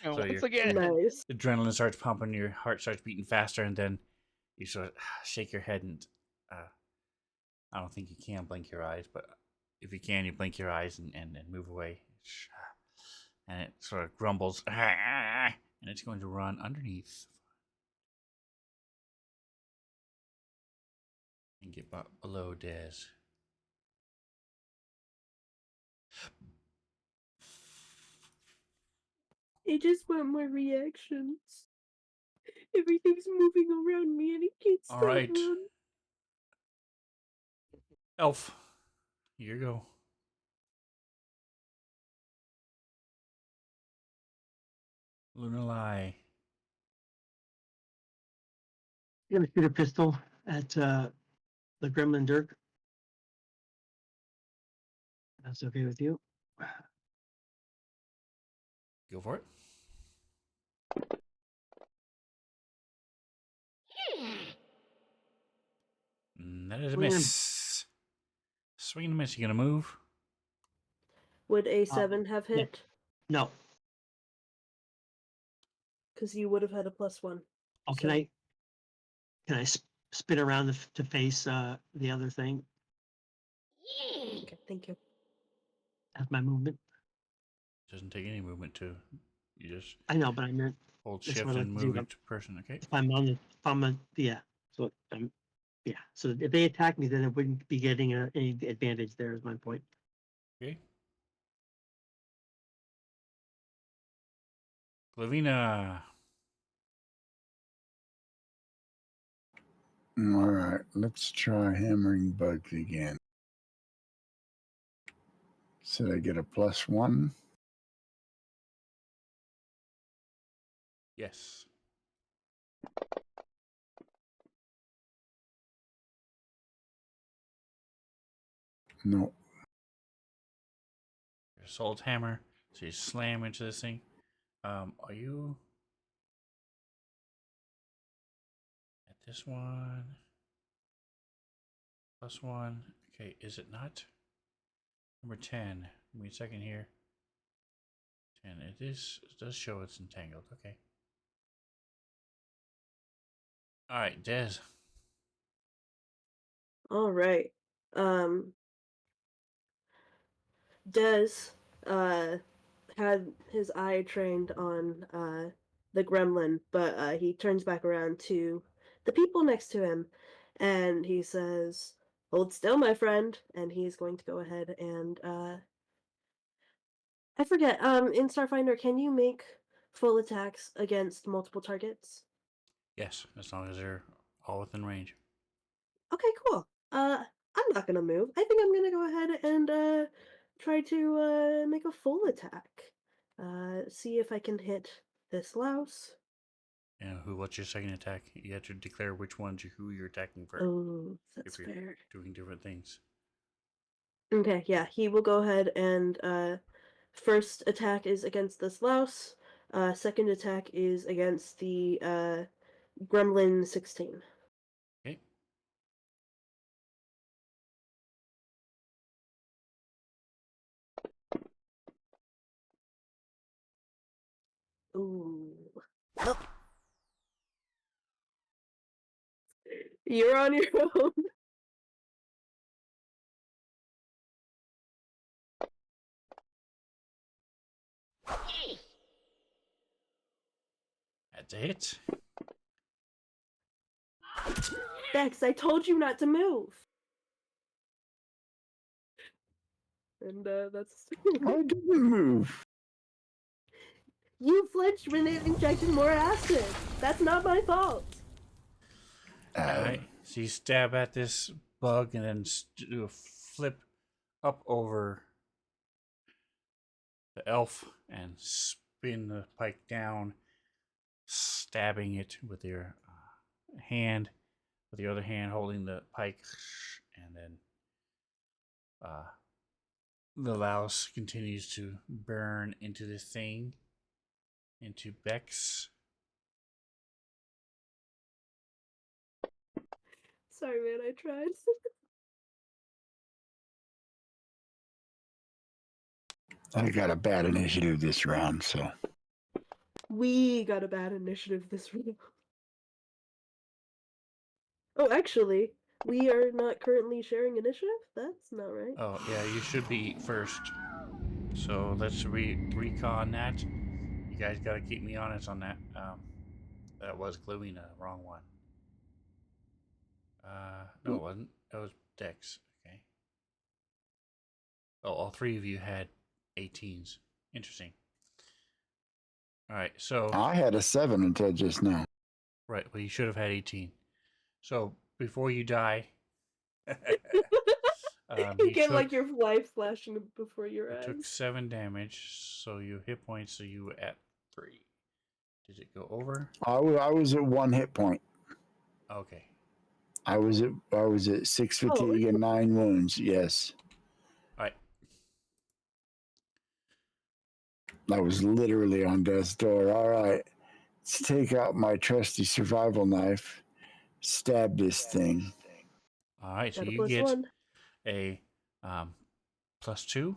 so once your again, Nice. adrenaline starts pumping, your heart starts beating faster, and then you sort of shake your head and I don't think you can blink your eyes, but if you can, you blink your eyes and move away. And it sort of grumbles, and it's going to run underneath and get below Dez. I just want more reactions. Everything's moving around me and it can't All stop right. running. Elf, here you go. Lunalai. You're gonna shoot a pistol at the Gremlin Dirk. That's okay with you? Go for it. That is a miss. Swing and a miss. You gonna move? Would A7 have yeah. hit? No. Because you would have had a +1. Oh, So- can I spin around to face the other thing? Okay, thank you. That's my movement. Doesn't take any movement to. You just I know, but I meant hold That's shift what I and like to move do. it to person. Okay. if I'm on yeah. So yeah. So if they attack me, then I wouldn't be getting any advantage. There is my point. Okay. Lavina. All right, let's try hammering bugs again. So I get a +1. Yes. No. Your assault hammer. So you slam into this thing. Are you at this one? +1. Okay, is it not? Number 10. Give me a second here. 10. It does show it's entangled. Okay. Alright, Des. All right. Um, Des uh had his eye trained on the gremlin, but he turns back around to the people next to him and he says, "Hold still, my friend." And he's going to go ahead and I forget, in Starfinder, can you make full attacks against multiple targets? Yes, as long as they're all within range. Okay, cool. I'm not gonna move. I think I'm gonna go ahead and try to make a full attack. See if I can hit this louse. What's your second attack? You have to declare who you're attacking first. Oh, that's If you're fair. doing different things. Okay, yeah, he will go ahead and first attack is against this louse. Second attack is against the gremlin 16. Okay. Ooh. You're on your own. That's a hit. Dex, I told you not to move. And that's I didn't move. you flinched when it injected more acid. That's not my fault. Alright. So you stab at this bug and then do a flip up over the elf and spin the pike down, stabbing it with your hand, with the other hand holding the pike, and then uh, the louse continues to burn into this thing, into Bex. Sorry, man, I tried. I got a bad initiative this round, so. We got a bad initiative this round. Oh, actually, we are not currently sharing initiative? That's not right. Oh, yeah, you should be first. So let's recon that. You guys got to keep me honest on that. That was Glowina, wrong one. No, it wasn't. That was Dex. Okay. Oh, all three of you had 18s. Interesting. All right, so I had a 7 until just now. right, well, you should have had 18. So before you die, You get like your life flashing before your you eyes. took 7 damage. So you hit points. So you were at 3. Did it go over? I was at 1 hit point. Okay. I was at 6 fatigue Oh. and 9 wounds. Yes, All right. I was literally on death's door. All right, let's take out my trusty survival knife. Stab this thing. All right. So Got a you plus get one. a +2.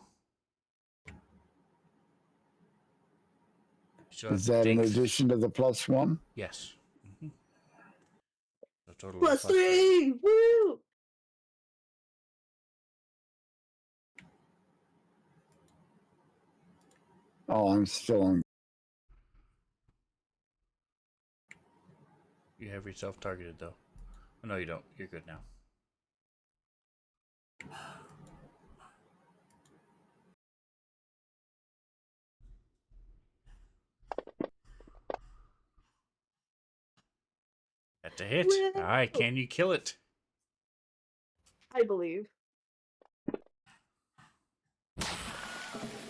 So Is that in take addition to the +1? Yes. Mm-hmm. So total Plus of +3! Woo! Oh, I'm still on. You have yourself targeted though. Oh, no, you don't. You're good now. That's a hit. Woo! All right, can you kill it? I believe.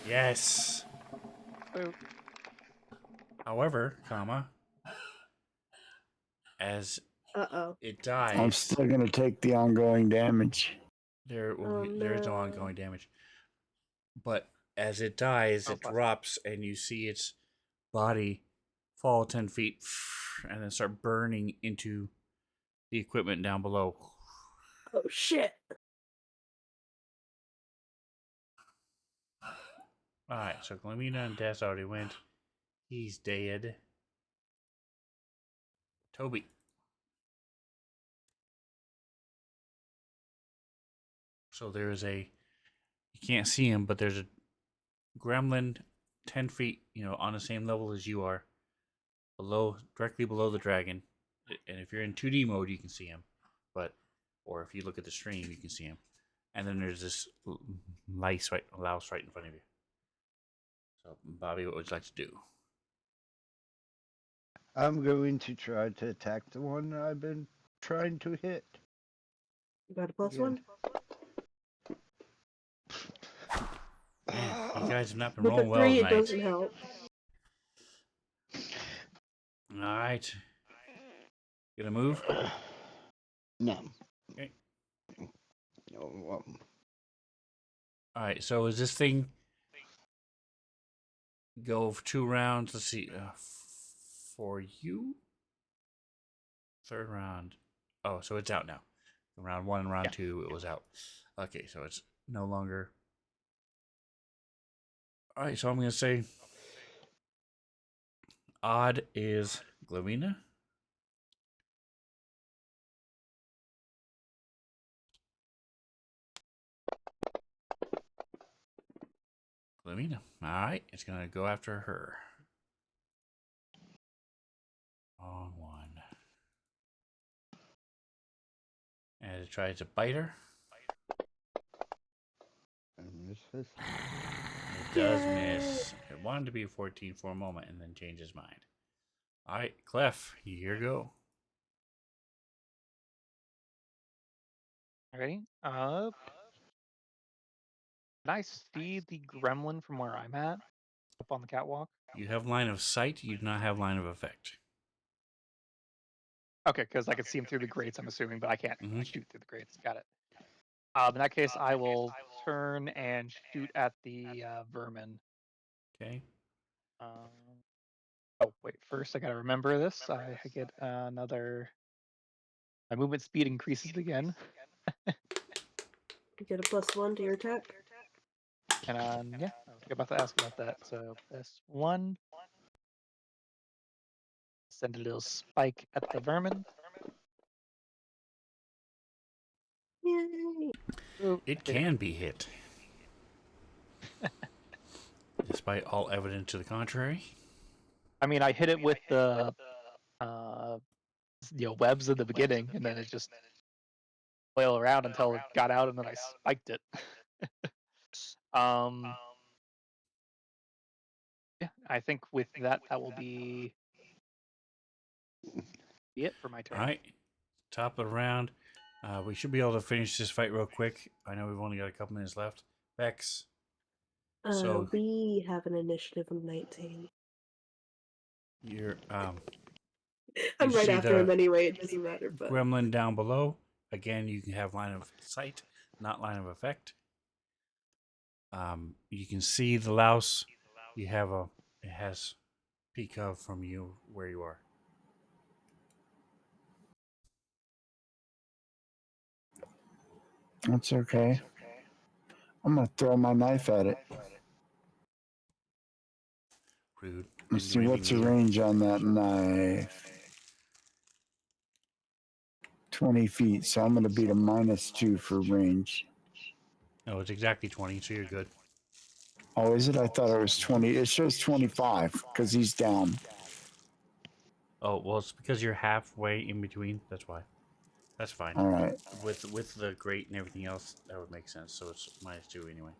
Yes. Oh, However, comma, as Uh-oh. it I'm dies, still going to take the ongoing damage. there Oh, there is no no. ongoing damage. But as it dies, Oh, it fuck. drops, and you see its body fall 10 feet and then start burning into the equipment down below. Oh, shit. Alright, so Glamina and Des already went. He's dead. Toby. So there is a, you can't see him, but there's a gremlin 10 feet, on the same level as you are, directly below the dragon. And if you're in 2D mode, you can see him. Or if you look at the stream, you can see him. And then there's this louse right in front of you. So, Bobby, what would you like to do? I'm going to try to attack the one I've been trying to hit. You got a plus Yeah. one? Man, you guys have not been With a rolling well 3, it tonight. doesn't help. Alright. Gonna move? No. Okay. No. Alright, so is this thing go for 2 rounds? Let's see. For you? Third round. Oh, so it's out now. Round 1 and round 2, it was out. Okay, so it's no longer. Alright, so I'm going to say odd is Glamina. Glamina. Alright, it's going to go after her. Wrong one. And it tries to bite her. Misses. It does miss. It wanted to be a 14 for a moment and then change his mind. Alright, Clef, here you go. Ready? Can I see the gremlin from where I'm at? Up on the catwalk? You have line of sight, you do not have line of effect. Okay, because I can see him through the grates, I'm assuming, but I can't Mhm. shoot through the grates. Got it. In that case, I will turn and shoot at the vermin. Okay. Oh, wait. First, I gotta remember this. I get another. My movement speed increases again. You get a plus 1 to your attack. And yeah, I was about to ask about that. So +1. Send a little spike at the vermin. Yay! Ooh, It hit it. can be hit. Despite all evidence to the contrary. I mean, I hit it with the webs at the beginning, and then it just flail around until it got out, and then I spiked it. Yeah, I think with that will be it for my turn. Alright. Top of the round. We should be able to finish this fight real quick. I know we've only got a couple minutes left. Vex. So We have an initiative of 19. you're I'm you right see after the him anyway, it doesn't matter, but... gremlin down below. Again, you can have line of sight, not line of effect. You can see the louse. It has peek of from you where you are. That's okay. I'm going to throw my knife at it. Rude. Let's Didn't see do what's the anything to you. range on that knife. 20 feet, so I'm going to beat a -2 for range. No, it's exactly 20, so you're good. Oh, is it? I thought it was 20. It shows 25 because he's down. Oh, well, it's because you're halfway in between. That's why. That's fine. All right. With the grate and everything else, that would make sense. So it's -2 anyway.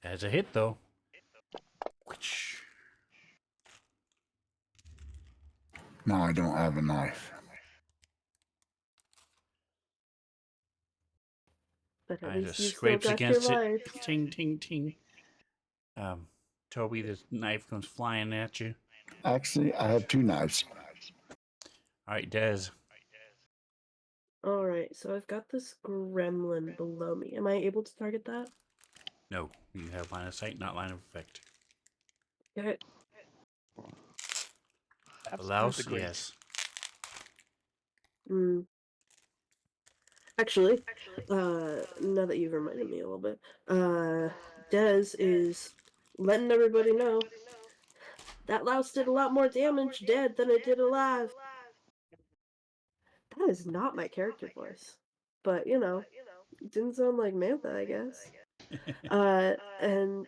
That's a hit, though. Which No, I don't have a knife. But at I least just you still scrapes got your against it. life. Ting, ting, ting. Toby, the knife comes flying at you. Actually, I have two knives. All right, Dez. Alright, so I've got this gremlin below me. Am I able to target that? No, you have line of sight, not line of effect. Okay. That's Blouse, great. yes. Mm. Actually, now that you've reminded me a little bit, Dez is letting everybody know that louse did a lot more damage dead than it did alive. That is not my character voice. But, you know, it didn't sound like Mantha, I guess. And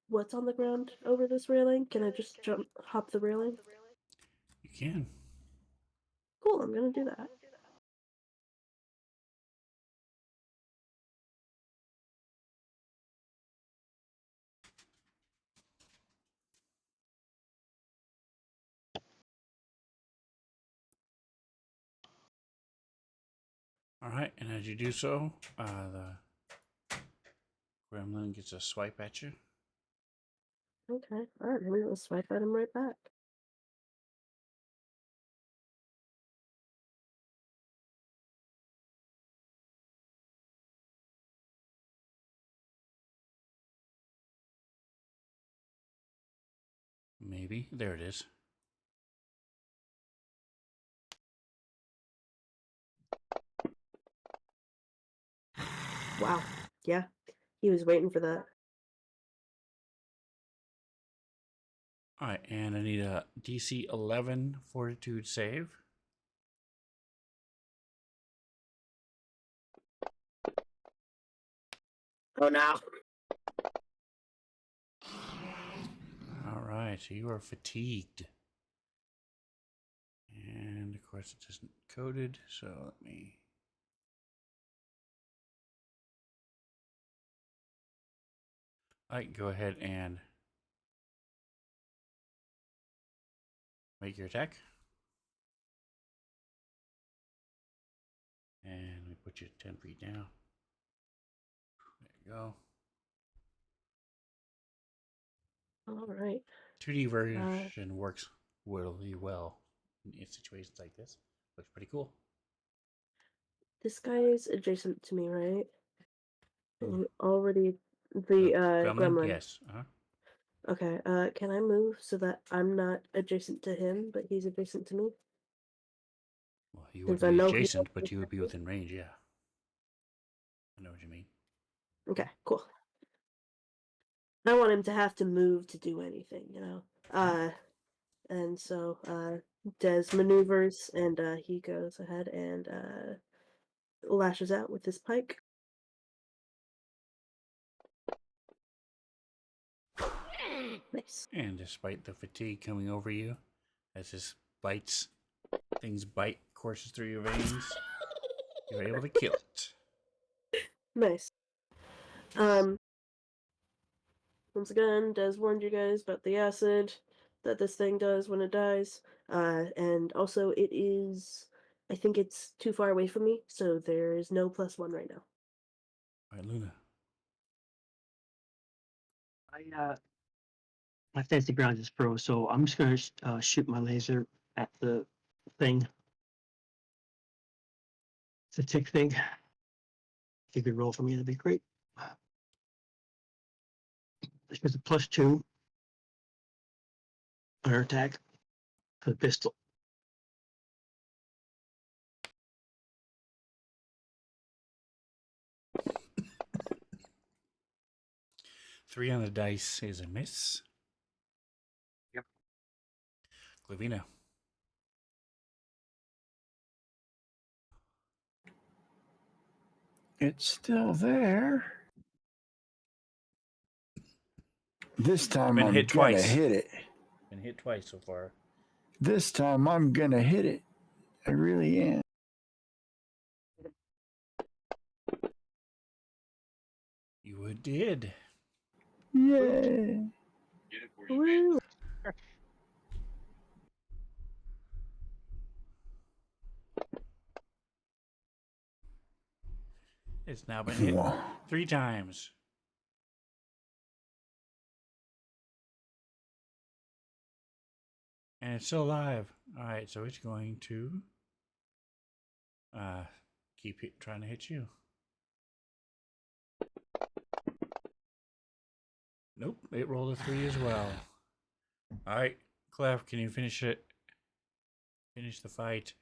what's on the ground over this railing? Can I just hop the railing? You can. Cool, I'm gonna do that. All right, and as you do so, the gremlin gets a swipe at you. Okay, alright, maybe we'll swipe at him right back. Maybe. There it is. Wow. Yeah, he was waiting for that. All right, and I need a DC 11 Fortitude save. Oh no! All right, so you are fatigued. And of course, it isn't coded, so let me. All right, go ahead and make your attack. And we put you 10 feet down. There you go. Alright. 2D version works really well in situations like this. Looks pretty cool. This guy is adjacent to me, right? Who? And already the Gremlin? gremlin. Yes. Uh-huh. Okay, can I move so that I'm not adjacent to him, but he's adjacent to me? Well, you Since wouldn't I be know he adjacent, but won't you would be be- within range, yeah. I know what you mean. Okay, cool. I don't want him to have to move to do anything, you know? And so, Des maneuvers, and, he goes ahead and, lashes out with his pike. Nice. And despite the fatigue coming over you, as this things bite, courses through your veins, you're able to kill it. Nice. Once again, Des warned you guys about the acid that this thing does when it dies. And also it is, I think it's too far away from me, so there is no +1 right now. All right, Luna. My fancy ground just froze, so I'm just gonna shoot my laser at the thing. It's a tick thing. If you could roll for me, that'd be great. There's a +2 on her attack for the pistol. Three on the dice is a miss. Yep. Glavina. It's still there. This time Been I'm hit gonna twice. hit it. Been hit twice so far. This time I'm gonna hit it. I really am. You it did. Yay! Woo. It's now been hit Wow. 3 times. And it's still alive. Alright, so it's going to keep trying to hit you. Nope, it rolled a 3 as well. Alright, Clef, can you finish it? Finish the fight.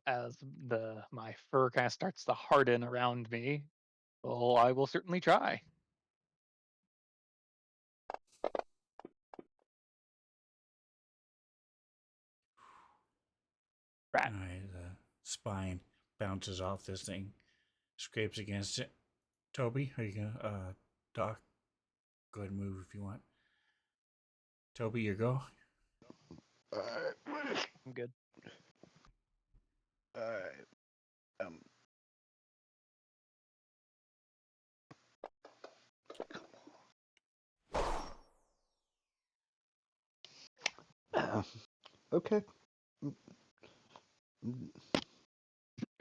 As my fur kind of starts to harden around me, well, I will certainly try. Rat. Alright, the spine bounces off this thing, scrapes against it. Toby, are you gonna Doc? Go ahead and move if you want. Toby, your go. I'm good. Okay.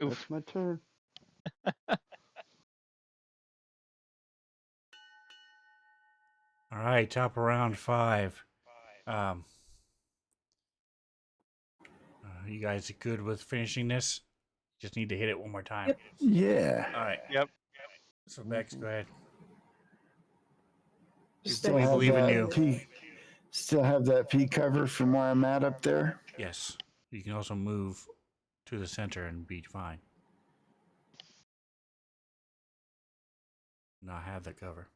Oof. That's my turn. All right, top of round 5. You guys are good with finishing this? Just need to hit it one more time. Yep. Yeah. All right. Yep. So Bex, go ahead. Still we have believe in that you. P. Still have that P cover from where I'm at up there. Yes. You can also move to the center and be fine. Not have the cover.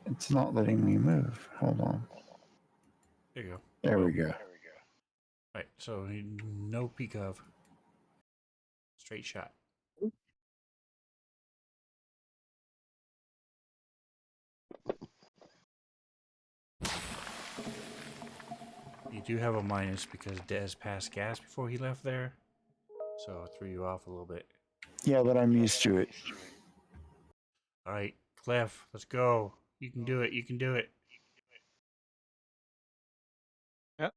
It's not letting me move. Hold on. There you go. There we go. Right. So no peek of. Straight shot. You do have a minus because Dez passed gas before he left there. So it threw you off a little bit. Yeah, but I'm used to it. All right, Clef, let's go. You can do it. You can do it. Yep.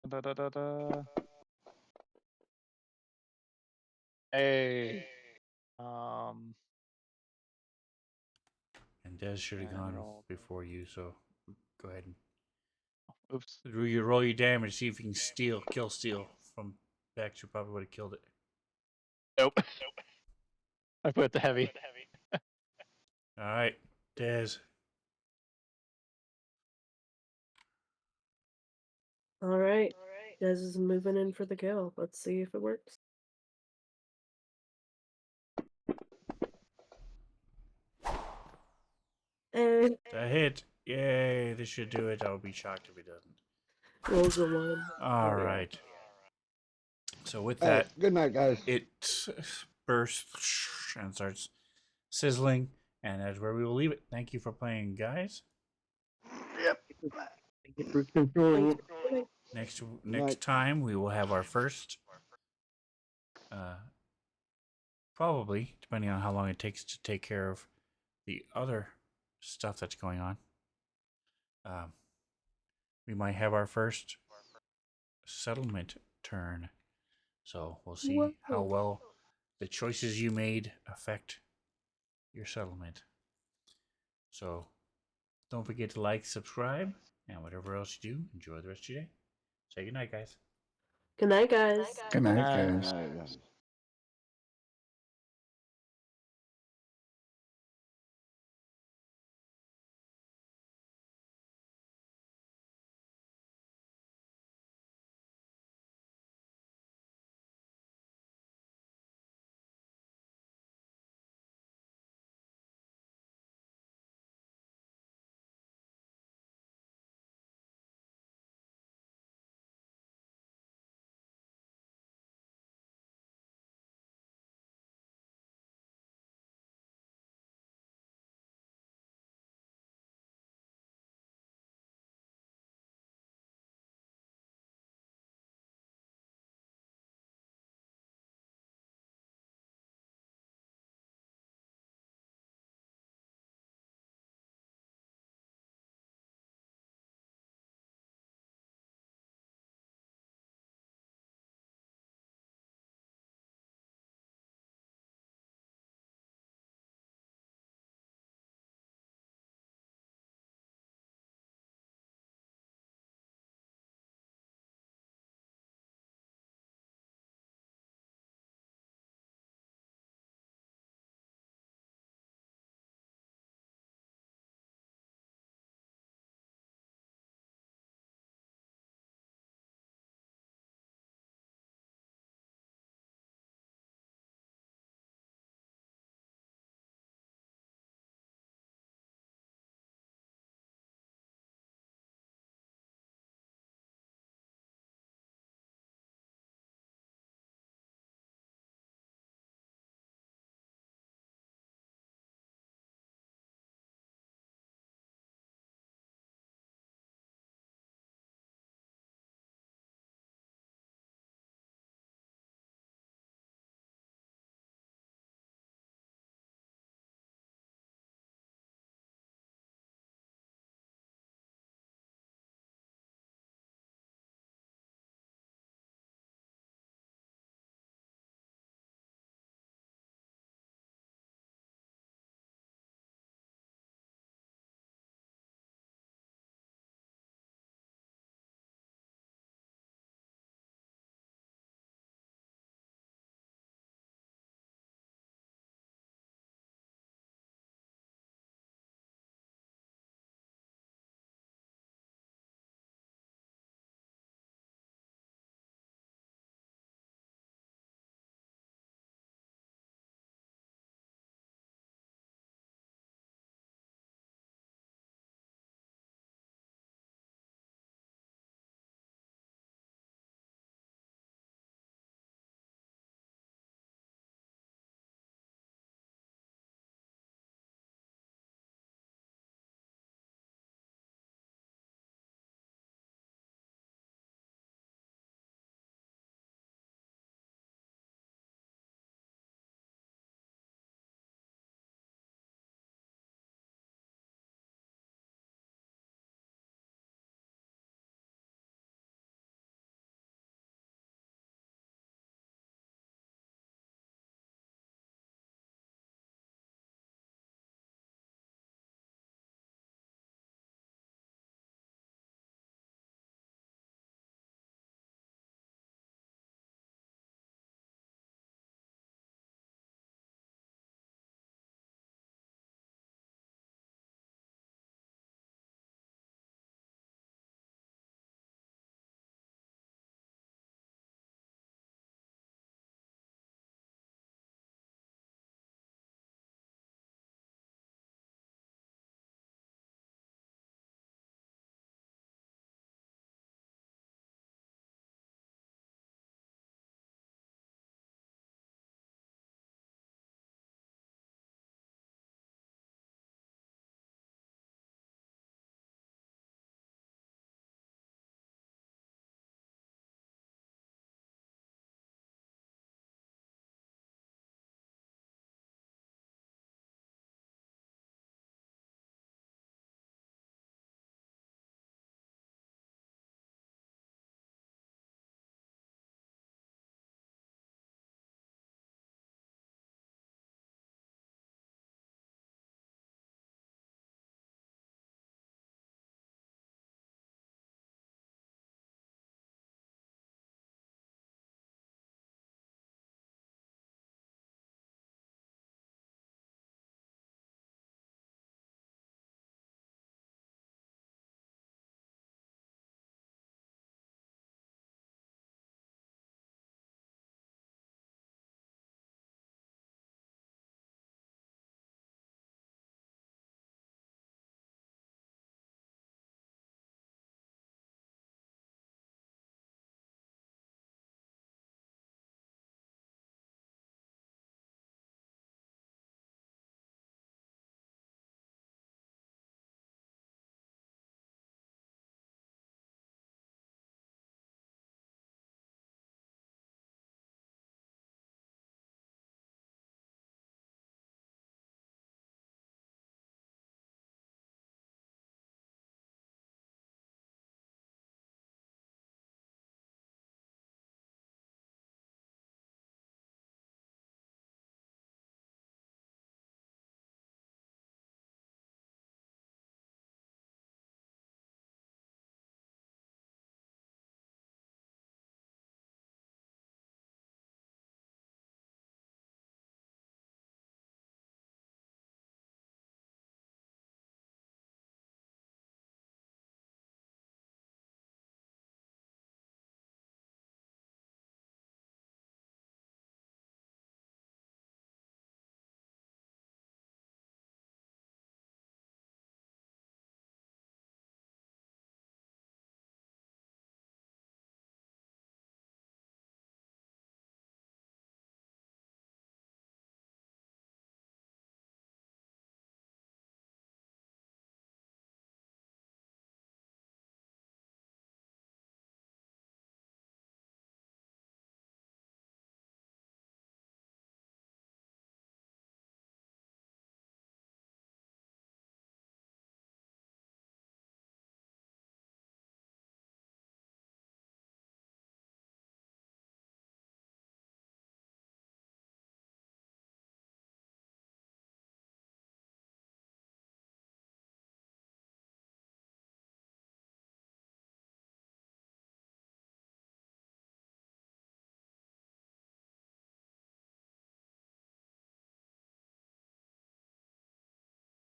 Da, da, da, da. Hey. And Dez should have gone General. before you, so go ahead and Oops. roll your damage. See if you can kill steal from Bex. You probably would have killed it. Nope. I put the heavy. All right, Dez. All right. Des is moving in for the kill. Let's see if it works. And That hit. Yay, this should do it. I would be shocked if it doesn't. rolls a 1. All right. So with All right, that, good night, guys. it bursts and starts sizzling, and that's where we will leave it. Thank you for playing, guys. For controlling it. Next Right. time we will have our first, probably depending on how long it takes to take care of the other stuff that's going on. We might have our first settlement turn, so we'll see how well the choices you made affect your settlement. So don't forget to like, subscribe, and whatever else you do, enjoy the rest of your day. Say goodnight, guys. Good night, guys. Good night, Night. guys. All right, guys.